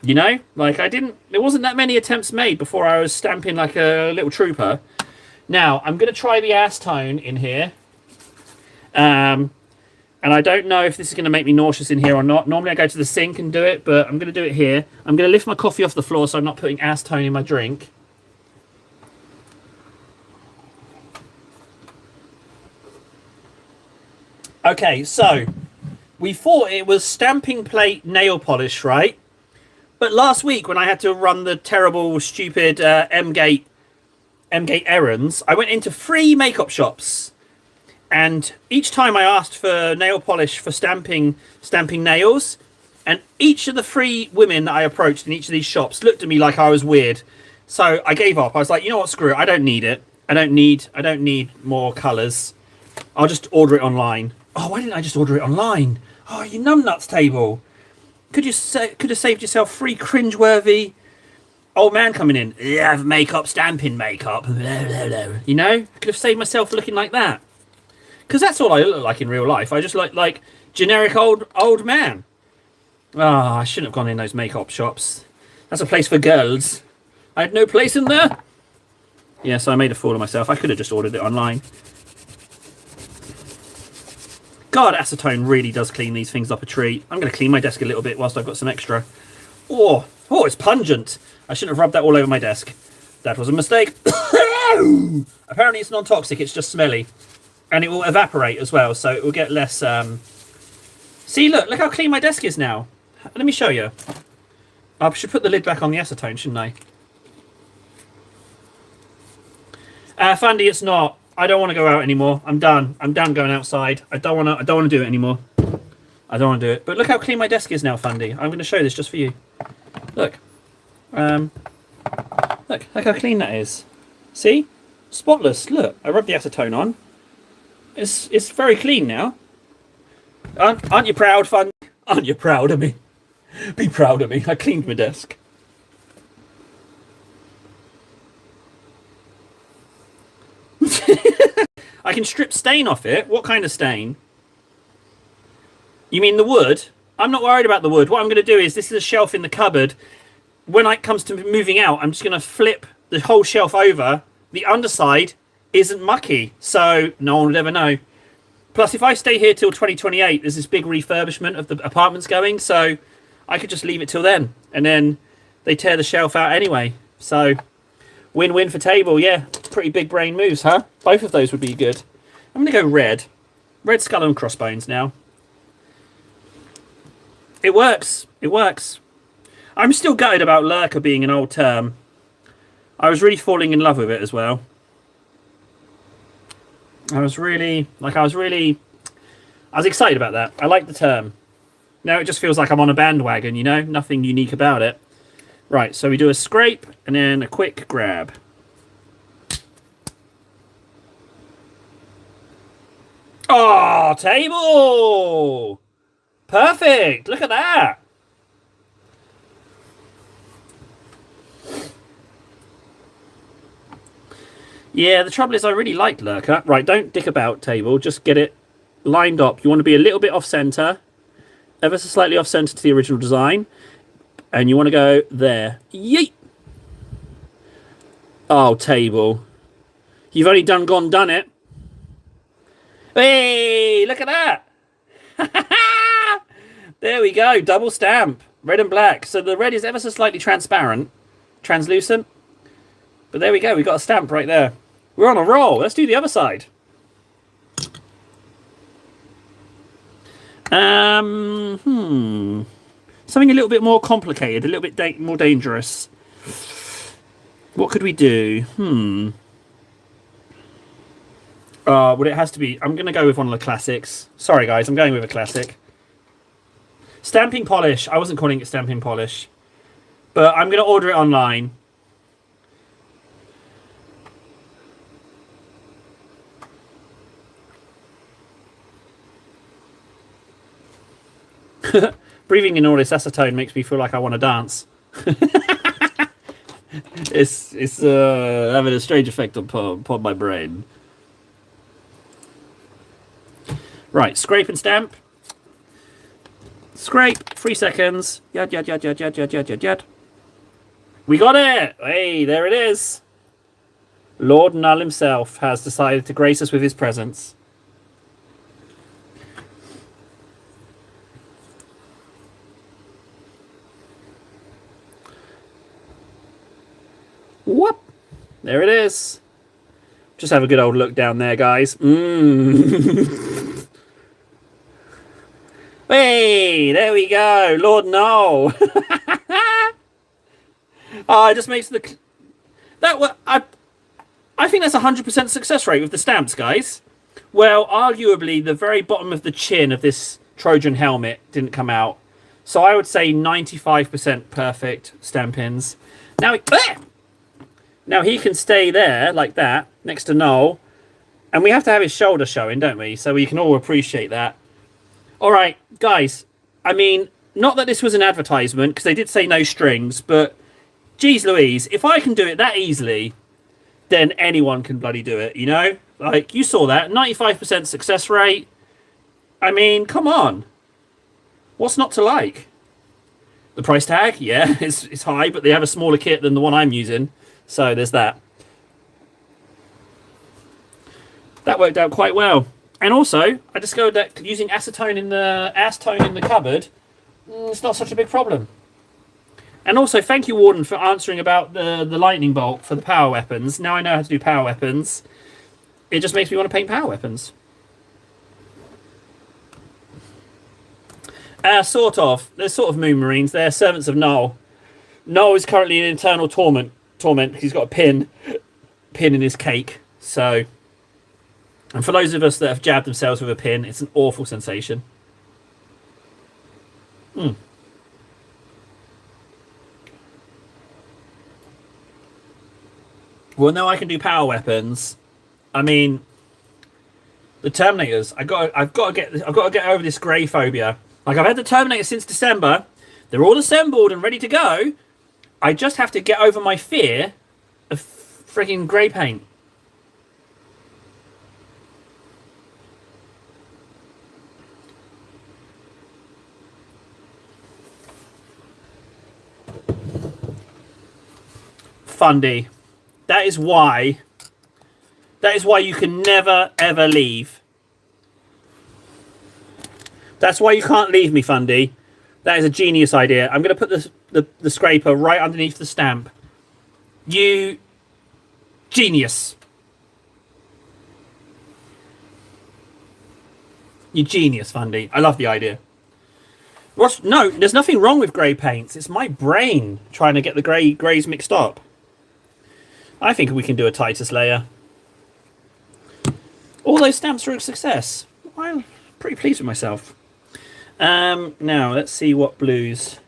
You know, like there wasn't that many attempts made before I was stamping like a little trooper. Now, I'm going to try the acetone in here. And I don't know if this is going to make me nauseous in here or not. Normally I go to the sink and do it, but I'm going to do it here. I'm going to lift my coffee off the floor so I'm not putting acetone in my drink. Okay, so we thought it was stamping plate nail polish, right? But last week when I had to run the terrible, stupid M-Gate errands, I went into 3 makeup shops. And each time I asked for nail polish for stamping nails, and each of the 3 women that I approached in each of these shops looked at me like I was weird. So I gave up. I was like, you know what, screw it. I don't need it. I don't need more colours. I'll just order it online. Oh, why didn't I just order it online? Oh, you numbnuts, Table. Could have saved yourself 3 cringeworthy Old man coming in. You have makeup, stamping makeup. You know, I could have saved myself looking like that. Because that's all I look like in real life. I just look like generic old man. Ah, I shouldn't have gone in those makeup shops. That's a place for girls. I had no place in there. Yeah, so I made a fool of myself. I could have just ordered it online. God, acetone really does clean these things up a treat. I'm going to clean my desk a little bit whilst I've got some extra. Oh, it's pungent. I shouldn't have rubbed that all over my desk. That was a mistake. Apparently it's non-toxic, it's just smelly. And it will evaporate as well, so it will get less... See, look how clean my desk is now. Let me show you. I should put the lid back on the acetone, shouldn't I? Fundy, it's not. I don't want to go out anymore. I'm done. I'm done going outside. I don't want to do it anymore. I don't want to do it. But look how clean my desk is now, Fundy. I'm going to show this just for you. Look. Look how clean that is. See? Spotless. Look, I rubbed the acetone on. It's very clean now. Aren't you proud, Fundy? Aren't you proud of me? Be proud of me. I cleaned my desk. I can strip stain off it. What kind of stain? You mean the wood? I'm not worried about the wood. What I'm going to do is, this is a shelf in the cupboard. When it comes to moving out, I'm just going to flip the whole shelf over. The underside isn't mucky, so no one would ever know. Plus, if I stay here till 2028, there's this big refurbishment of the apartments going, so I could just leave it till then. And then they tear the shelf out anyway. So, win-win for table, yeah. Pretty big brain moves, huh? Both of those would be good. I'm going to go red. Red skull and crossbones now. It works. It works. I'm still gutted about Lurker being an old term. I was really falling in love with it as well. I was excited about that. I like the term. Now it just feels like I'm on a bandwagon, you know? Nothing unique about it. Right, so we do a scrape and then a quick grab. Oh, table! Perfect! Look at that! Yeah, the trouble is I really like Lurker. Right, don't dick about, table. Just get it lined up. You want to be a little bit off-centre. Ever so slightly off-centre to the original design. And you want to go there. Yeet! Oh, table. You've only done it. Hey, look at that! There we go, double stamp. Red and black. So the red is ever so slightly transparent. Translucent. But there we go, we got a stamp right there. We're on a roll. Let's do the other side. Something a little bit more complicated, a little bit more dangerous. What could we do? Well, it has to be... I'm going to go with one of the classics. Sorry, guys, I'm going with a classic. Stamping polish. I wasn't calling it stamping polish. But I'm going to order it online. Breathing in all this acetone makes me feel like I want to dance. It's having a strange effect upon my brain. Right, scrape and stamp. Scrape, 3 seconds. Yad, yad, yad, yad, yad, yad, yad, yad, yad. We got it! Hey, there it is. Lord Null himself has decided to grace us with his presence. Whoop! There it is. Just have a good old look down there, guys. Hey, there we go. Lord no. Oh, it just makes the... I think that's 100% success rate with the stamps, guys. Well, arguably, the very bottom of the chin of this Trojan helmet didn't come out. So I would say 95% perfect stampings. Now he can stay there, like that, next to Noel. And we have to have his shoulder showing, don't we? So we can all appreciate that. All right, guys. I mean, not that this was an advertisement, because they did say no strings, but geez Louise, if I can do it that easily, then anyone can bloody do it, you know? Like, you saw that, 95% success rate. I mean, come on. What's not to like? The price tag, yeah, it's high, but they have a smaller kit than the one I'm using. So there's that. That worked out quite well. And also, I discovered that using acetone in the cupboard, it's not such a big problem. And also, thank you, Warden, for answering about the lightning bolt for the power weapons. Now I know how to do power weapons. It just makes me want to paint power weapons. Sort of. They're sort of moon marines. They're servants of Null. Null is currently in internal torment. He's got a pin in his cake. So, and for those of us that have jabbed themselves with a pin, it's an awful sensation. Well, now I can do power weapons. I mean, the Terminators. I've got to get over this grey phobia. Like, I've had the Terminator since December. They're all assembled and ready to go. I just have to get over my fear of freaking grey paint. Fundy. That is why you can never ever leave. That's why you can't leave me, Fundy. That is a genius idea. I'm going to put the scraper right underneath the stamp. You genius. You genius, Fundy. I love the idea. Ross, no, there's nothing wrong with grey paints. It's my brain trying to get the greys mixed up. I think we can do a Titus layer. All those stamps are a success. I'm pretty pleased with myself. Now, let's see what blues.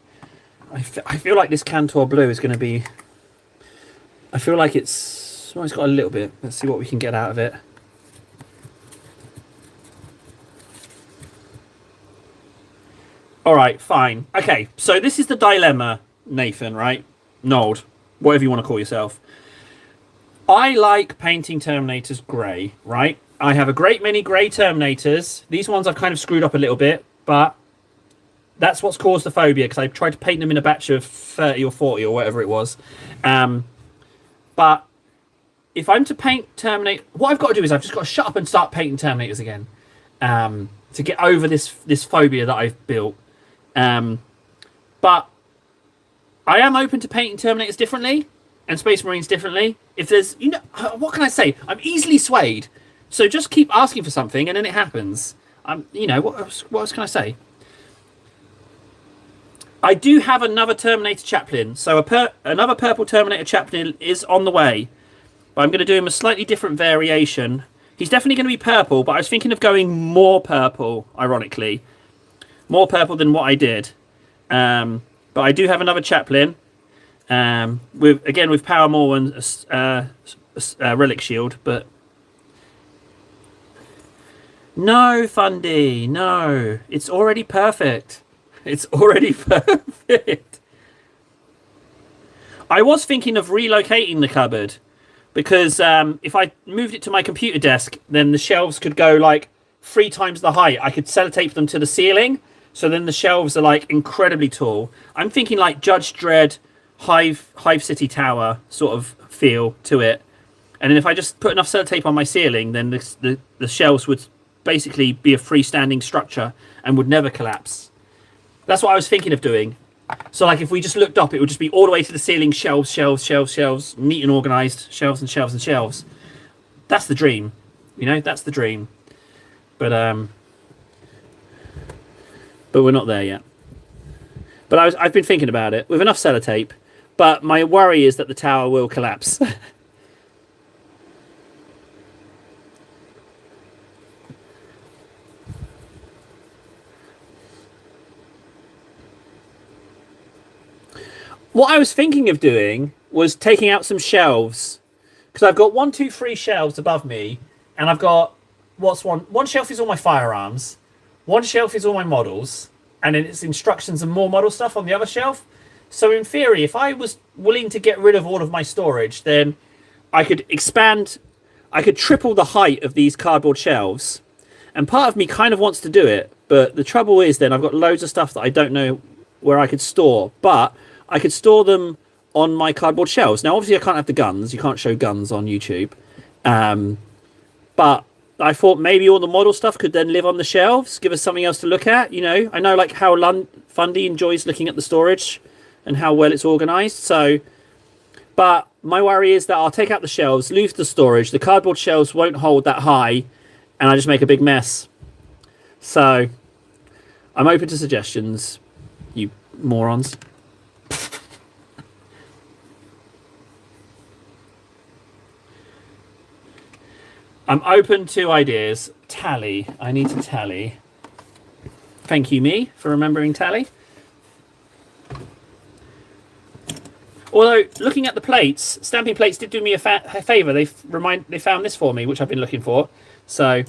I feel like this Cantor blue is going to be... I feel like it's... Well, it's got a little bit. Let's see what we can get out of it. Alright, fine. Okay, so this is the dilemma, Nathan, right? Nold, whatever you want to call yourself. I like painting Terminators grey, right? I have a great many grey Terminators. These ones I've kind of screwed up a little bit, but that's what's caused the phobia, because I tried to paint them in a batch of 30 or 40 or whatever it was. But if I'm to paint Terminator... What I've got to do is I've just got to shut up and start painting Terminators again to get over this phobia that I've built. But I am open to painting Terminators differently and Space Marines differently. If there's... You know, what can I say? I'm easily swayed. So just keep asking for something and then it happens. You know, what else can I say? I do have another Terminator Chaplain. So another purple Terminator Chaplain is on the way. But I'm going to do him a slightly different variation. He's definitely going to be purple, but I was thinking of going more purple, ironically. More purple than what I did. But I do have another Chaplain. With Power Maul and Relic Shield, but... No, Fundy, no. It's already perfect. It's already perfect. I was thinking of relocating the cupboard because if I moved it to my computer desk, then the shelves could go like 3 times the height. I could sellotape them to the ceiling, so then the shelves are like incredibly tall. I'm thinking like Judge Dredd, Hive City Tower sort of feel to it. And then if I just put enough sellotape on my ceiling, then the shelves would basically be a freestanding structure and would never collapse. That's what I was thinking of doing. So like if we just looked up, it would just be all the way to the ceiling, shelves, shelves, shelves, shelves, neat and organized, shelves and shelves and shelves. That's the dream. You know, that's the dream. But we're not there yet. But I've been thinking about it with enough sellotape, but my worry is that the tower will collapse. What I was thinking of doing was taking out some shelves, because I've got 1, 2, 3 shelves above me, and I've got one shelf is all my firearms, one shelf is all my models, and then it's instructions and more model stuff on the other shelf. So in theory, if I was willing to get rid of all of my storage, then I could expand, I could triple the height of these cardboard shelves. And part of me kind of wants to do it, but the trouble is then I've got loads of stuff that I don't know where I could store, but I could store them on my cardboard shelves. Now, obviously, I can't have the guns. You can't show guns on YouTube. But I thought maybe all the model stuff could then live on the shelves, give us something else to look at. You know, I know like how Fundy enjoys looking at the storage and how well it's organized. So, but my worry is that I'll take out the shelves, lose the storage. The cardboard shelves won't hold that high, and I just make a big mess. So, I'm open to suggestions, you morons. I'm open to ideas. Tally. I need to tally. Thank you, me, for remembering tally. Although, looking at the plates, Stamping Plates did do me a favour. They found this for me, which I've been looking for. So,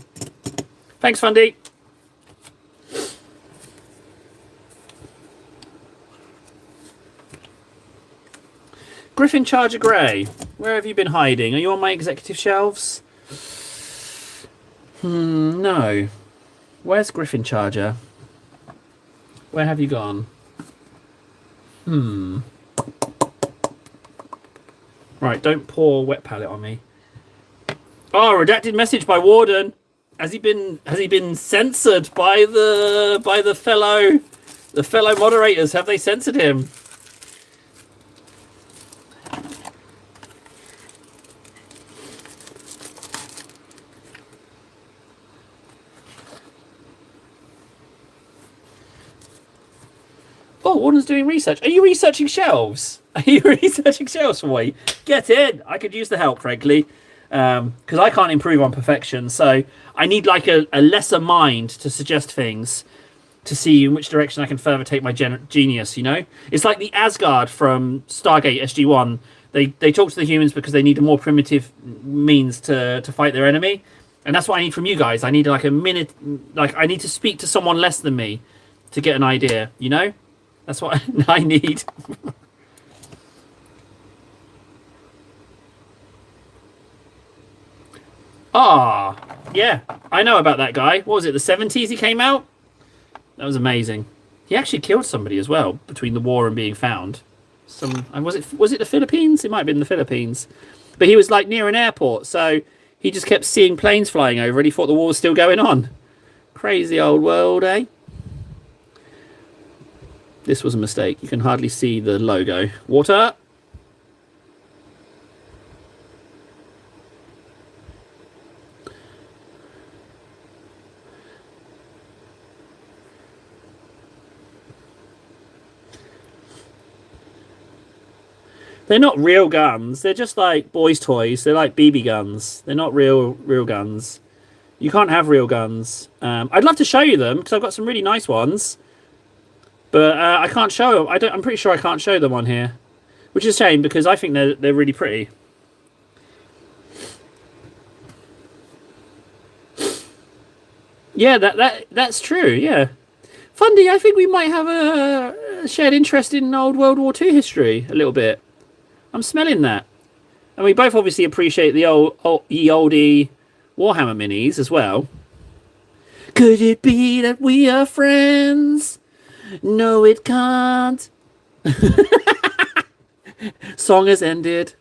thanks, Fundy. Griffin Charger Grey. Where have you been hiding? Are you on my executive shelves? No. Where's Griffin Charger? Where have you gone? Right, don't pour wet palette on me. Oh, redacted message by Warden. Has he been censored by the fellow moderators? Have they censored him? Oh, Warden's doing research. Are you researching shelves? Are you researching shelves for me? Get in. I could use the help, frankly, because I can't improve on perfection. So I need like a lesser mind to suggest things to see in which direction I can further take my genius. You know, it's like the Asgard from Stargate SG-1. They talk to the humans because they need a more primitive means to fight their enemy, and that's what I need from you guys. I need like a minute. Like I need to speak to someone less than me to get an idea. You know. That's what I need. Yeah. I know about that guy. What was it, the 70s he came out? That was amazing. He actually killed somebody as well between the war and being found. Was it the Philippines? It might have been the Philippines. But he was like near an airport, so he just kept seeing planes flying over and he thought the war was still going on. Crazy old world, eh? This was a mistake. You can hardly see the logo. Water. They're not real guns. They're just like boys' toys. They're like BB guns. They're not real guns. You can't have real guns. I'd love to show you them because I've got some really nice ones. But I can't show them. I'm pretty sure I can't show them on here, which is a shame because I think they're really pretty. Yeah, that's true. Yeah, Fundy, I think we might have a shared interest in old World War II history a little bit. I'm smelling that, and we both obviously appreciate the ye oldie Warhammer minis as well. Could it be that we are friends? No, it can't. Song has ended.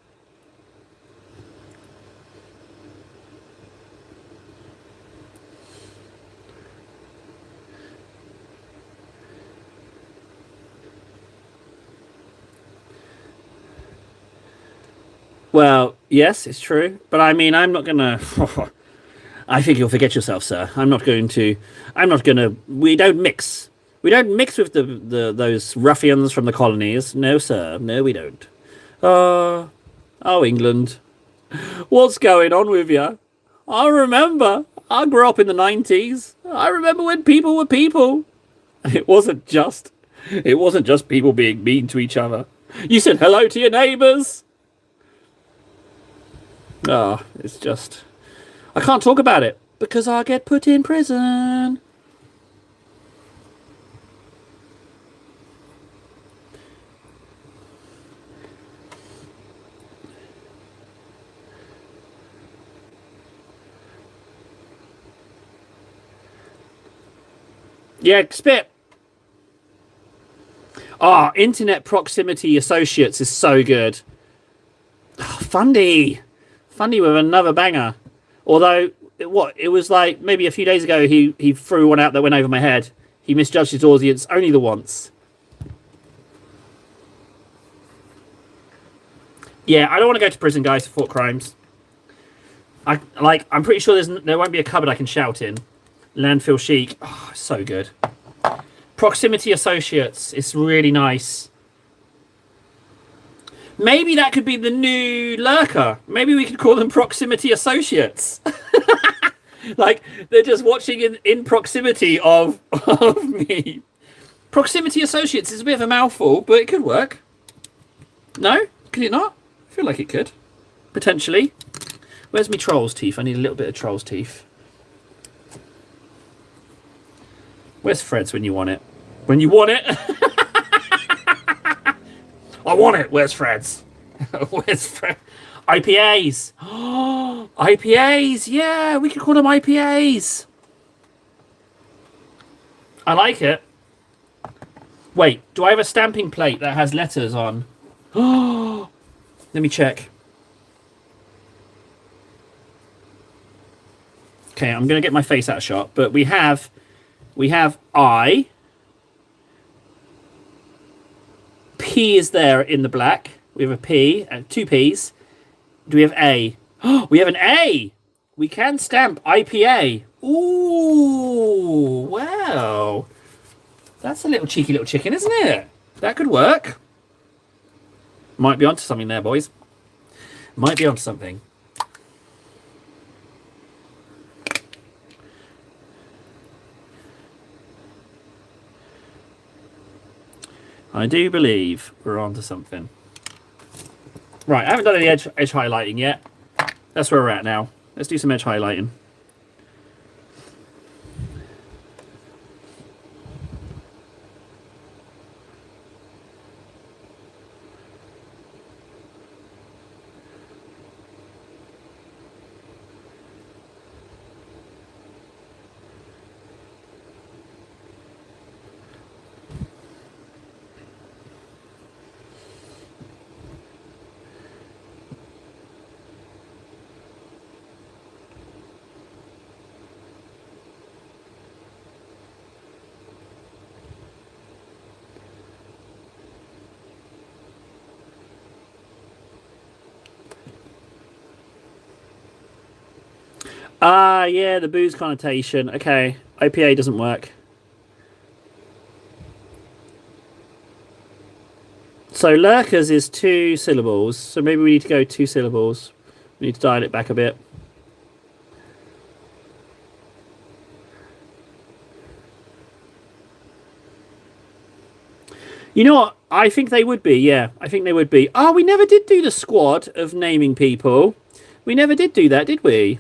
Well, yes, it's true. But I mean, I'm not going to... I think you'll forget yourself, sir. I'm not going to... We don't mix. We don't mix with those ruffians from the colonies. No, sir. No, we don't. Oh, England. What's going on with you? I remember. I grew up in the 90s. I remember when people were people. It wasn't just people being mean to each other. You said hello to your neighbours. It's just... I can't talk about it because I'll get put in prison. Yeah, spit. Ah, Internet Proximity Associates is so good. Oh, Fundy with another banger. Although, it was like maybe a few days ago he threw one out that went over my head. He misjudged his audience only the once. Yeah, I don't want to go to prison, guys, for thought crimes. I'm pretty sure there won't be a cupboard I can shout in. Landfill Chic. Oh, so good. Proximity Associates. It's really nice. Maybe that could be the new lurker. Maybe we could call them Proximity Associates. Like, they're just watching in proximity of me. Proximity Associates is a bit of a mouthful, but it could work. No? Could it not? I feel like it could. Potentially. Where's my troll's teeth? I need a little bit of troll's teeth. Where's Fred's when you want it? When you want it? I want it. Where's Fred's? Where's Fred? IPAs. Oh, IPAs. Yeah, we could call them IPAs. I like it. Wait, do I have a stamping plate that has letters on? Oh, let me check. Okay, I'm going to get my face out of shot, but we have I. P is there in the black. We have a P and two P's. Do we have A? Oh, we have an A. We can stamp IPA. Ooh, wow. That's a little cheeky little chicken, isn't it? That could work. Might be onto something there, boys. Might be onto something. I do believe we're onto something. Right, I haven't done any edge highlighting yet. That's where we're at now. Let's do some edge highlighting. Ah, yeah, the booze connotation. Okay, IPA doesn't work. So lurkers is 2 syllables. So maybe we need to go 2 syllables. We need to dial it back a bit. You know what? I think they would be, yeah. I think they would be. Oh, we never did do the squad of naming people. We never did do that, did we?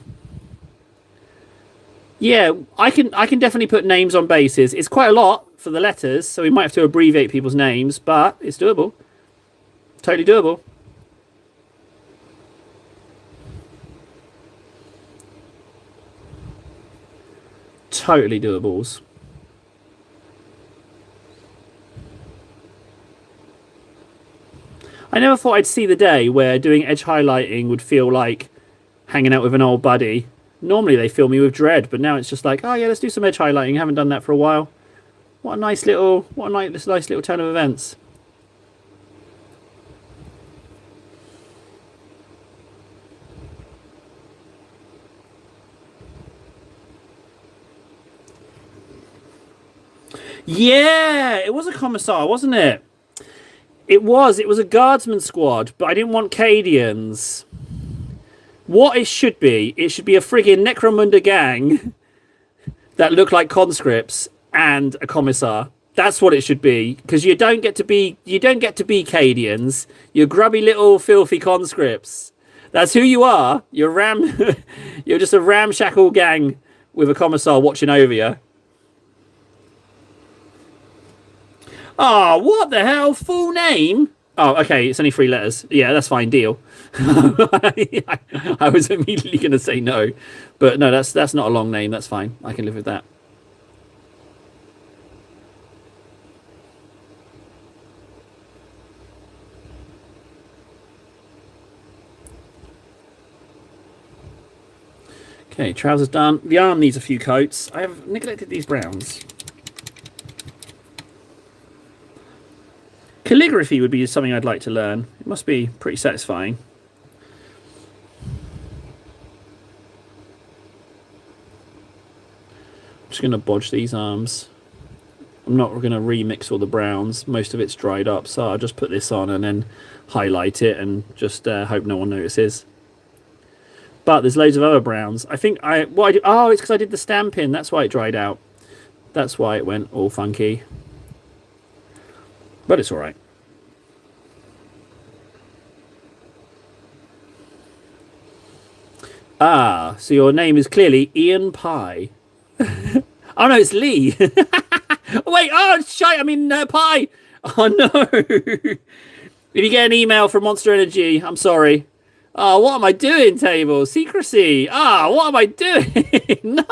Yeah, I can definitely put names on bases. It's quite a lot for the letters, so we might have to abbreviate people's names, but it's doable. Totally doable. Totally doables. I never thought I'd see the day where doing edge highlighting would feel like hanging out with an old buddy. Normally they fill me with dread, but now it's just like, oh yeah, let's do some edge highlighting. Haven't done that for a while. What a nice little turn of events. Yeah, it was a commissar, wasn't it? It was a guardsman squad, but I didn't want Cadians. What it should be a friggin' Necromunda gang that look like conscripts and a commissar. That's what it should be, because you don't get to be Cadians. You're grubby little filthy conscripts. That's who you are. You're just a ramshackle gang with a commissar watching over you. Oh, what the hell? Full name? Oh, okay. It's only 3 letters. Yeah, that's fine. Deal. I was immediately going to say no, but no, that's not a long name. That's fine. I can live with that. Okay, trousers done. The arm needs a few coats. I have neglected these browns. Calligraphy would be something I'd like to learn. It must be pretty satisfying. I'm just going to bodge these arms. I'm not going to remix all the browns. Most of it's dried up, so I'll just put this on and then highlight it and just hope no one notices. But there's loads of other browns. I think it's because I did the stamping. That's why it dried out. That's why it went all funky. But it's all right. Ah, so your name is clearly Ian Pie. Oh no, it's Lee. Wait, oh shite, I mean Pie. Oh no. If you get an email from Monster Energy, I'm sorry. Oh, what am I doing, table? Secrecy. Ah, what am I doing? No.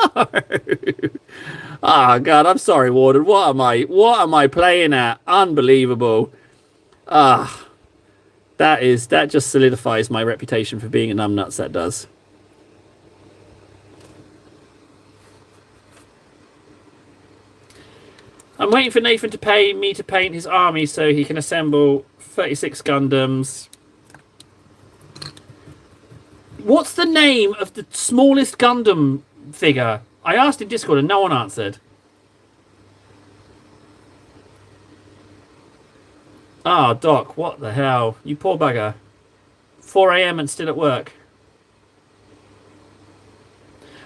Oh god, I'm sorry, Warden. What am I playing at? Unbelievable. Ah. That just solidifies my reputation for being a numbnuts, that does. I'm waiting for Nathan to pay me to paint his army so he can assemble 36 Gundams. What's the name of the smallest Gundam figure? I asked in Discord and no one answered. Ah, oh, Doc, what the hell? You poor bugger. 4 AM and still at work.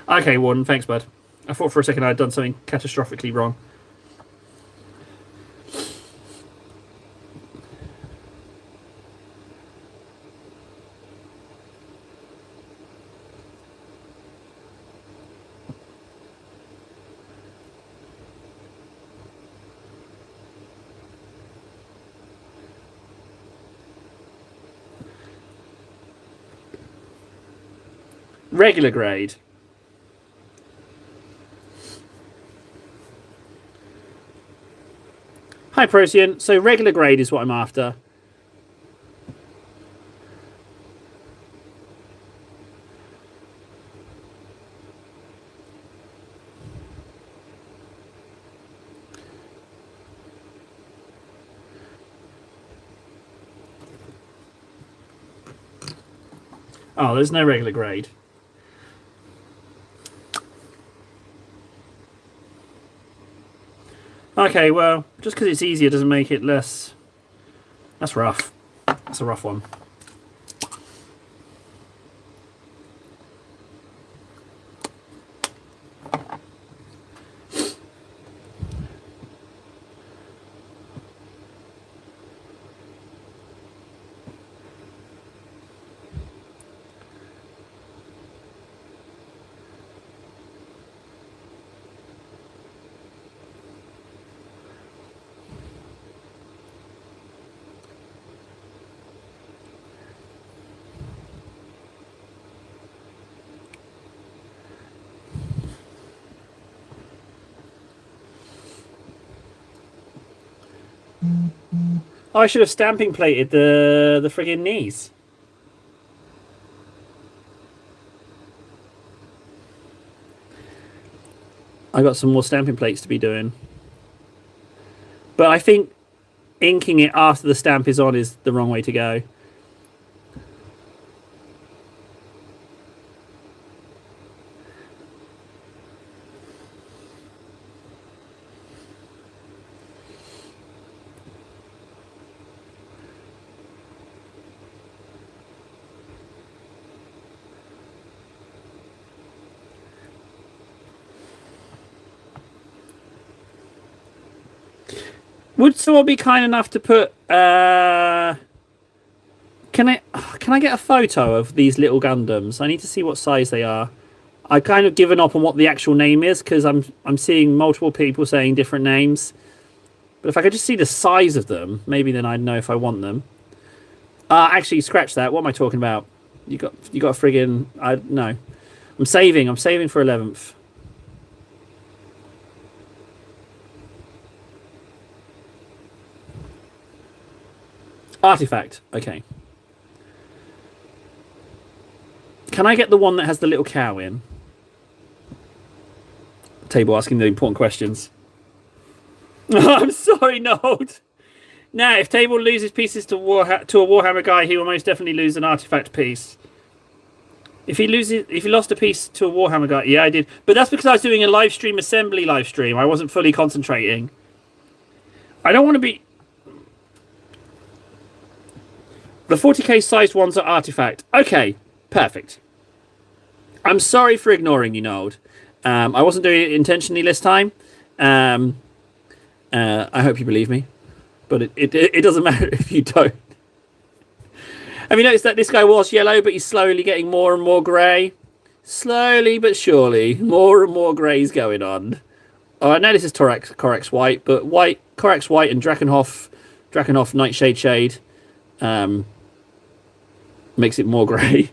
Okay, Warden, thanks, bud. I thought for a second I'd done something catastrophically wrong. Regular grade. Hi, Procyon. So regular grade is what I'm after. Oh, there's no regular grade. Okay, well, just because it's easier doesn't make it less... That's rough. That's a rough one. Oh, I should have stamping plated the friggin' knees. I got some more stamping plates to be doing. But I think inking it after the stamp is on is the wrong way to go. Would someone be kind enough to put? Can I get a photo of these little Gundams? I need to see what size they are. I kind of given up on what the actual name is because I'm seeing multiple people saying different names. But if I could just see the size of them, maybe then I'd know if I want them. Actually, scratch that. What am I talking about? You got a friggin' no. I'm saving for 11th. Artifact. Okay. Can I get the one that has the little cow in? Table asking the important questions. I'm sorry, Nold. Now, if Table loses pieces to a Warhammer guy, he will most definitely lose an artifact piece. If he lost a piece to a Warhammer guy, yeah, I did. But that's because I was doing a live stream assembly live stream. I wasn't fully concentrating. I don't want to be. The 40k sized ones are artifact. Okay, perfect. I'm sorry for ignoring you, Nold. I wasn't doing it intentionally this time. I hope you believe me. But it doesn't matter if you don't. Have you noticed that this guy was yellow, but he's slowly getting more and more grey? Slowly but surely, more and more greys going on. Oh, I know this is Corax White, but Corax White and Drakenhof Nightshade Shade makes it more grey.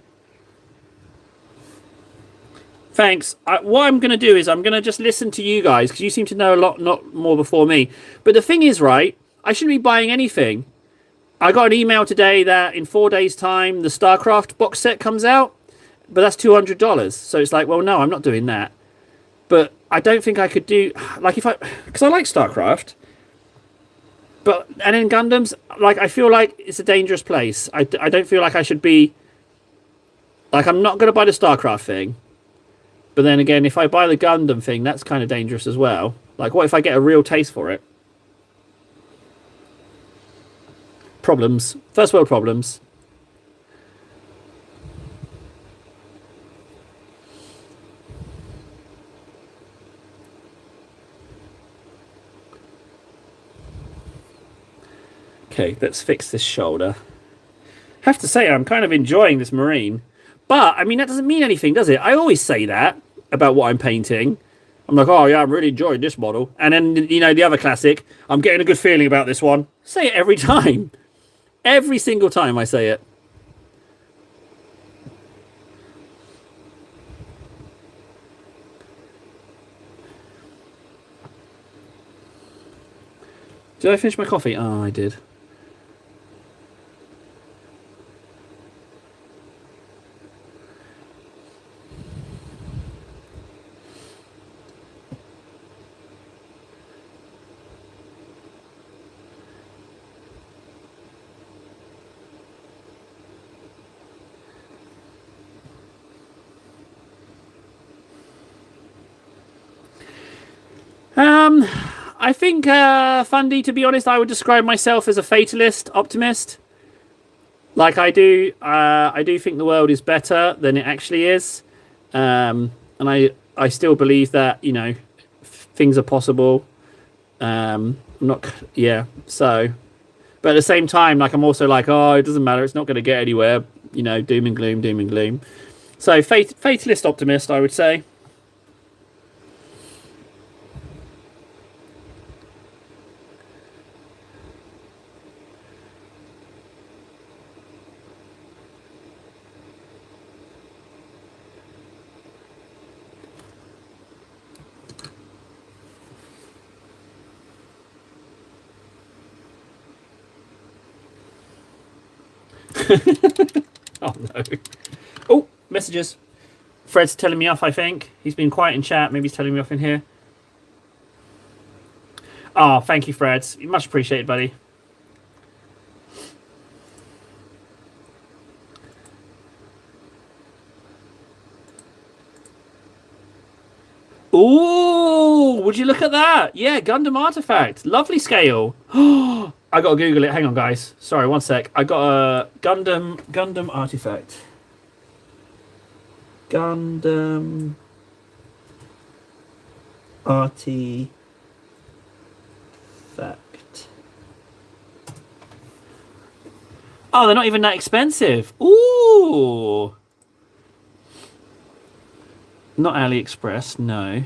Thanks. What I'm going to do is I'm going to just listen to you guys, because you seem to know a lot more before me. But the thing is, right, I shouldn't be buying anything. I got an email today that in 4 days' time, the StarCraft box set comes out, but that's $200. So it's like, well, no, I'm not doing that. But I don't think I could do, like, because I like StarCraft, and in Gundams, like, I feel like it's a dangerous place. I don't feel like I should be, like, I'm not going to buy the StarCraft thing. But then again, if I buy the Gundam thing, that's kind of dangerous as well. Like, what if I get a real taste for it? Problems. First world problems. Okay, let's fix this shoulder. I have to say, I'm kind of enjoying this Marine. But, I mean, that doesn't mean anything, does it? I always say that about what I'm painting. I'm like, oh, yeah, I'm really enjoying this model. And then, you know, the other classic, I'm getting a good feeling about this one. Say it every time. Every single time I say it. Did I finish my coffee? Oh, I did. I think, Fundy, to be honest, I would describe myself as a fatalist optimist. Like, I do think the world is better than it actually is. And I still believe that, you know, things are possible. So, but at the same time, like, I'm also like, oh, it doesn't matter. It's not going to get anywhere. You know, doom and gloom, doom and gloom. So, fatalist optimist, I would say. Oh no. Oh, messages. Fred's telling me off, I think. He's been quiet in chat. Maybe he's telling me off in here. Oh, thank you, Fred. Much appreciated, buddy. Ooh, would you look at that? Yeah, Gundam Artifact. Lovely scale. I gotta Google it. Hang on, guys. Sorry, one sec. I got a Gundam Artifact. Gundam Artifact. Oh, they're not even that expensive. Ooh. Not AliExpress, no.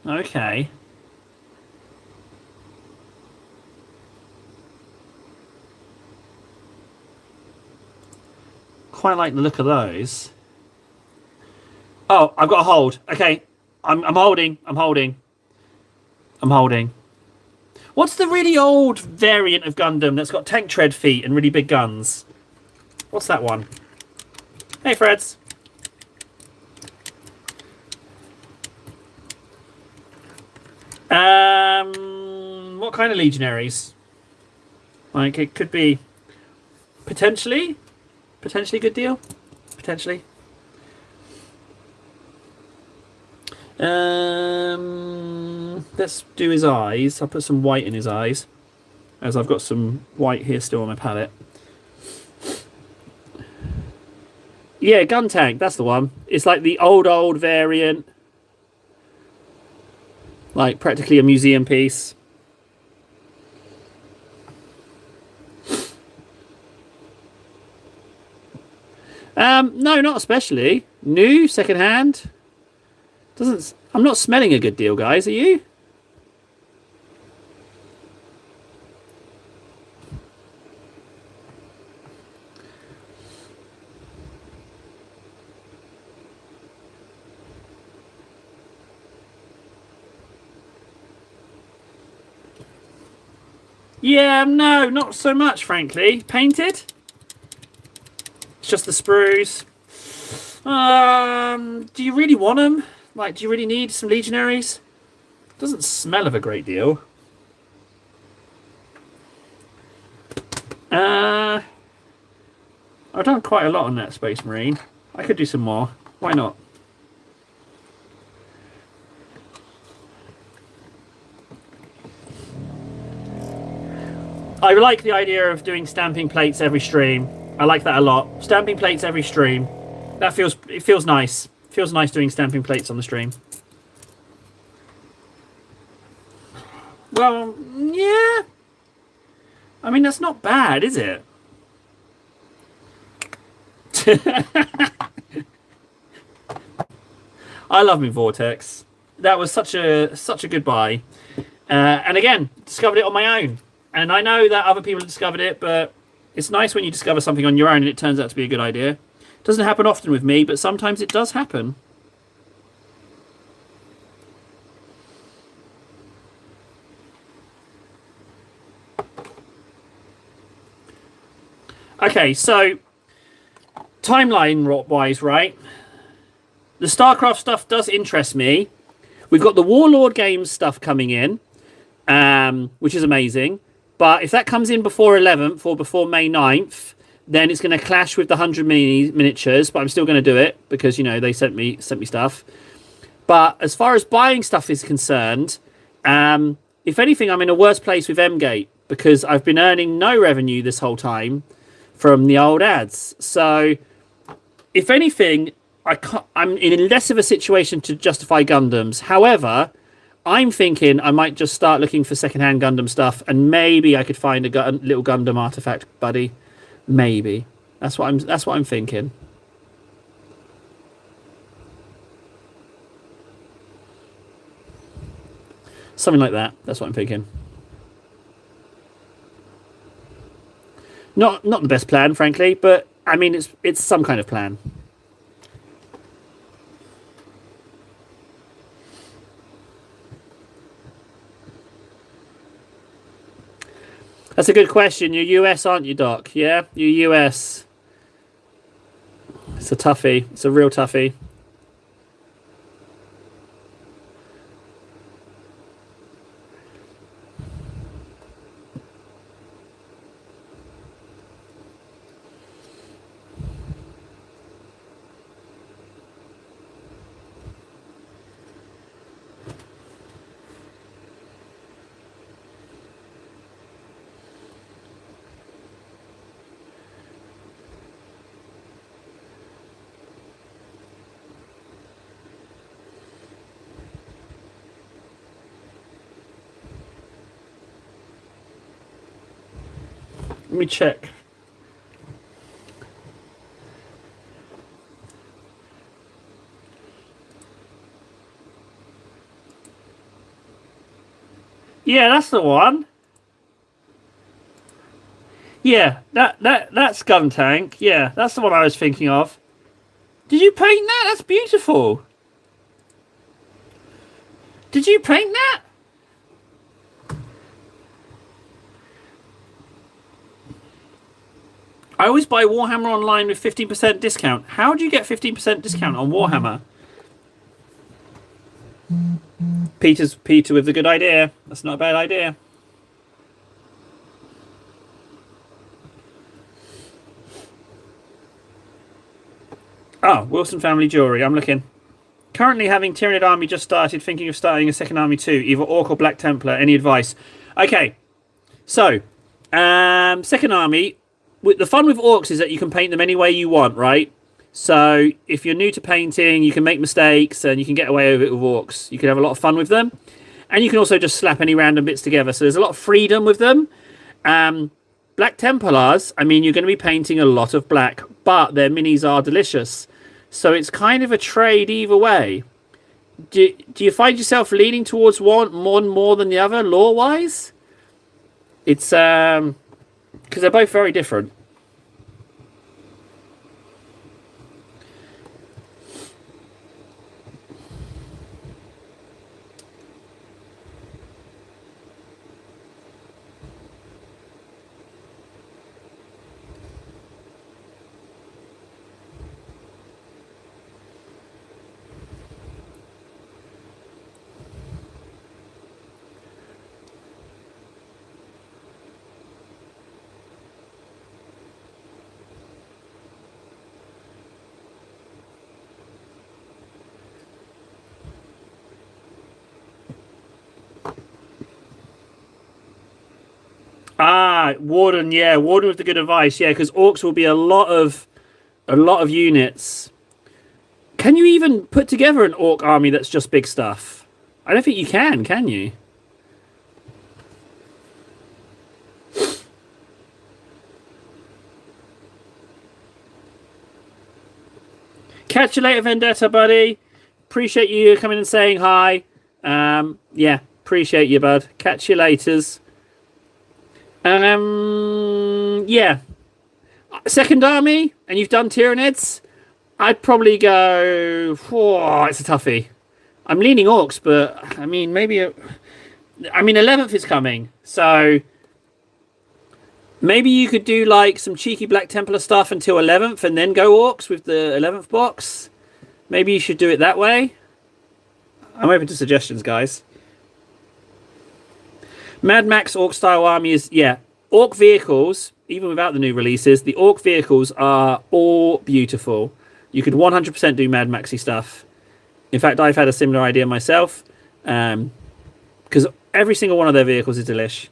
Okay. Quite like the look of those. Oh, I've got a hold. Okay. I'm holding. What's the really old variant of Gundam that's got tank tread feet and really big guns? What's that one? Hey, Freds. What kind of legionaries? Like, it could be potentially good deal. Potentially. Let's do his eyes. I'll put some white in his eyes, as I've got some white here still on my palette. Yeah, gun tank. That's the one. It's like the old variant, like practically a museum piece. No, not especially. New, second hand. Doesn't. I'm not smelling a good deal, guys. Are you? Yeah, no, not so much, frankly. Painted? It's just the sprues. Do you really want them? Like, do you really need some legionaries? Doesn't smell of a great deal. I've done quite a lot on that Space Marine. I could do some more. Why not? I like the idea of doing stamping plates every stream. I like that a lot. Stamping plates every stream. It feels nice. It feels nice doing stamping plates on the stream. Well, yeah. I mean, that's not bad, is it? I love me Vortex. That was such a good buy. And again, discovered it on my own. And I know that other people have discovered it, but it's nice when you discover something on your own and it turns out to be a good idea. It doesn't happen often with me, but sometimes it does happen. Okay, so timeline-wise, right? The StarCraft stuff does interest me. We've got the Warlord Games stuff coming in, which is amazing. But if that comes in before 11th or before May 9th, then it's going to clash with the 100 miniatures. But I'm still going to do it because, you know, they sent me stuff. But as far as buying stuff is concerned, if anything, I'm in a worse place with Mgate because I've been earning no revenue this whole time from the old ads. So, if anything, I'm in less of a situation to justify Gundams. However, I'm thinking I might just start looking for secondhand Gundam stuff, and maybe I could find a little Gundam artifact buddy. Maybe that's what I'm thinking. Something like that. That's what I'm thinking. Not the best plan, frankly, but I mean it's some kind of plan. That's a good question. You're US, aren't you, Doc? Yeah, you're US. It's a toughie. It's a real toughie. Let me check. Yeah, that's the one. Yeah, that's Gun Tank. Yeah, that's the one I was thinking of. Did you paint that? That's beautiful. Did you paint that? I always buy Warhammer Online with 15% discount. How do you get 15% discount on Warhammer? Peter with the good idea. That's not a bad idea. Oh, Wilson Family Jewelry. I'm looking. Currently having Tyranid Army just started, thinking of starting a second army too, either Orc or Black Templar. Any advice? Okay, so second army. The fun with Orcs is that you can paint them any way you want, right? So if you're new to painting, you can make mistakes and you can get away with it with Orcs. You can have a lot of fun with them, and you can also just slap any random bits together. So there's a lot of freedom with them. Black Templars, I mean, you're going to be painting a lot of black, but their minis are delicious. So it's kind of a trade either way. Do you find yourself leaning towards one more than the other, lore-wise? It's because they're both very different. Ah, Warden, yeah, Warden with the good advice, yeah, because Orcs will be a lot of units. Can you even put together an Orc army that's just big stuff? I don't think you can you? Catch you later, Vendetta, buddy. Appreciate you coming and saying hi. Yeah, appreciate you, bud. Catch you laters. Yeah. Second army, and you've done Tyranids. I'd probably go. Oh, it's a toughie. I'm leaning Orcs, but I mean, maybe. I mean, 11th is coming, so maybe you could do like some cheeky Black Templar stuff until 11th, and then go Orcs with the 11th box. Maybe you should do it that way. I'm open to suggestions, guys. Mad Max Orc style army is, yeah. Orc vehicles, even without the new releases, the Orc vehicles are all beautiful. You could 100% do Mad Maxy stuff. In fact, I've had a similar idea myself. Because every single one of their vehicles is delish.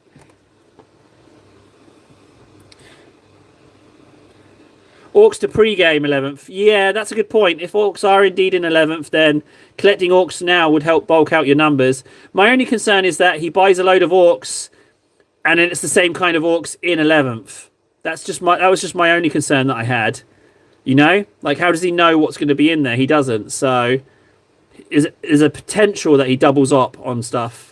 Orcs to pre-game 11th. Yeah, that's a good point. If Orcs are indeed in 11th, then collecting Orcs now would help bulk out your numbers. My only concern is that he buys a load of Orcs, and then it's the same kind of Orcs in 11th. That was just my only concern that I had. You know? Like, how does he know what's going to be in there? He doesn't. So, is a potential that he doubles up on stuff.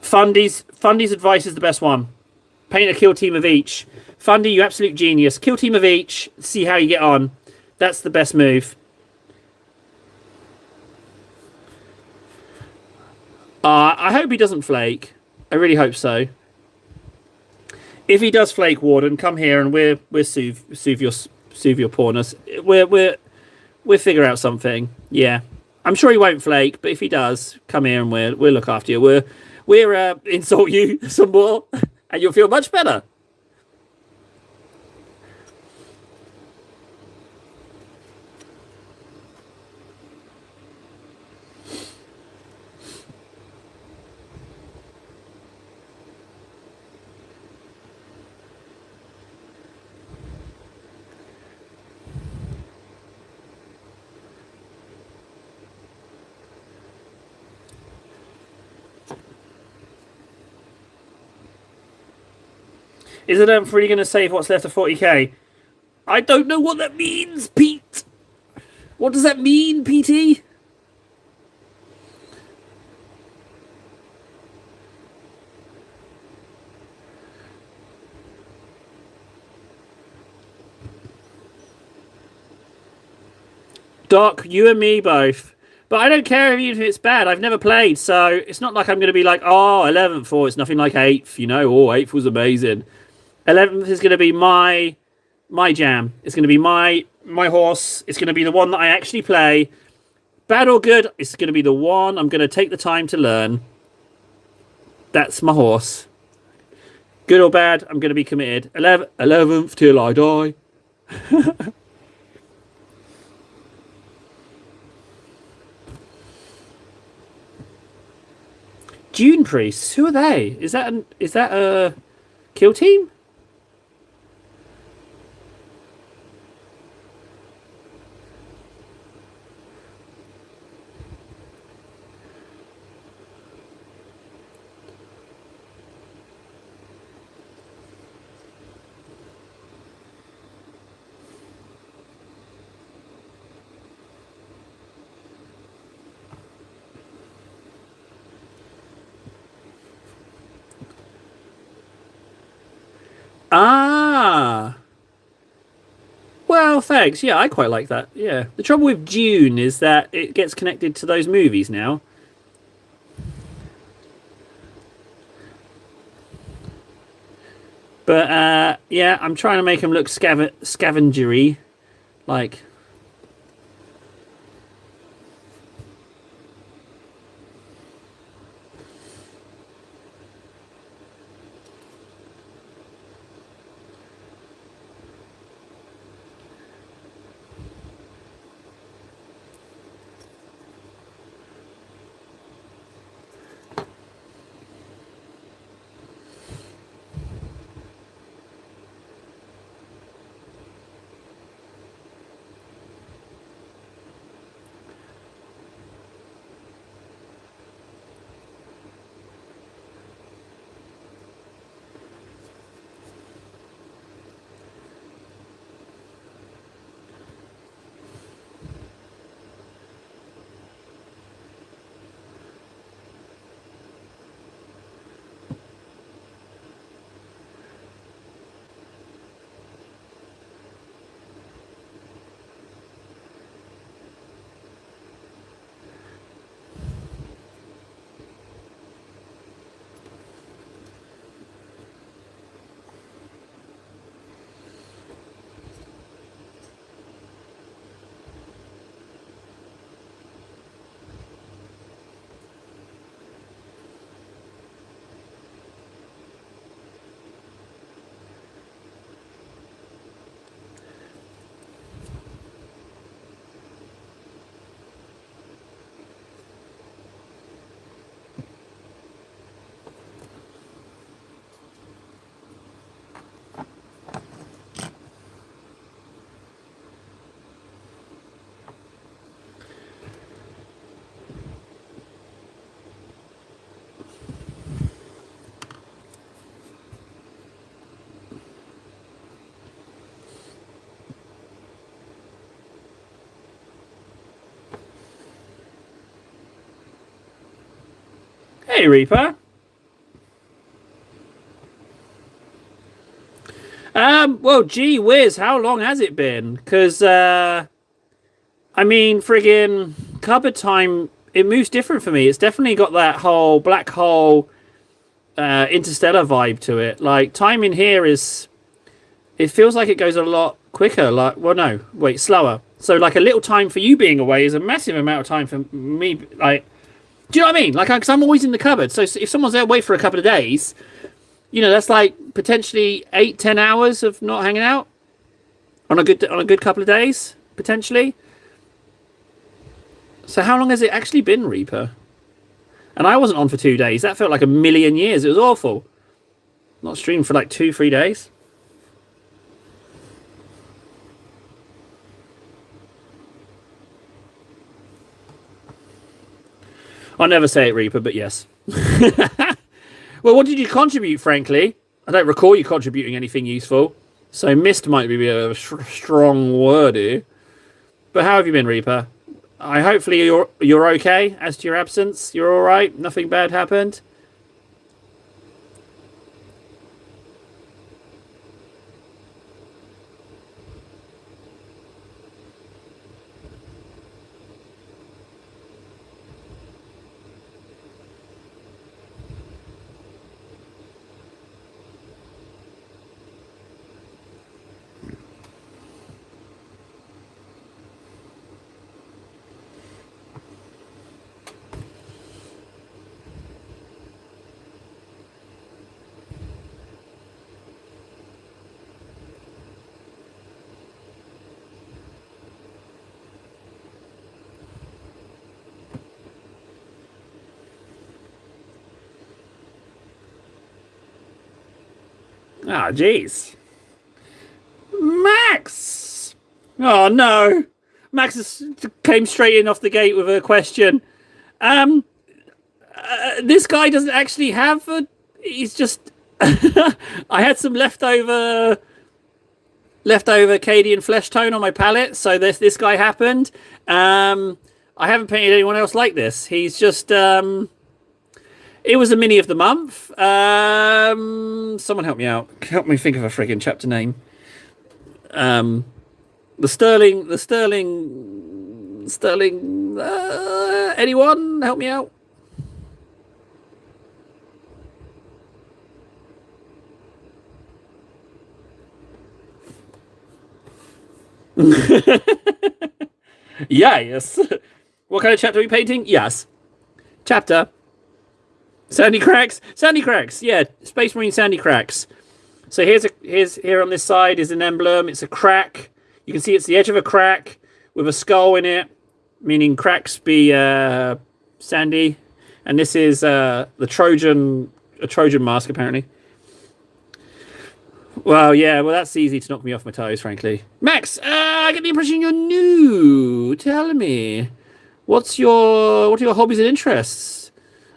Fundy's advice is the best one. Paint a kill team of each. Fundy, you absolute genius. Kill team of each. See how you get on. That's the best move. I hope he doesn't flake. I really hope so. If he does flake, Warden, come here and we'll soothe your poorness. We'll figure out something. Yeah, I'm sure he won't flake, but if he does, come here and we'll look after you. We'll insult you some more, and you'll feel much better. Is it really going to save what's left of 40k? I don't know what that means, Pete. What does that mean, PT? Doc, you and me both. But I don't care if it's bad. I've never played, so it's not like I'm going to be like, oh, 11th, or it's nothing like 8th, you know, oh, 8th was amazing. 11th is going to be my jam. It's going to be my horse. It's going to be the one that I actually play. Bad or good, it's going to be the one I'm going to take the time to learn. That's my horse. Good or bad, I'm going to be committed. 11th till I die. Dune Priests, who are they? Is that a kill team? Ah. Well, thanks. Yeah, I quite like that. Yeah. The trouble with Dune is that it gets connected to those movies now. But yeah, I'm trying to make them look scavengery, like. Hey, Reaper. Well, gee whiz, how long has it been? Because, I mean, friggin' cupboard time, it moves different for me. It's definitely got that whole black hole, interstellar vibe to it. Like, time in here is, it feels like it goes a lot quicker. Like, well, no, wait, slower. So, like, a little time for you being away is a massive amount of time for me. Like, do you know what I mean? Like, because I'm always in the cupboard. So, if someone's away for a couple of days, you know, that's like potentially 8-10 hours of not hanging out on a good couple of days, potentially. So how long has it actually been, Reaper? And I wasn't on for 2 days. That felt like a million years. It was awful. Not streamed for like 2-3 days. I'll never say it, Reaper, but yes. Well, what did you contribute, frankly? I don't recall you contributing anything useful. So missed might be a strong word here. But how have you been, Reaper? I hopefully you're okay as to your absence. You're all right. Nothing bad happened. Ah, jeez. Max! Oh, no. Max came straight in off the gate with a question. This guy doesn't actually have a... He's just... I had some leftover Cadian flesh tone on my palette, so this guy happened. I haven't painted anyone else like this. He's just... It was a mini of the month. Someone help me out. Help me think of a friggin' chapter name. The Sterling. Anyone help me out? Yes. What kind of chapter are we painting? Yes. Chapter. Sandy Cracks. Yeah, Space Marine Sandy Cracks. So here on this side is an emblem. It's a crack. You can see it's the edge of a crack with a skull in it, meaning cracks be sandy. And this is a Trojan mask, apparently. Well, yeah, that's easy to knock me off my toes, frankly. Max, I get the impression you're new. Tell me, what are your hobbies and interests?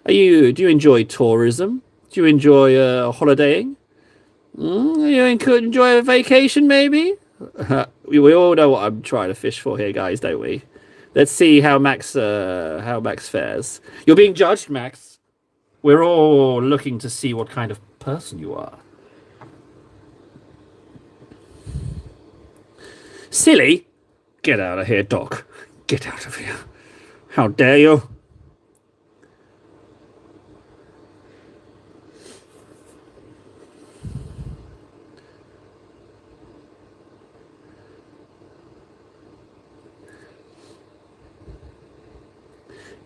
Do you enjoy tourism? Do you enjoy holidaying? You enjoy a vacation, maybe? We all know what I'm trying to fish for here, guys, don't we? Let's see how Max fares. You're being judged, Max. We're all looking to see what kind of person you are. Silly? Get out of here, Doc. Get out of here. How dare you?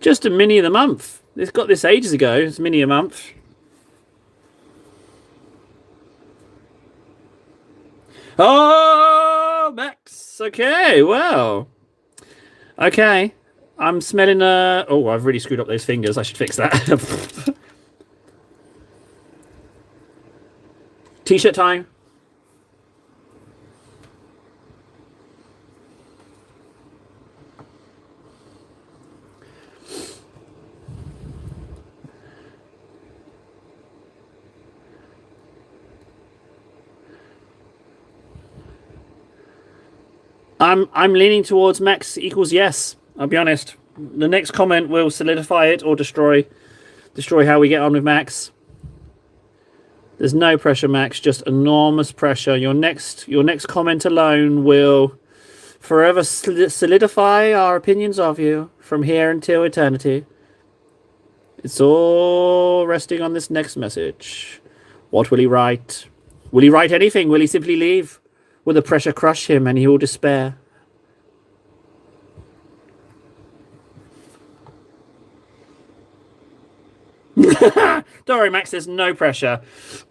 Just a mini of the month. It's got this ages ago. It's mini a month. Oh, Max. Okay, well. Okay. I'm smelling oh, I've really screwed up those fingers. I should fix that. T-shirt time. I'm leaning towards Max equals yes. I'll be honest. The next comment will solidify it or destroy how we get on with Max. There's no pressure, Max. Just enormous pressure. Your next comment alone will forever solidify our opinions of you from here until eternity. It's all resting on this next message. What will he write? Will he write anything? Will he simply leave? Will the pressure crush him and he will despair? Don't worry, Max, there's no pressure.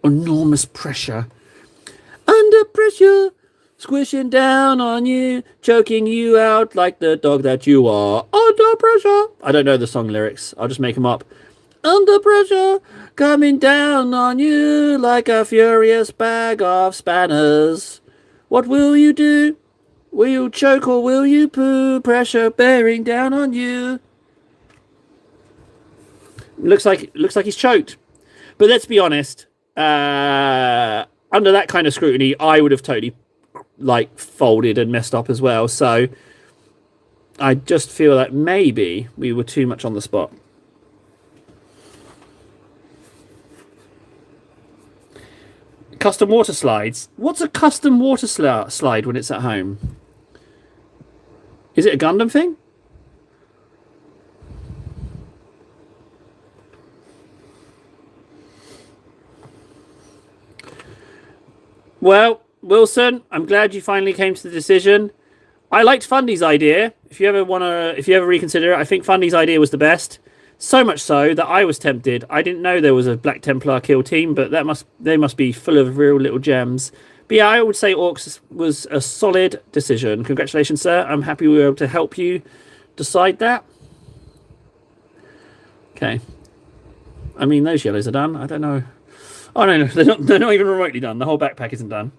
Enormous pressure. Under pressure, squishing down on you, choking you out like the dog that you are. Under pressure. I don't know the song lyrics. I'll just make them up. Under pressure, coming down on you like a furious bag of spanners. What will you do? Will you choke or will you poo? Pressure bearing down on you. Looks like he's choked. But let's be honest. Under that kind of scrutiny, I would have totally folded and messed up as well. So I just feel like maybe we were too much on the spot. Custom water slides. What's a custom water slide when it's at home? Is it a Gundam thing? Well, Wilson, I'm glad you finally came to the decision. I liked Fundy's idea. If you ever reconsider it, I think Fundy's idea was the best. So much so that I was tempted. I didn't know there was a Black Templar kill team, but they must be full of real little gems. But yeah, I would say Orcs was a solid decision. Congratulations, sir. I'm happy we were able to help you decide that. Okay. I mean, those yellows are done. I don't know. Oh no, they're not. They're not even remotely done. The whole backpack isn't done.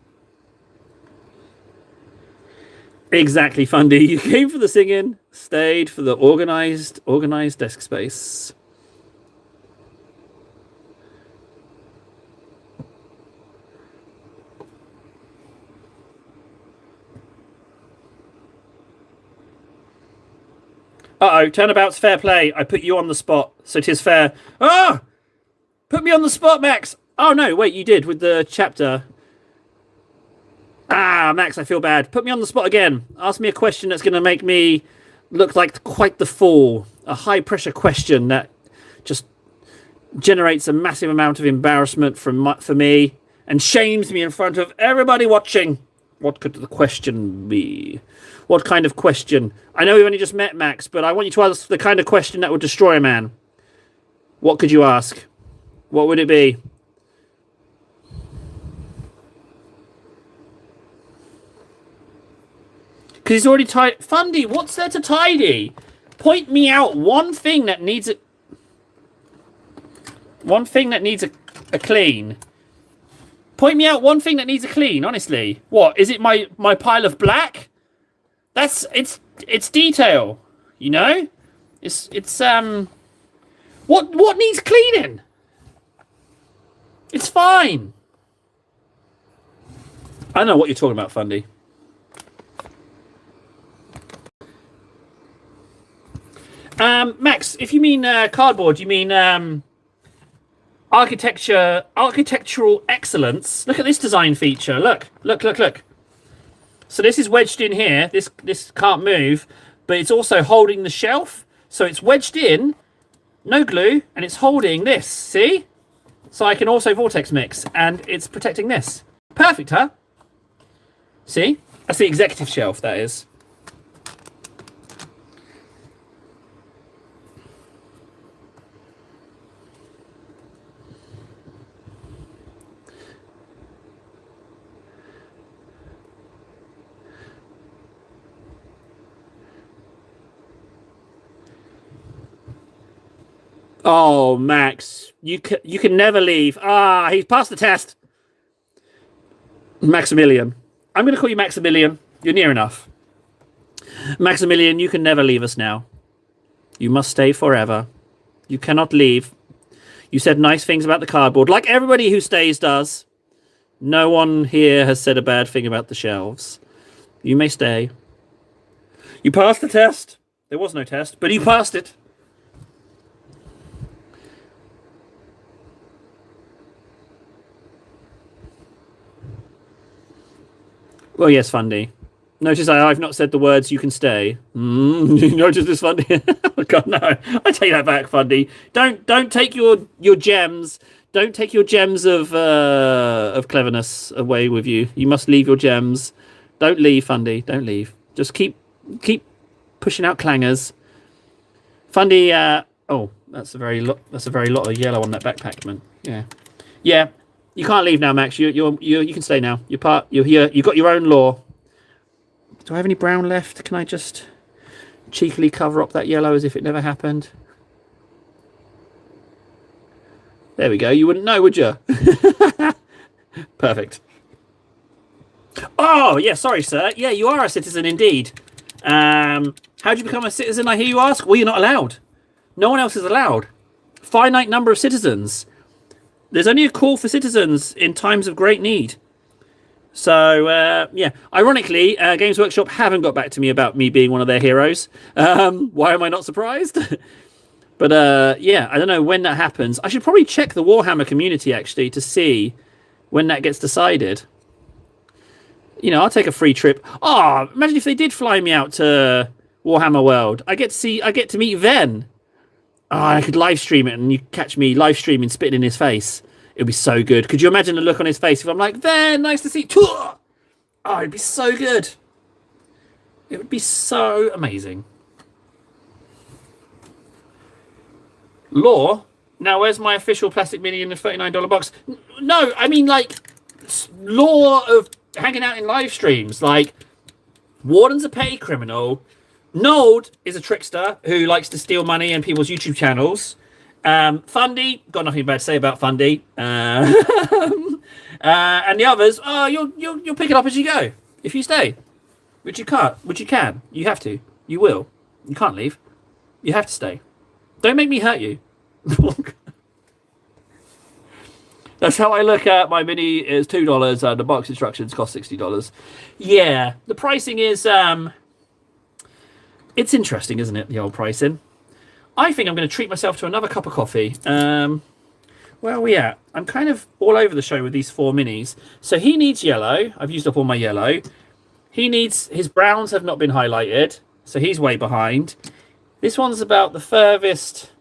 Exactly, Fundy. You came for the singing, stayed for the organized desk space. Uh-oh, turnabout's fair play. I put you on the spot, so 'tis fair. Ah! Put me on the spot, Max! Oh, no, wait, you did with the chapter. Ah, Max, I feel bad. Put me on the spot again. Ask me a question that's going to make me look like quite the fool. A high-pressure question that just generates a massive amount of embarrassment for me and shames me in front of everybody watching. What could the question be? What kind of question? I know we've only just met, Max, but I want you to ask the kind of question that would destroy a man. What could you ask? What would it be? Because he's already tidy. Fundy, what's there to tidy? Point me out one thing that needs a... One thing that needs a clean. Point me out one thing that needs a clean, honestly. What? Is it my pile of black? It's detail, you know? It's what needs cleaning? It's fine. I know what you're talking about, Fundy. Max, if you mean cardboard, you mean architectural excellence. Look at this design feature. Look. So this is wedged in here. This can't move, but it's also holding the shelf. So it's wedged in, no glue, and it's holding this. See? So I can also vortex mix, and it's protecting this. Perfect, huh? See? That's the executive shelf, that is. Oh, Max, you can never leave. Ah, he's passed the test. Maximilian. I'm going to call you Maximilian. You're near enough. Maximilian, you can never leave us now. You must stay forever. You cannot leave. You said nice things about the cardboard, like everybody who stays does. No one here has said a bad thing about the shelves. You may stay. You passed the test. There was no test, but you passed it. Well, yes, Fundy. Notice I've not said the words, you can stay. You notice this, Fundy? Oh, God, no. I take that back, Fundy. Don't take your gems. Don't take your gems of cleverness away with you. You must leave your gems. Don't leave, Fundy. Don't leave. Just keep pushing out clangers. Fundy, oh, that's a very lot of yellow on that backpack, man. Yeah. You can't leave now, Max. You can stay now. You're here. You've got your own law. Do I have any brown left? Can I just cheekily cover up that yellow as if it never happened? There we go. You wouldn't know, would you? Perfect. Oh, yeah. Sorry, sir. Yeah, you are a citizen indeed. How do you become a citizen, I hear you ask? Well, you're not allowed. No one else is allowed. Finite number of citizens. There's only a call for citizens in times of great need. So, yeah. Ironically, Games Workshop haven't got back to me about me being one of their heroes. Why am I not surprised? But, yeah, I don't know when that happens. I should probably check the Warhammer community, actually, to see when that gets decided. You know, I'll take a free trip. Oh, imagine if they did fly me out to Warhammer World. I get to meet Ven. Oh, I could live stream it and you catch me live streaming, spitting in his face. It would be so good. Could you imagine the look on his face if I'm like, Ven, nice to see you. Oh, it'd be so good. It would be so amazing. Law? Now, where's my official plastic mini in the $39 box? No, I mean, like, law of hanging out in live streams. Like, Warden's a petty criminal. Node is a trickster who likes to steal money in people's YouTube channels. Fundy, got nothing bad to say about Fundy. And the others, oh, you'll pick it up as you go if you stay, which you can't, which you can. You have to. You will. You can't leave. You have to stay. Don't make me hurt you. That's how I look at my mini. Is $2 and the box instructions cost $60. Yeah, the pricing is it's interesting, isn't it? The old pricing. I think I'm going to treat myself to another cup of coffee. Where are we at? I'm kind of all over the show with these 4 minis. So he needs yellow. I've used up all my yellow. He needs, his browns have not been highlighted, so he's way behind. This one's about the furthest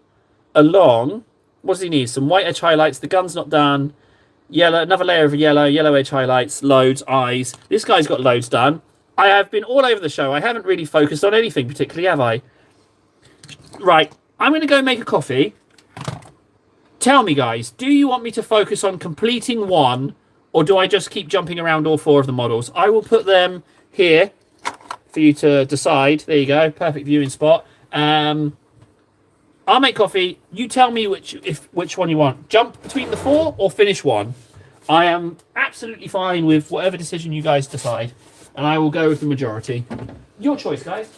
along. What does he need? Some white edge highlights. The gun's not done. Yellow, another layer of yellow edge highlights, loads, eyes. This guy's got loads done. I have been all over the show. I haven't really focused on anything particularly, have I? Right, I'm going to go make a coffee. Tell me, guys, do you want me to focus on completing one, or do I just keep jumping around all 4 of the models? I will put them here for you to decide. There you go, perfect viewing spot. I'll make coffee. You tell me which one you want. Jump between the 4 or finish one. I am absolutely fine with whatever decision you guys decide, and I will go with the majority. Your choice, guys.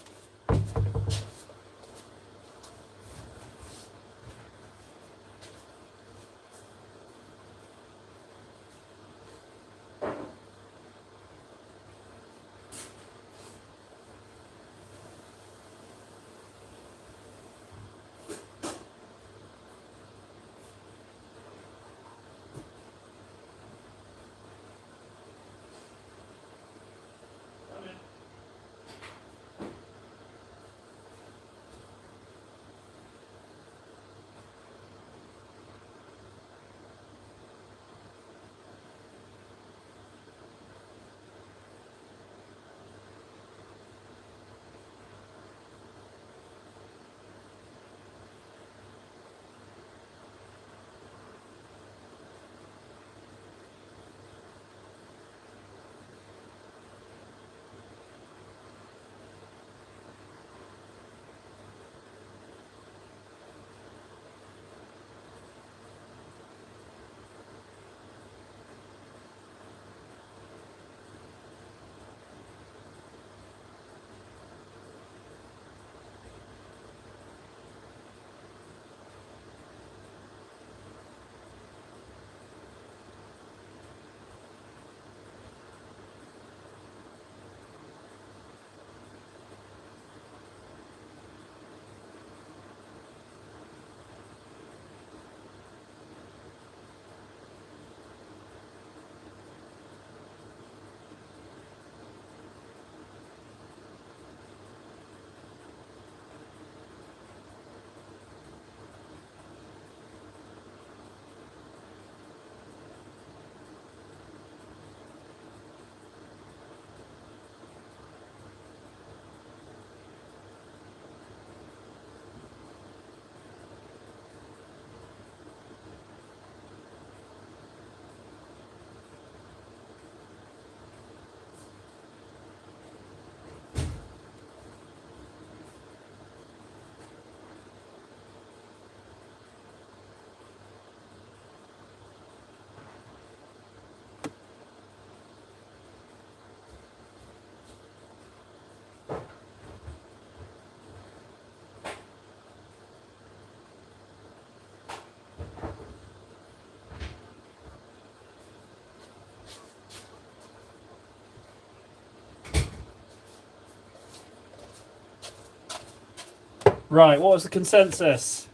Right, what was the consensus?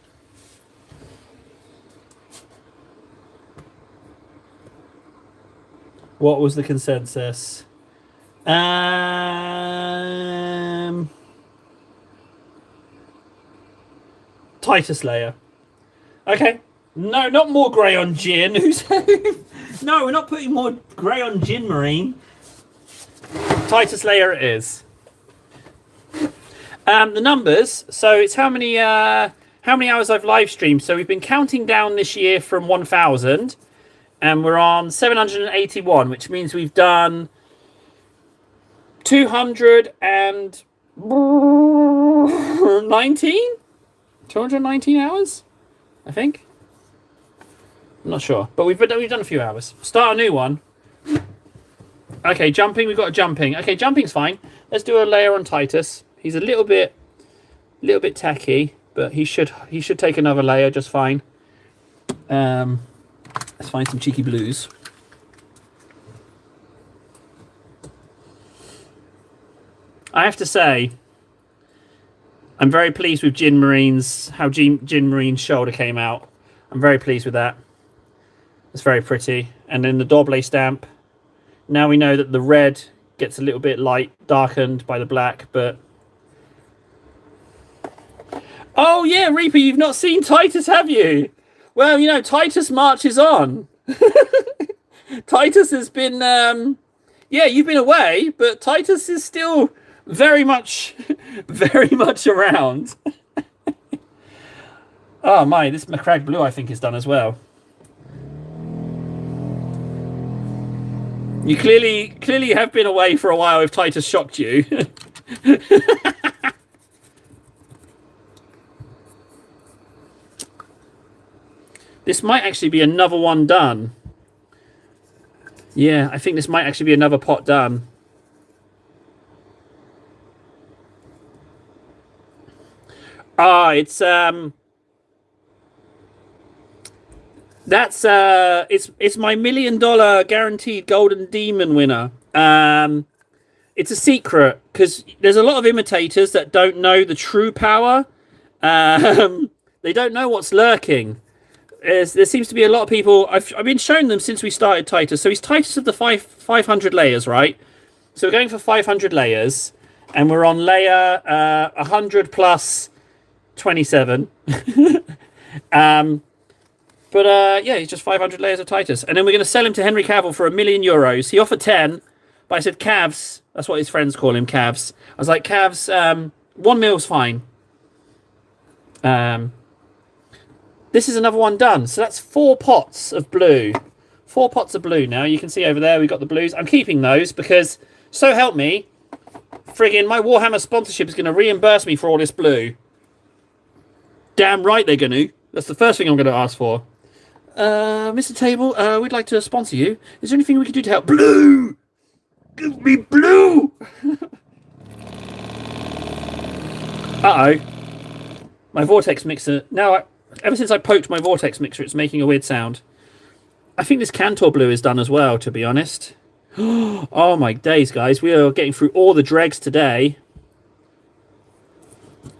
What was the consensus? Titus layer. Okay. No, not more grey on Jin. No, we're not putting more grey on Jin Marine. Titus layer it is. The numbers. So it's how many hours I've live streamed. So we've been counting down this year from 1,000, and we're on 781, which means we've done 219 hours. I think. I'm not sure, but we've done a few hours. Start a new one. Okay, jumping. We've got a jumping. Okay, jumping's fine. Let's do a layer on Titus. He's a little bit tacky, but he should take another layer just fine. Let's find some cheeky blues. I have to say, I'm very pleased with Jin Marine's, how Jin Marine's shoulder came out. I'm very pleased with that. It's very pretty. And then the Doble stamp. Now we know that the red gets a little bit light, darkened by the black, but... Oh yeah, Reaper, you've not seen Titus, have you? Well, you know, Titus marches on. Titus has been... yeah, you've been away, but Titus is still very much around. Oh my, this Macragge Blue I think is done as well. You clearly have been away for a while if Titus shocked you. This might actually be another one done. Yeah, I think this might actually be another pot done. Ah, it's that's it's my $1 million guaranteed golden demon winner. It's a secret because there's a lot of imitators that don't know the true power. They don't know what's lurking. There seems to be a lot of people. I've been showing them since we started Titus. So he's Titus of the 500 layers, right? So we're going for 500 layers, and we're on layer 100 plus 27. But yeah, he's just 500 layers of Titus. And then we're going to sell him to Henry Cavill for €1 million. He offered 10, but I said, Cavs, that's what his friends call him, Cavs. I was like, Cavs, 1 mil's fine. This is another one done. So that's 4 pots of blue. 4 pots of blue now. You can see over there we've got the blues. I'm keeping those because, so help me, friggin' my Warhammer sponsorship is going to reimburse me for all this blue. Damn right they're going to. That's the first thing I'm going to ask for. Mr. Table, we'd like to sponsor you. Is there anything we can do to help? Blue! Give me blue! Uh-oh. My Vortex Mixer... Now, ever since I poked my Vortex Mixer, it's making a weird sound. I think this Cantor Blue is done as well, to be honest. Oh, my days, guys. We are getting through all the dregs today.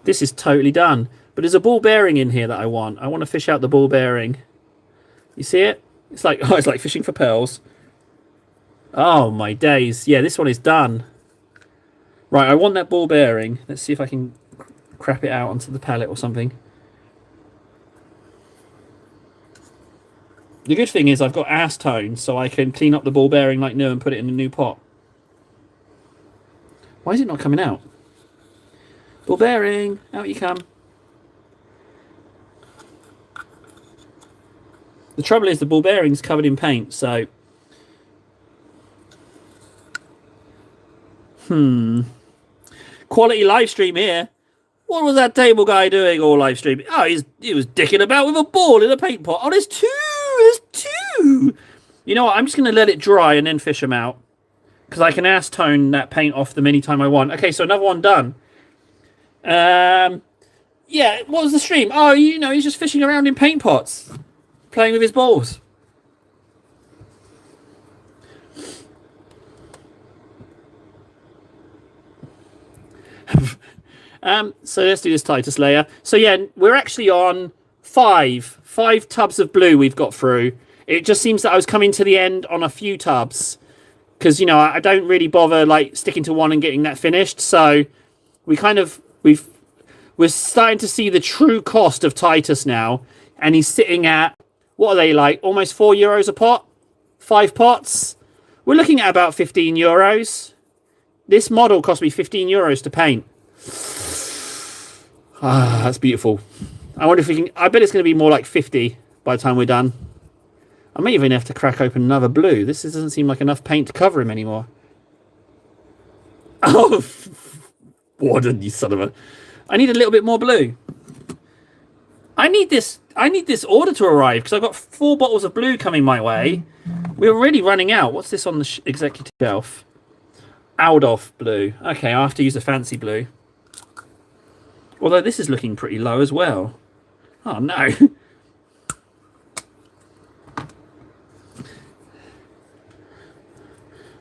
This is totally done. But there's a ball bearing in here that I want. I want to fish out the ball bearing. You see it? It's like fishing for pearls. Oh my days. Yeah, this one is done. Right, I want that ball bearing. Let's see if I can crap it out onto the palette or something. The good thing is I've got acetone, so I can clean up the ball bearing like new and put it in a new pot. Why is it not coming out? Ball bearing, out you come. The trouble is the ball bearing's covered in paint, so... Quality live stream here. What was that table guy doing all live streaming? Oh, he was dicking about with a ball in a paint pot. Oh, there's 2! There's 2! You know what? I'm just going to let it dry and then fish them out. Because I can acetone that paint off them anytime I want. Okay, so another one done. Yeah, what was the stream? Oh, you know, he's just fishing around in paint pots. Playing with his balls. So let's do this Titus layer. So yeah, we're actually on 5 tubs of blue we've got through. It just seems that I was coming to the end on a few tubs because, you know, I don't really bother like sticking to one and getting that finished. So we're starting to see the true cost of Titus now, and he's sitting at, what are they, like almost €4 a pot? 5 pots? We're looking at about €15. This model cost me €15 to paint. Ah, that's beautiful. I wonder if we can... I bet it's going to be more like 50 by the time we're done. I may even have to crack open another blue. This doesn't seem like enough paint to cover him anymore. Oh, Warden, you son of a... I need a little bit more blue. I need this order to arrive because I've got 4 bottles of blue coming my way. We're already running out. What's this on the executive shelf? Aldorf blue. Okay, I have to use a fancy blue. Although this is looking pretty low as well. Oh no.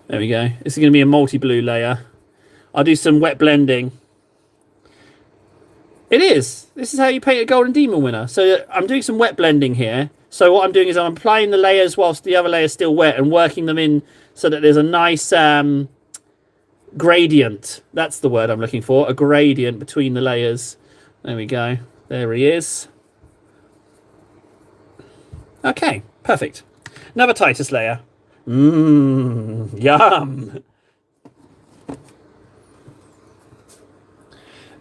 There we go. This is going to be a multi-blue layer. I'll do some wet blending. It is. This is how you paint a Golden Demon winner. So I'm doing some wet blending here. So what I'm doing is I'm applying the layers whilst the other layer is still wet and working them in so that there's a nice gradient. That's the word I'm looking for. A gradient between the layers. There we go. There he is. Okay, perfect. Another Titus layer. Yum.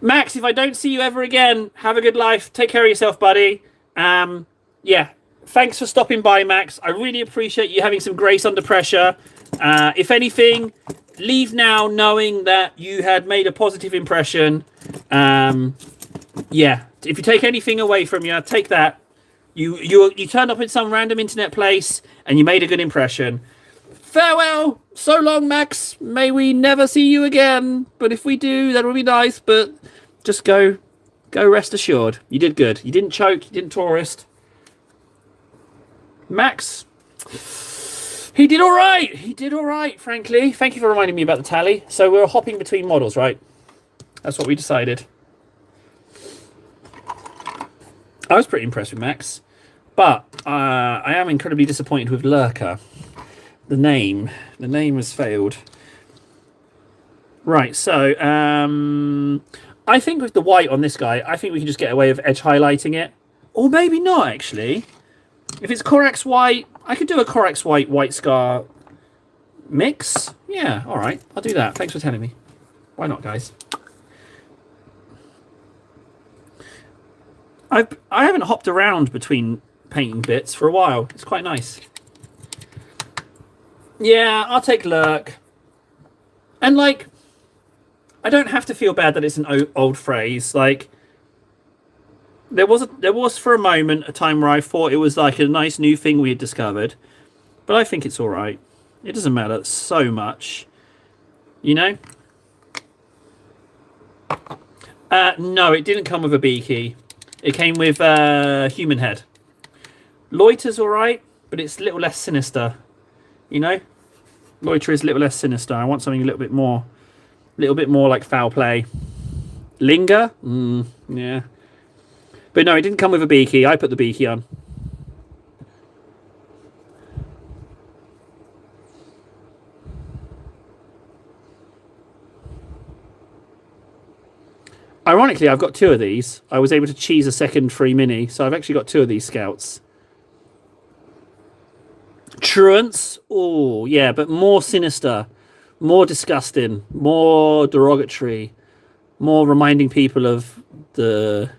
Max, if I don't see you ever again, have a good life. Take care of yourself, buddy. Yeah, thanks for stopping by, Max. I really appreciate you having some grace under pressure. If anything, leave now knowing that you had made a positive impression. Yeah, if you take anything away from you, take that. You turned up in some random internet place and you made a good impression. Farewell. So long, Max. May we never see you again. But if we do, that would be nice. But just go rest assured. You did good. You didn't choke. You didn't tourist. Max, he did all right. He did all right, frankly. Thank you for reminding me about the tally. So we're hopping between models, right? That's what we decided. I was pretty impressed with Max. But I am incredibly disappointed with Lurker. The name has failed. Right, so I think with the white on this guy, I think we can just get away with edge highlighting it. Or maybe not, actually. If it's Corax white, I could do a Corax white scar mix. Yeah, all right, I'll do that. Thanks for telling me. Why not, guys? I haven't hopped around between painting bits for a while. It's quite nice. Yeah, I'll take Lurk. And, like, I don't have to feel bad that it's an old phrase. Like, there was for a moment a time where I thought it was, like, a nice new thing we had discovered. But I think it's all right. It doesn't matter so much. You know? No, it didn't come with a B key. It came with human head. Loiter's all right, but it's a little less sinister. You know, Loiter is a little less sinister. I want something a little bit more like foul play. Linger, yeah, but no, it didn't come with a B key. I put the B key on. Ironically, I've got 2 of these. I was able to cheese a second free mini, so I've actually got 2 of these scouts. Truants, oh yeah, but more sinister, more disgusting, more derogatory, more reminding people of the...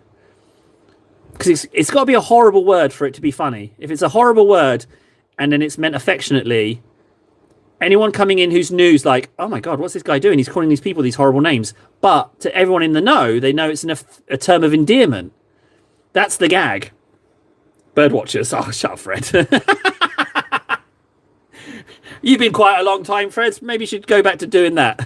Because it's got to be a horrible word for it to be funny. If it's a horrible word and then it's meant affectionately, anyone coming in who's new is like, oh my God, what's this guy doing? He's calling these people these horrible names. But to everyone in the know, they know it's a term of endearment. That's the gag. Birdwatchers. Oh, shut up, Fred. You've been quite a long time, Fred. Maybe you should go back to doing that.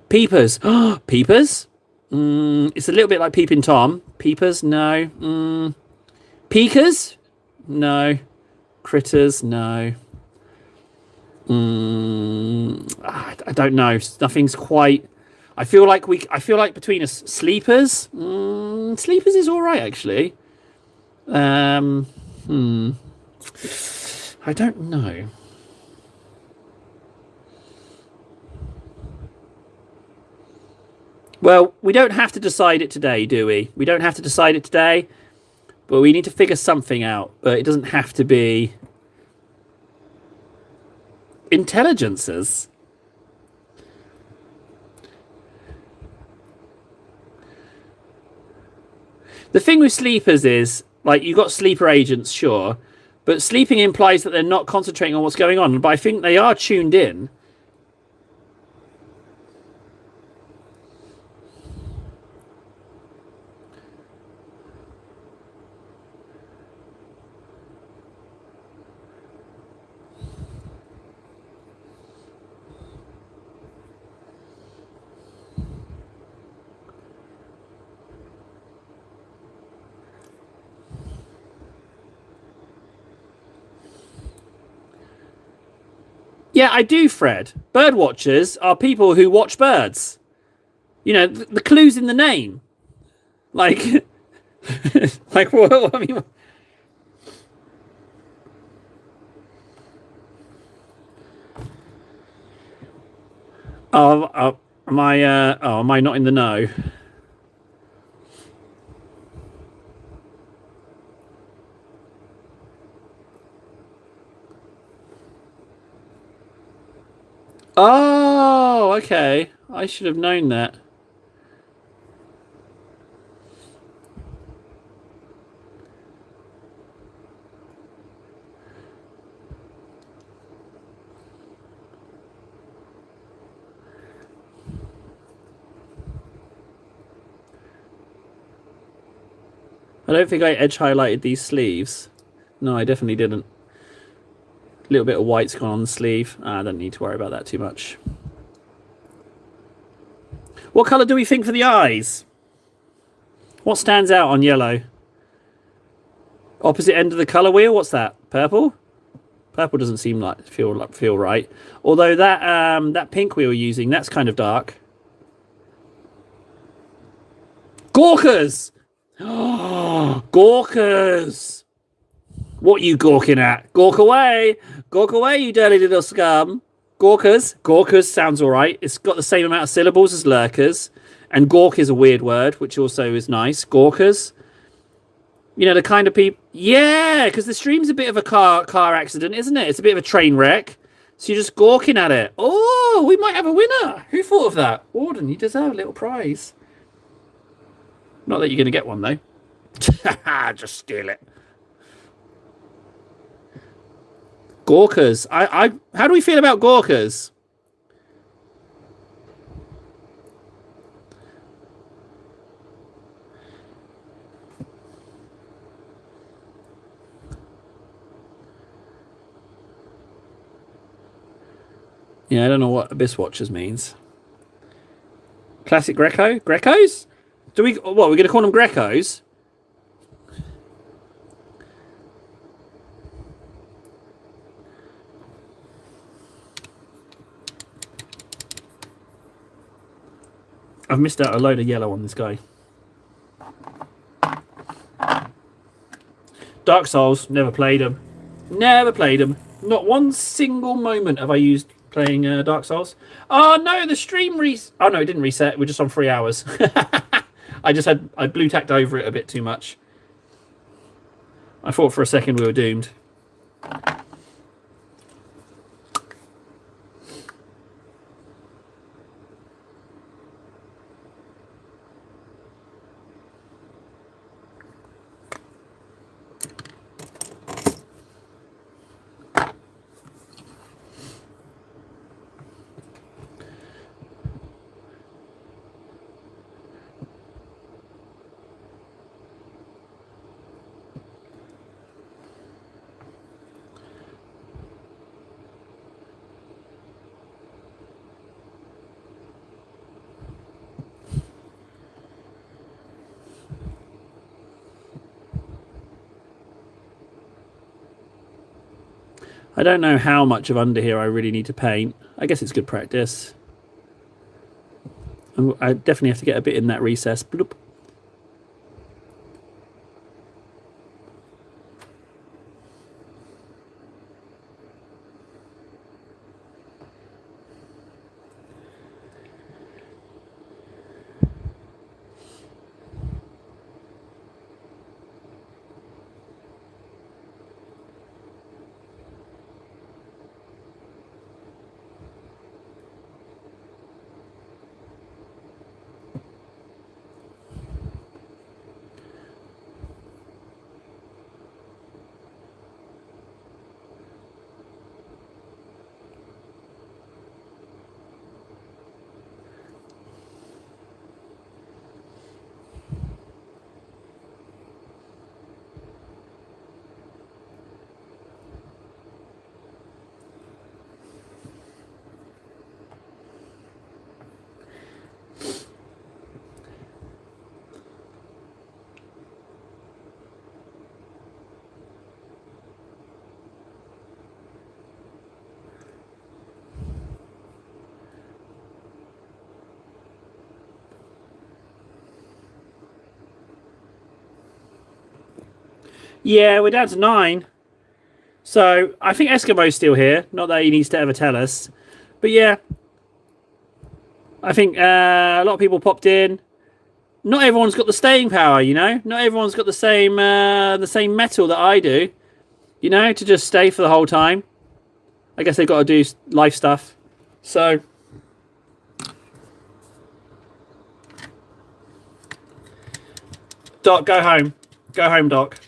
Peepers. Peepers? It's a little bit like Peeping Tom. Peepers? No. Peekers? No. Critters? No. I don't know. Nothing's quite... I feel like between us... Sleepers? Sleepers is all right, actually. I don't know. Well, we don't have to decide it today, do we? We don't have to decide it today, but we need to figure something out. But it doesn't have to be intelligences. The thing with sleepers is, like, you've got sleeper agents, sure, but sleeping implies that they're not concentrating on what's going on. But I think they are tuned in. Yeah, I do, Fred. Bird watchers are people who watch birds. You know, the clue's in the name. Like, like what? I mean, am I? Am I not in the know? Oh, okay. I should have known that. I don't think I edge highlighted these sleeves. No, I definitely didn't. A little bit of white's gone on the sleeve. I don't need to worry about that too much. What colour do we think for the eyes? What stands out on yellow? Opposite end of the colour wheel. What's that? Purple. Purple doesn't seem like feel right. Although that that pink we were using, that's kind of dark. Gawkers. Gawkers. What you gawking at? Gawk away. Gawk away, you dirty little scum. Gawkers. Gawkers sounds all right. It's got the same amount of syllables as lurkers. And gawk is a weird word, which also is nice. Gawkers. You know, the kind of people... Yeah, because the stream's a bit of a car accident, isn't it? It's a bit of a train wreck. So you're just gawking at it. Oh, we might have a winner. Who thought of that? Auden, you deserve a little prize. Not that you're going to get one, though. Just steal it. Gawkers. How do we feel about Gawkers? Yeah, I don't know what Abyss Watchers means. Classic Greco? Grecos? Do we... What, we're going to call them Grecos? I've missed out a load of yellow on this guy. Dark Souls, never played them. Never played them. Not one single moment have I used playing Dark Souls. Oh no, the stream oh no, it didn't reset. We're just on 3 hours. I blue tacked over it a bit too much. I thought for a second we were doomed. I don't know how much of under here I really need to paint. I guess it's good practice. I definitely have to get a bit in that recess. Bloop. Yeah, we're down to 9. So I think Eskimo's still here. Not that he needs to ever tell us. But yeah, I think a lot of people popped in. Not everyone's got the staying power, you know. Not everyone's got the same metal that I do, you know, to just stay for the whole time. I guess they've got to do life stuff. So Doc, go home. Go home, Doc.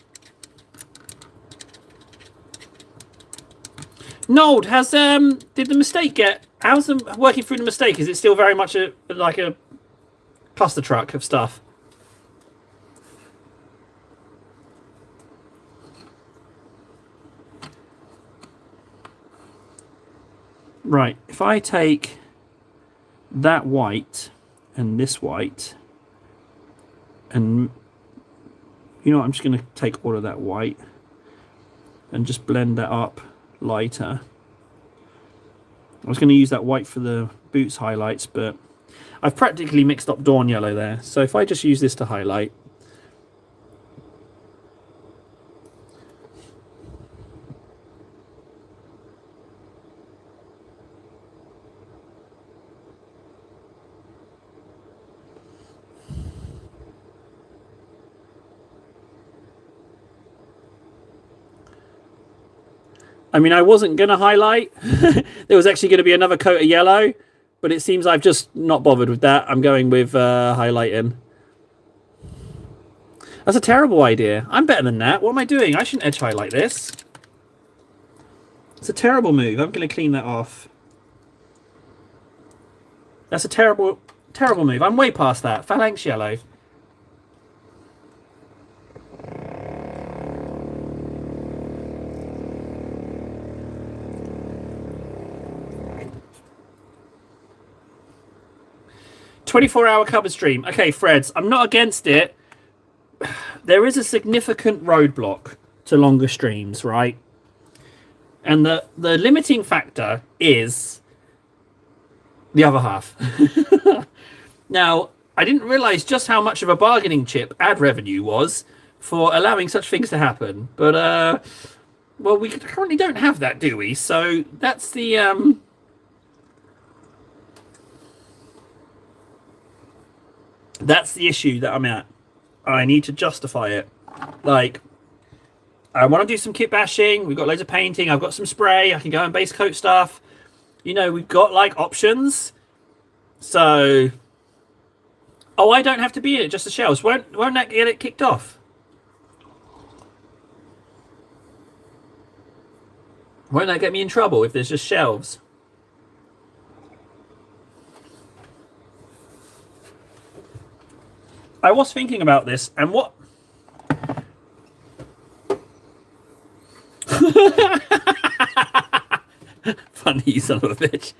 Nold, has did the mistake get? How's them working through the mistake? Is it still very much like a cluster truck of stuff? Right. If I take that white and this white, and you know what, I'm just going to take all of that white and just blend that up lighter. I was going to use that white for the boots highlights, but I've practically mixed up Dawn Yellow there. So if I just use this to highlight, I mean, I wasn't going to highlight. There was actually going to be another coat of yellow, but it seems I've just not bothered with that. I'm going with highlighting. That's a terrible idea. I'm better than that. What am I doing? I shouldn't edge highlight this. It's a terrible move. I'm going to clean that off. That's a terrible, terrible move. I'm way past that. Phalanx yellow. "24-hour cover stream." Okay, Freds, I'm not against it. There is a significant roadblock to longer streams, right? And the limiting factor is the other half. Now, I didn't realize just how much of a bargaining chip ad revenue was for allowing such things to happen. But, well, we currently don't have that, do we? So that's the... That's the issue that I'm at. I need to justify it. Like, I want to do some kit bashing. We've got loads of painting. I've got some spray. I can go and base coat stuff. You know, we've got, like, options. So... Oh, I don't have to be in it, just the shells. Won't that get it kicked off? Won't that get me in trouble if there's just shelves? I was thinking about this, and what... Funny, you son of a bitch.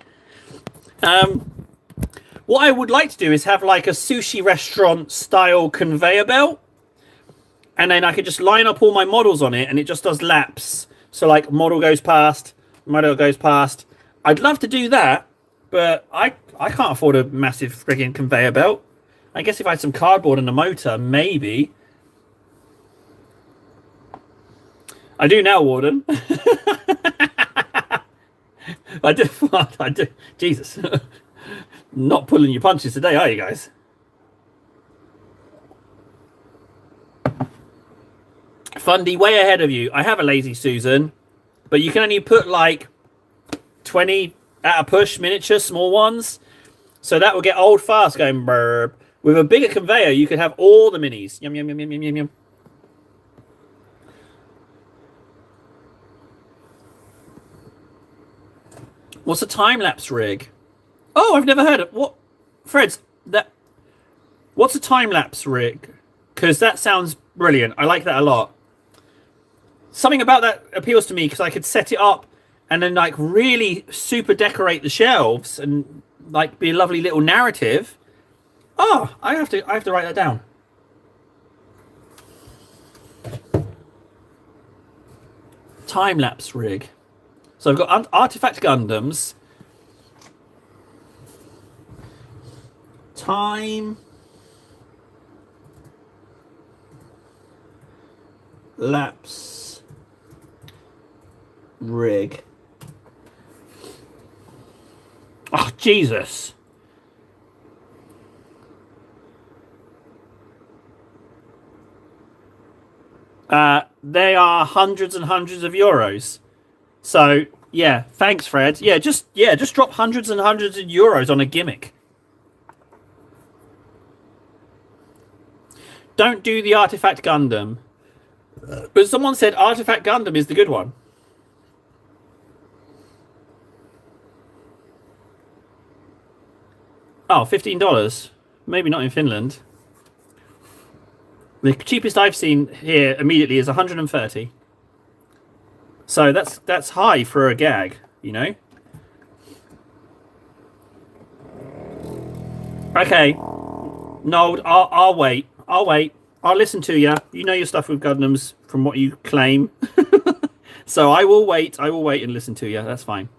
What I would like to do is have like a sushi restaurant style conveyor belt, and then I could just line up all my models on it, and it just does laps. So like model goes past, model goes past. I'd love to do that, but I can't afford a massive friggin' conveyor belt. I guess if I had some cardboard and a motor, maybe. I do now, Warden. I do. Jesus. Not pulling your punches today, are you guys? Fundy, way ahead of you. I have a Lazy Susan, but you can only put like 20 at a push, miniature, small ones. So that will get old fast going burp. With a bigger conveyor, you could have all the minis. Yum, yum, yum, yum, yum, yum, yum. What's a time-lapse rig? Oh, I've never heard of what? Freds, what's a time-lapse rig? Because that sounds brilliant. I like that a lot. Something about that appeals to me because I could set it up and then like really super decorate the shelves and like be a lovely little narrative. Oh, I have to write that down. Time-lapse rig. So I've got Artifact Gundams. Time lapse rig. Oh, Jesus. They are hundreds and hundreds of euros. So, yeah, thanks, Fred. Just drop hundreds and hundreds of euros on a gimmick. Don't do the Artifact Gundam. But someone said Artifact Gundam is the good one. Oh, $15. Maybe not in Finland. The cheapest I've seen here immediately is 130. So that's high for a gag, you know? Okay. No, I'll wait. I'll wait. I'll listen to you. You know your stuff with Gundams from what you claim. So I will wait. I will wait and listen to you. That's fine.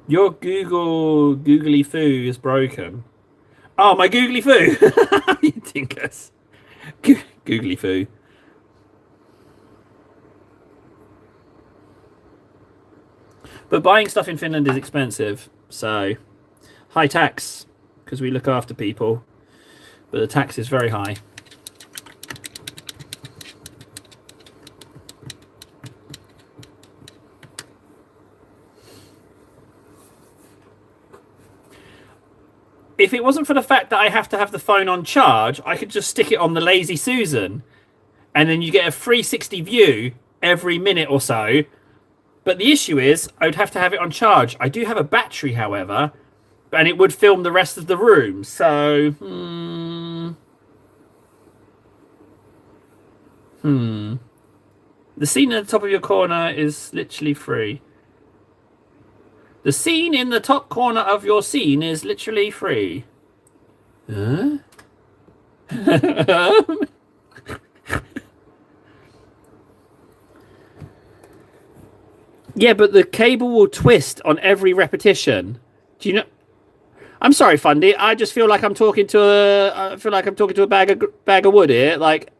Your googly foo is broken. Oh, my googly foo! You tinkers. Googly foo. But buying stuff in Finland is expensive, so high tax because we look after people, but the tax is very high. If it wasn't for the fact that I have to have the phone on charge, I could just stick it on the Lazy Susan, and then you get a 360 view every minute or so. But the issue is, I would have to have it on charge. I do have a battery, however, and it would film the rest of the room. So, The scene at the top of your corner is literally free. The scene in the top corner of your scene is literally free. Huh? Yeah, but the cable will twist on every repetition. Do you know? I'm sorry, Fundy. I just feel like I'm talking to a bag of wood here. Like,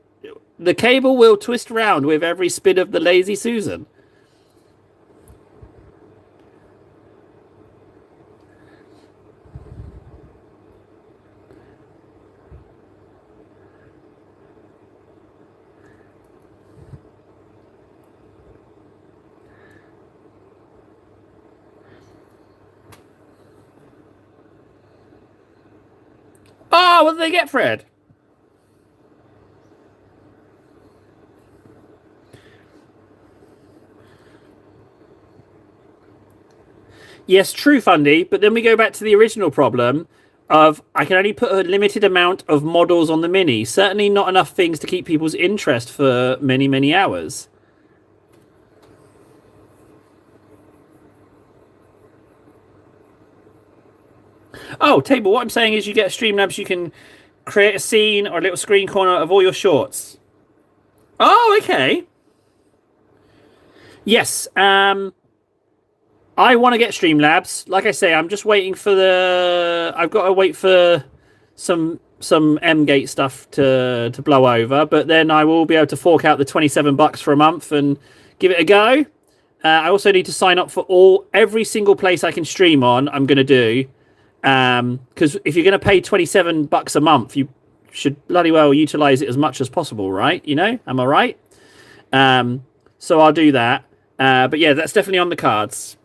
the cable will twist around with every spin of the Lazy Susan. Oh, what did they get, Fred? Yes, true, Fundy. But then we go back to the original problem of I can only put a limited amount of models on the Mini. Certainly not enough things to keep people's interest for many, many hours. Oh, Table, what I'm saying is you get Streamlabs, you can create a scene or a little screen corner of all your shorts. Oh, okay. Yes. I want to get Streamlabs. Like I say, I'm just waiting for I've got to wait for some M-Gate stuff to blow over, but then I will be able to fork out the $27 for a month and give it a go. I also need to sign up for every single place I can stream on. I'm going to do. Because if you're going to pay $27 a month, you should bloody well utilize it as much as possible, right? You know, am I right? So I'll do that. But yeah, that's definitely on the cards.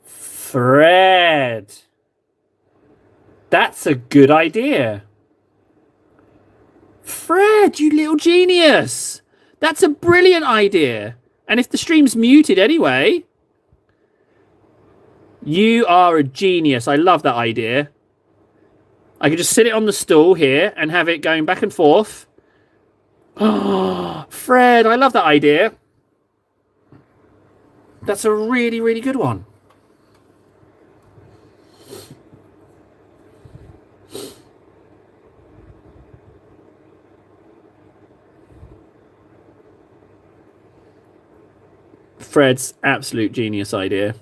Fred, that's a good idea. Fred, you little genius. That's a brilliant idea. And if the stream's muted anyway, you are a genius. I love that idea. I could just sit it on the stool here and have it going back and forth. Oh, Fred, I love that idea. That's a really, really good one. Fred's absolute genius idea.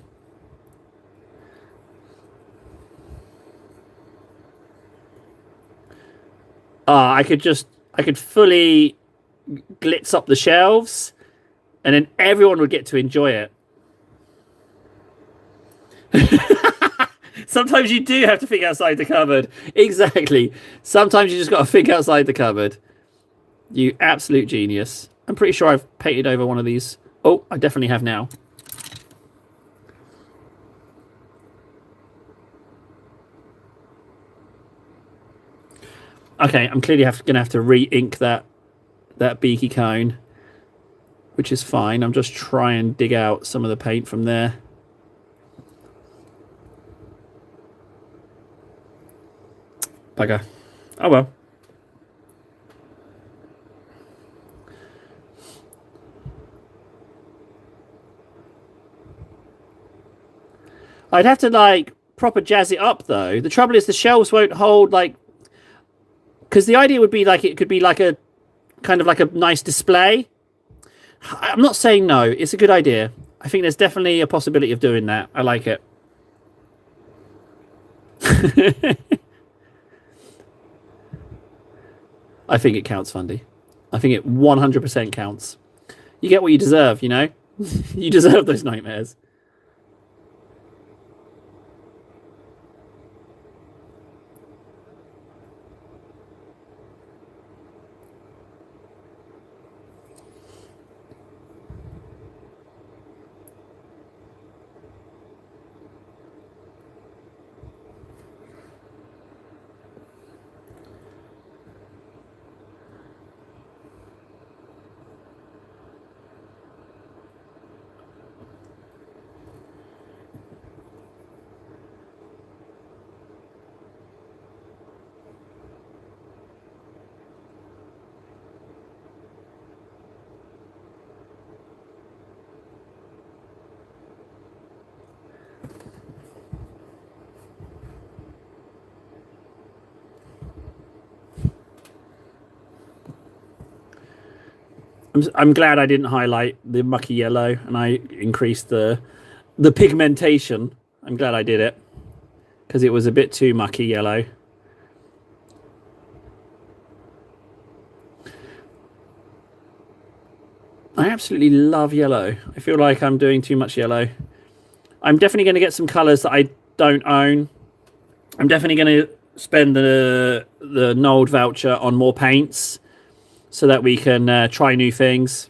I could fully glitz up the shelves, and then everyone would get to enjoy it. Sometimes you do have to think outside the cupboard. Exactly. Sometimes you just got to think outside the cupboard. You absolute genius. I'm pretty sure I've painted over one of these. Oh, I definitely have now. Okay, I'm clearly going to have to re-ink that beaky cone, which is fine. I'm just trying and dig out some of the paint from there. Bugger. Oh well. I'd have to like proper jazz it up though. The trouble is the shelves won't hold like, because the idea would be like it could be like a kind of like a nice display. I'm not saying no. It's a good idea. I think there's definitely a possibility of doing that. I like it. I think it counts, Fundy. I think it 100% counts. You get what you deserve, you know? You deserve those nightmares. I'm glad I didn't highlight the mucky yellow and I increased the pigmentation. I'm glad I did it because it was a bit too mucky yellow. I absolutely love yellow. I feel like I'm doing too much yellow. I'm definitely going to get some colours that I don't own. I'm definitely going to spend the Nold voucher on more paints so that we can try new things.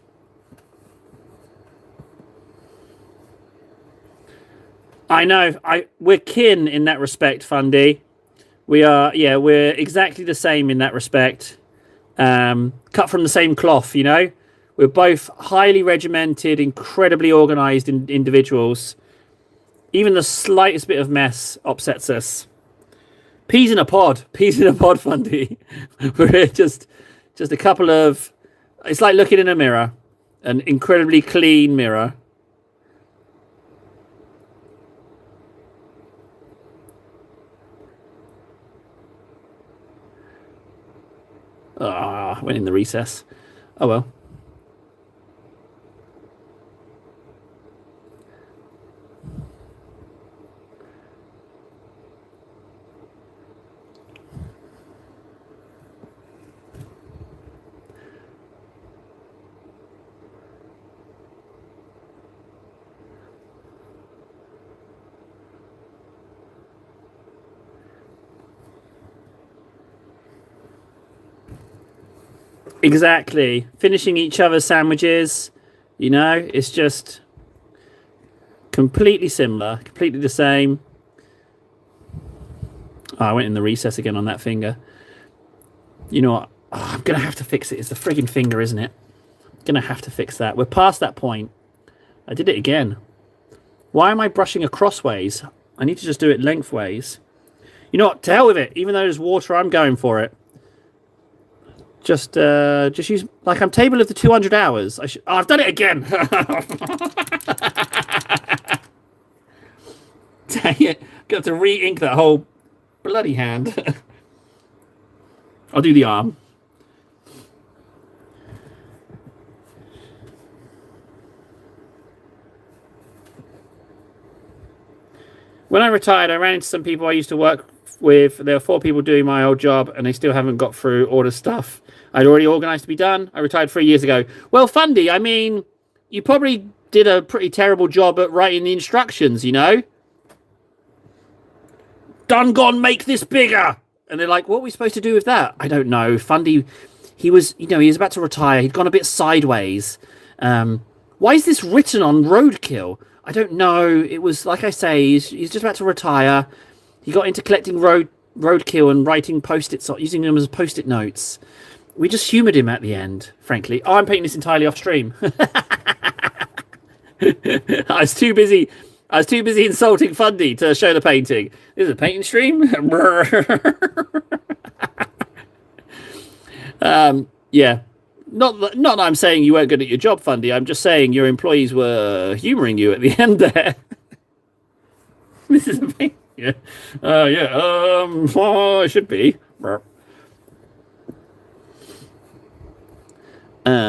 I know. We're kin in that respect, Fundy. We are. Yeah, we're exactly the same in that respect. Cut from the same cloth, you know. We're both highly regimented, incredibly organised individuals. Even the slightest bit of mess upsets us. Peas in a pod. Peas in a pod, Fundy. We're just a couple of... It's like looking in a mirror. An incredibly clean mirror. Ah, went in the recess. Oh well. Exactly. Finishing each other's sandwiches, you know, it's just completely similar, completely the same. Oh, I went in the recess again on that finger. You know what? Oh, I'm going to have to fix it. It's the frigging finger, isn't it? I'm going to have to fix that. We're past that point. I did it again. Why am I brushing acrossways? I need to just do it lengthways. You know what? To hell with it. Even though there's water, I'm going for it. Just use... Like, I'm table of the 200 hours. Oh, I've done it again. Dang it. Got to re-ink that whole bloody hand. I'll do the arm. When I retired, I ran into some people I used to work with. There were 4 people doing my old job, and they still haven't got through all the stuff I'd already organised to be done. I retired 3 years ago. Well, Fundy, I mean, you probably did a pretty terrible job at writing the instructions, you know? Done, gone, make this bigger. And they're like, what are we supposed to do with that? I don't know. Fundy, he was about to retire. He'd gone a bit sideways. Why is this written on roadkill? I don't know. It was, like I say, he's just about to retire. He got into collecting roadkill and writing Post-its, using them as Post-it notes. We just humoured him at the end, frankly. Oh, I'm painting this entirely off stream. I was too busy insulting Fundy to show the painting. This is a painting stream? Yeah. Not that I'm saying you weren't good at your job, Fundy. I'm just saying your employees were humouring you at the end there. This is a painting. Yeah. It should be. Do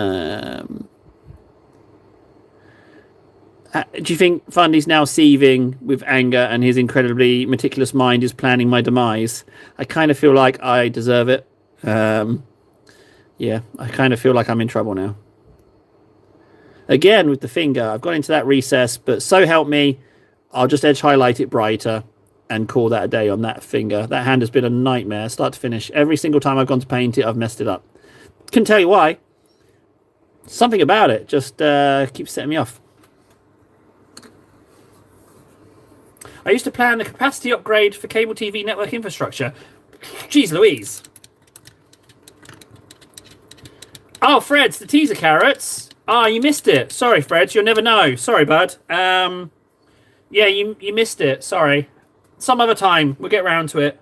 you think Fundy's now seething with anger and his incredibly meticulous mind is planning my demise? I kind of feel like I deserve it. Yeah, I kind of feel like I'm in trouble now. Again, with the finger, I've gone into that recess, but so help me, I'll just edge highlight it brighter and call that a day on that finger. That hand has been a nightmare, start to finish. Every single time I've gone to paint it, I've messed it up. Couldn't tell you why. Something about it just keeps setting me off. I used to plan the capacity upgrade for cable TV network infrastructure. Jeez Louise. Oh, Freds, the teaser carrots. Oh, you missed it. Sorry, Freds, you'll never know. Sorry, bud. Yeah, you missed it. Sorry. Some other time. We'll get round to it.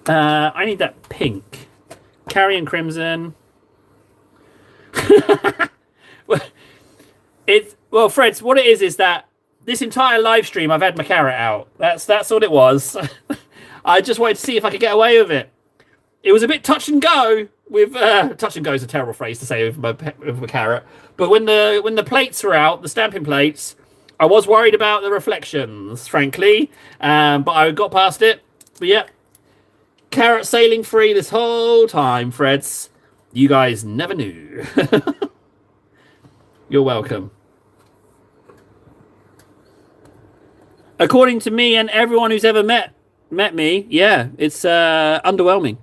I need that pink. Carrion Crimson. Well, Freds, what it is that this entire live stream I've had my carrot out. That's all it was. I just wanted to see if I could get away with it. It was a bit touch and go with touch and go is a terrible phrase to say with my carrot. But when the plates were out, the stamping plates, I was worried about the reflections, frankly. But I got past it. But yeah. Carrot sailing free this whole time, Freds. You guys never knew. You're welcome. According to me and everyone who's ever met me, yeah, it's underwhelming.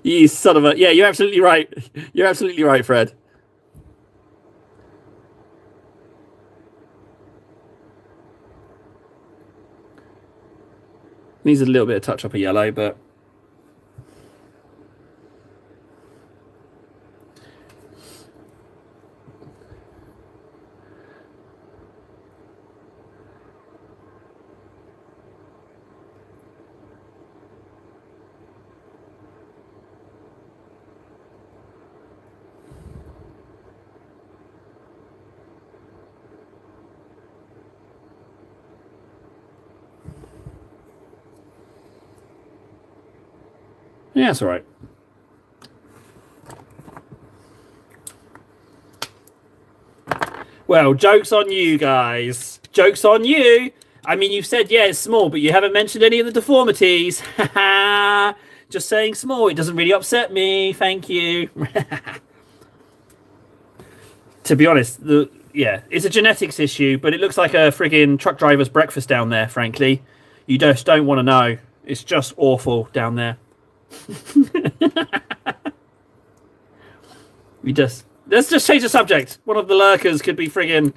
You son of a... Yeah, you're absolutely right. You're absolutely right, Fred. Needs a little bit of touch up of yellow, but... Yeah, that's all right. Well, joke's on you guys. Joke's on you. I mean, you've said, yeah, it's small, but you haven't mentioned any of the deformities. Just saying small. It doesn't really upset me. Thank you. To be honest, yeah, it's a genetics issue, but it looks like a friggin' truck driver's breakfast down there, frankly. You just don't want to know. It's just awful down there. Let's just change the subject. One of the lurkers could be friggin'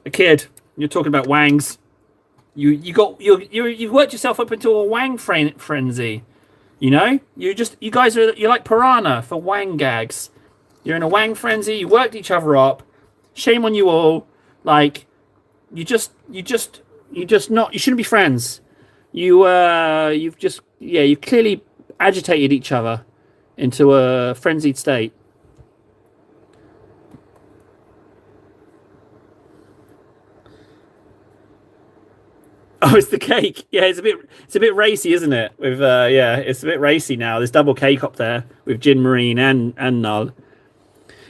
a kid. You're talking about wangs. You've worked yourself up into a wang frenzy. You know, you're like piranha for wang gags. You're in a wang frenzy. You worked each other up. Shame on you all. Like, you shouldn't be friends. You've just, yeah, you've clearly agitated each other into a frenzied state. Oh, it's the cake. Yeah, it's a bit racy, isn't it? With yeah, it's a bit racy now. There's double cake up there with Gin Marine and Null.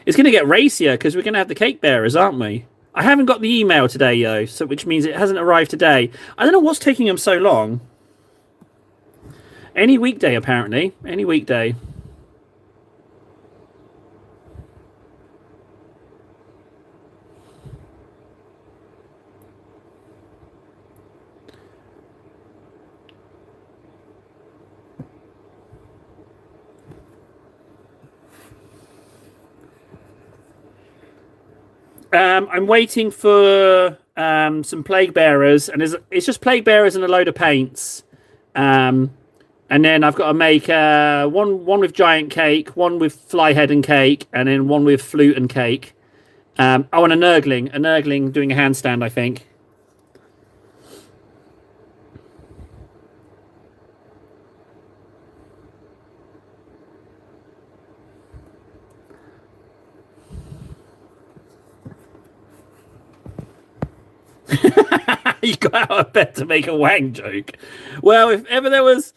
It's going to get racier because we're going to have the cake bearers, aren't we? I haven't got the email today, though, so which means it hasn't arrived today. I don't know what's taking them so long. Any weekday, apparently. Any weekday. I'm waiting for some plague bearers, and it's just plague bearers and a load of paints. Um, and then I've got to make one with giant cake, one with fly head and cake, and then one with flute and cake. Oh, and a Nurgling doing a handstand, I think. You got out of bed to make a wang joke. Well, if ever there was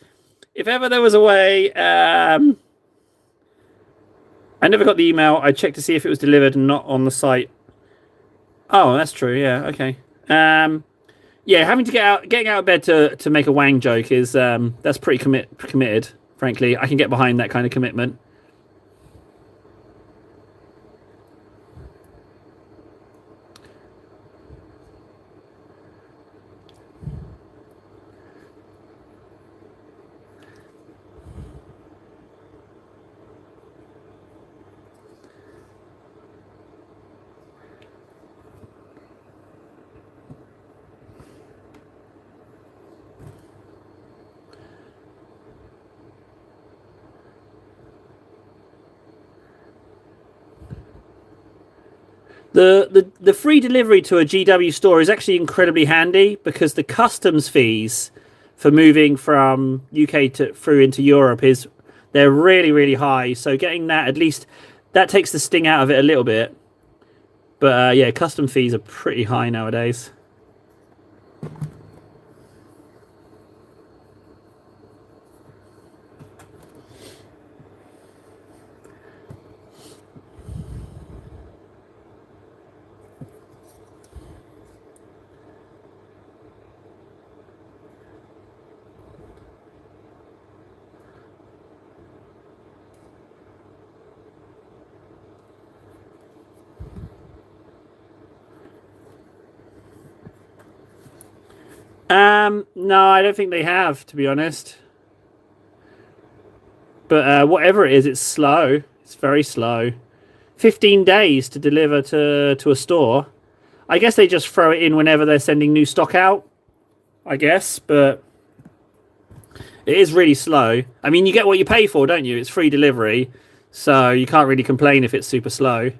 a way, I never got the email. I checked to see if it was delivered and not on the site. Oh, that's true. Yeah. Okay. Yeah, having to getting out of bed to make a wang joke is that's pretty committed. Frankly, I can get behind that kind of commitment. The free delivery to a GW store is actually incredibly handy because the customs fees for moving from UK to through into Europe is they're really high. So getting that, at least that takes the sting out of it a little bit. But yeah, custom fees are pretty high nowadays. No, I don't think they have, to be honest. But whatever it is, it's slow. It's very slow. 15 days to deliver to a store. I guess they just throw it in whenever they're sending new stock out. I guess, but it is really slow. I mean, you get what you pay for, don't you? It's free delivery, so you can't really complain if it's super slow.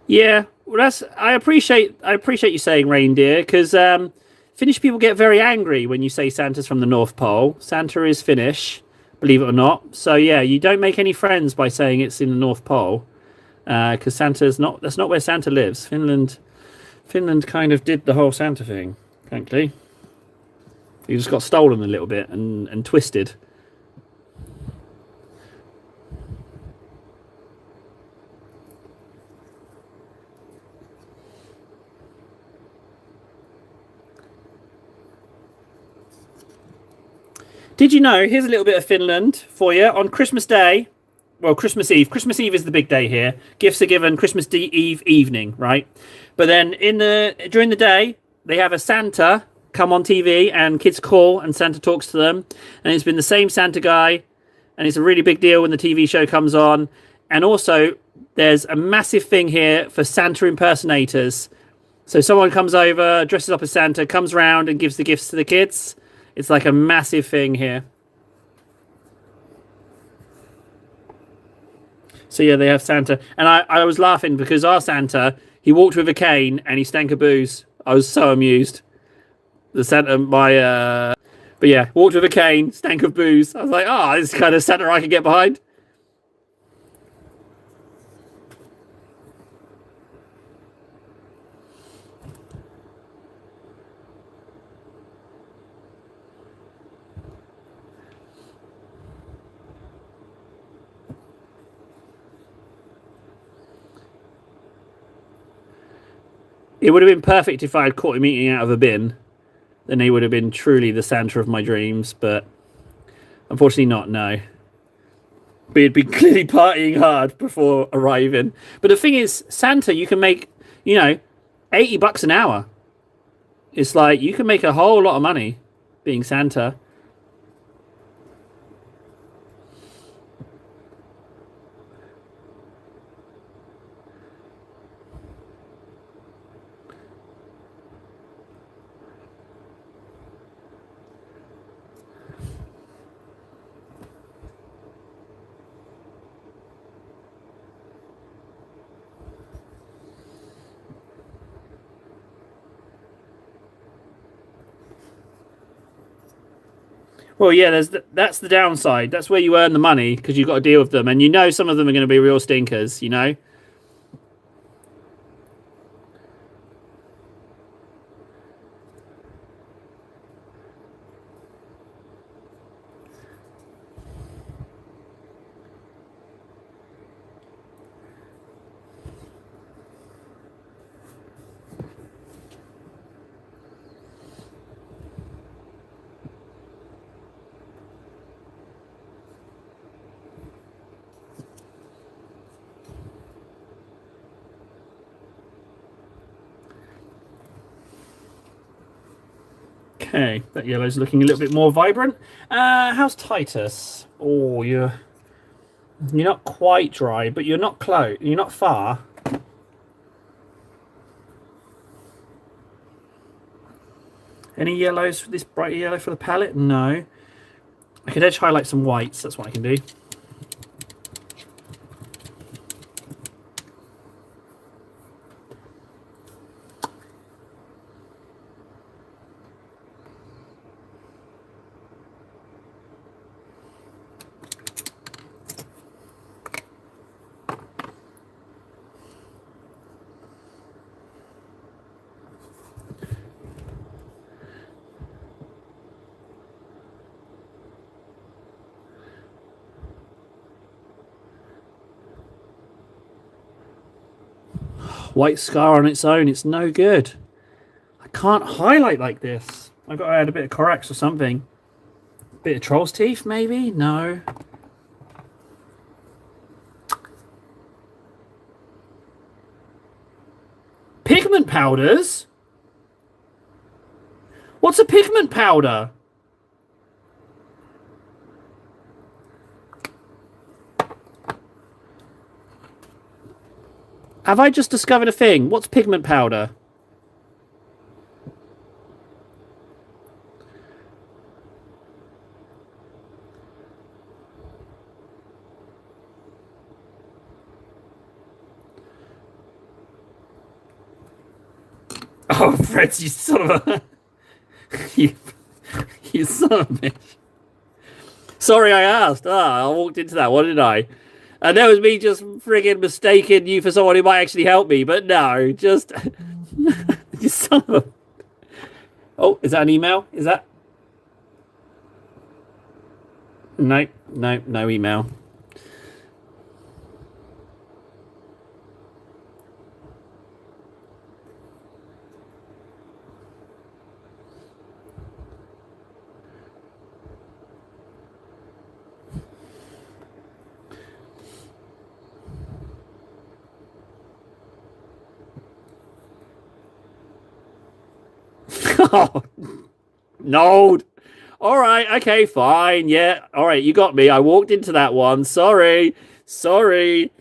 Yeah, well, that's I appreciate you saying reindeer because Finnish people get very angry when you say Santa's from the North Pole. Santa is Finnish, believe it or not. So yeah, you don't make any friends by saying it's in the North Pole because Santa's not. That's not where Santa lives. Finland kind of did the whole Santa thing. Frankly, he just got stolen a little bit and twisted. Did you know? Here's a little bit of Finland for you. On Christmas Day, well, Christmas Eve. Christmas Eve is the big day here. Gifts are given Christmas Eve evening, right? But then during the day, they have a Santa come on TV, and kids call, and Santa talks to them, and it's been the same Santa guy, and it's a really big deal when the TV show comes on. And also, there's a massive thing here for Santa impersonators. So someone comes over, dresses up as Santa, comes around and gives the gifts to the kids. It's like a massive thing here. So yeah, they have Santa. And I was laughing because our Santa, he walked with a cane and he stank of booze. I was so amused. The Santa, but yeah, walked with a cane, stank of booze. I was like, oh, this is kind of Santa I can get behind. It would have been perfect if I had caught him eating out of a bin. Then he would have been truly the Santa of my dreams, but unfortunately not, no. But he'd been clearly partying hard before arriving. But the thing is, Santa, you can make, $80 an hour. It's like, you can make a whole lot of money being Santa. Well, yeah, that's the downside. That's where you earn the money, because you've got to deal with them. And some of them are going to be real stinkers. Okay, that yellow's looking a little bit more vibrant. How's Titus? Oh, you're not quite dry, but you're not close. You're not far. Any yellows for this bright yellow for the palette? No. I could edge highlight some whites. That's what I can do. White scar on its own, it's no good. I can't highlight like this. I've got to add a bit of Corax or something. Bit of Troll's Teeth, maybe? No. Pigment powders? What's a pigment powder? Have I just discovered a thing? What's pigment powder? Oh, Fred, you son of a... you son of a bitch. Sorry I asked. I walked into that. What did I? And that was me just friggin' mistaking you for someone who might actually help me. But no, just... you son of a... Oh, is that an email? Is that... No email. Oh, no. All right. Okay, fine. Yeah. All right. You got me. I walked into that one. Sorry. Sorry.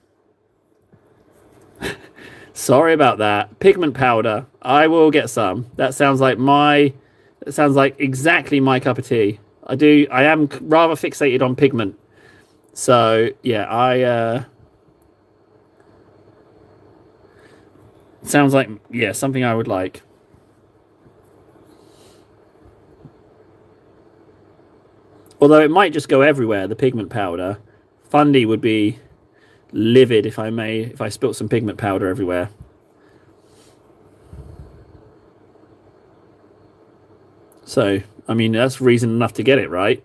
Sorry about that. Pigment powder. I will get some. That sounds like exactly my cup of tea. I am rather fixated on pigment. So, yeah, sounds like, yeah, something I would like. Although it might just go everywhere, the pigment powder. Fundy would be livid if I spilt some pigment powder everywhere. So, I mean, that's reason enough to get it, right?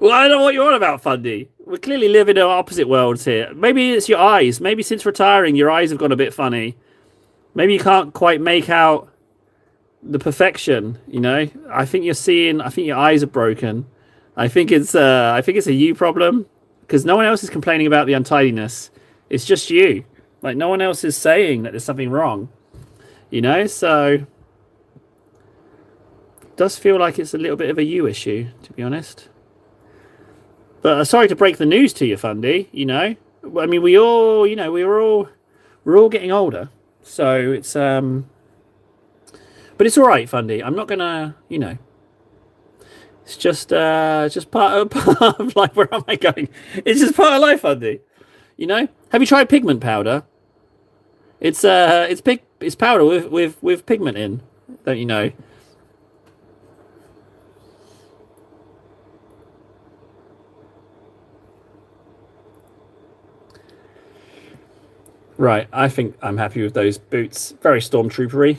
Well, I don't know what you're on about, Fundy. We're clearly living in opposite worlds here. Maybe it's your eyes. Maybe since retiring, your eyes have gone a bit funny. Maybe you can't quite make out the perfection. You know, I think your eyes are broken. I think it's a you problem because no one else is complaining about the untidiness. It's just you. Like no one else is saying that there's something wrong. You know, so it does feel like it's a little bit of a you issue, to be honest. But sorry to break the news to you, Fundy. You know, I mean, we all, you know, we're all getting older, so it's but it's all right, Fundy. I'm not gonna, you know, it's just part of life. Where am I going? It's just part of life, Fundy. You know, have you tried pigment powder? It's powder with pigment in. Don't you know? Right, I think I'm happy with those boots. Very stormtroopery.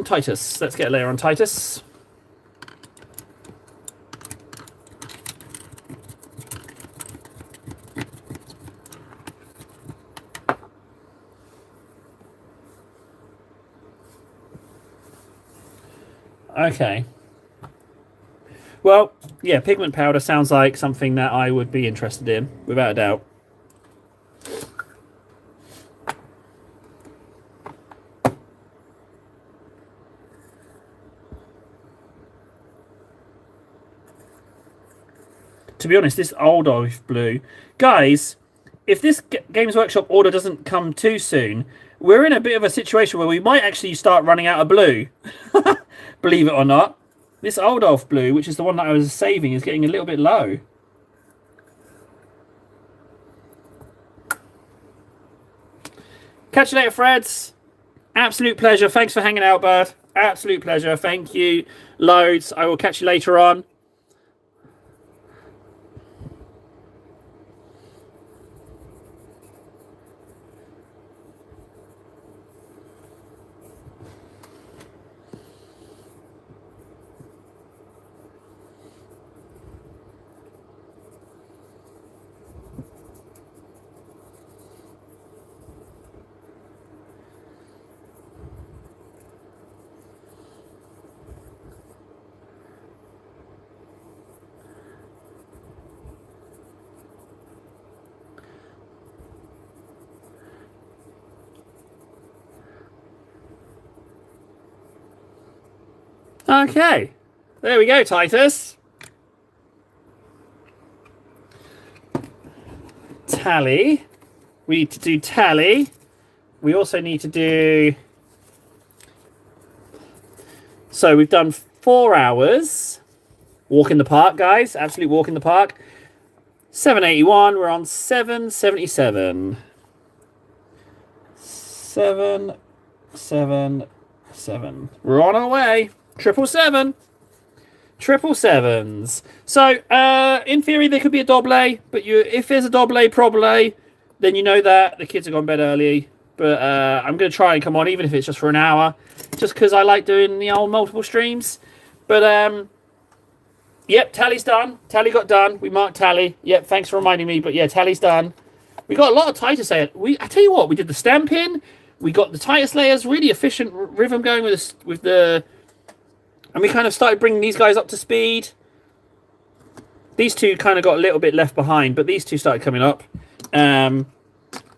Titus. Let's get a layer on Titus. Okay. Well, yeah, pigment powder sounds like something that I would be interested in, without a doubt. To be honest, this old olive blue, guys, if this Games Workshop order doesn't come too soon, we're in a bit of a situation where we might actually start running out of blue. Believe it or not, this old olive blue, which is the one that I was saving, is getting a little bit low. Catch you later, Freds. Absolute pleasure. Thanks for hanging out, bud. Absolute pleasure. Thank you loads. I will catch you later on. Okay, there we go, Titus. Tally. We need to do tally. We also need to do... So we've done 4 hours. Walk in the park, guys. Absolute walk in the park. 781. We're on 777. 777. We're on our way. 777. 777s. So, in theory, there could be a doble, but if there's a doble probably, then you know that the kids have gone bed early. But I'm going to try and come on, even if it's just for an hour, just because I like doing the old multiple streams. But Yep, tally's done. Tally got done. We marked tally. Yep, thanks for reminding me. But yeah, tally's done. We got a lot of Titus layers. I tell you what, we did the stamping. We got the Titus layers, really efficient rhythm going with the, and we kind of started bringing these guys up to speed. These two kind of got a little bit left behind, but these two started coming up. But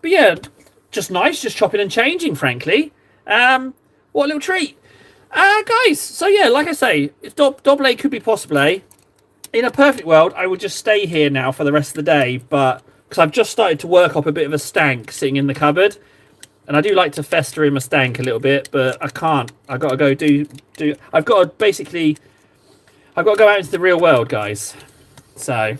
yeah, just nice, just chopping and changing, frankly. What a little treat. Guys, so yeah, like I say, if Doble could be possible, in a perfect world, I would just stay here now for the rest of the day, but because I've just started to work up a bit of a stank sitting in the cupboard, and I do like to fester in my stank a little bit, but I can't. I've got to go do. I've got to basically. I've got to go out into the real world, guys. So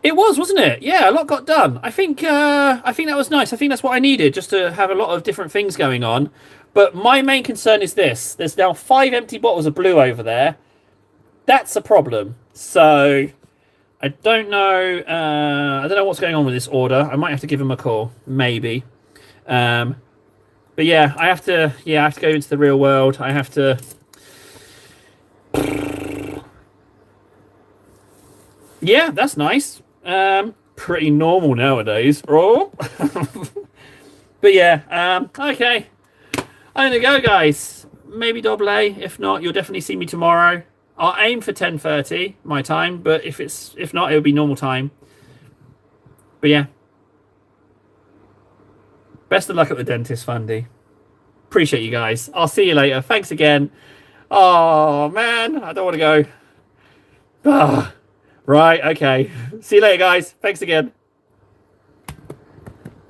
it was, wasn't it? Yeah, a lot got done. I think that was nice. I think that's what I needed, just to have a lot of different things going on. But my main concern is this: there's now 5 empty bottles of blue over there. That's a problem. So I don't know. I don't know what's going on with this order. I might have to give him a call, maybe. But yeah, I have to. Yeah, I have to go into the real world. I have to. Yeah, that's nice. Pretty normal nowadays. Oh. But yeah. Okay. I'm gonna go, guys. Maybe double A. If not, you'll definitely see me tomorrow. I'll aim for 10:30 my time, but if not, it'll be normal time. But yeah. Best of luck at the dentist, Fundy. Appreciate you guys. I'll see you later. Thanks again. Oh man, I don't want to go. Ah, right, okay. See you later, guys. Thanks again.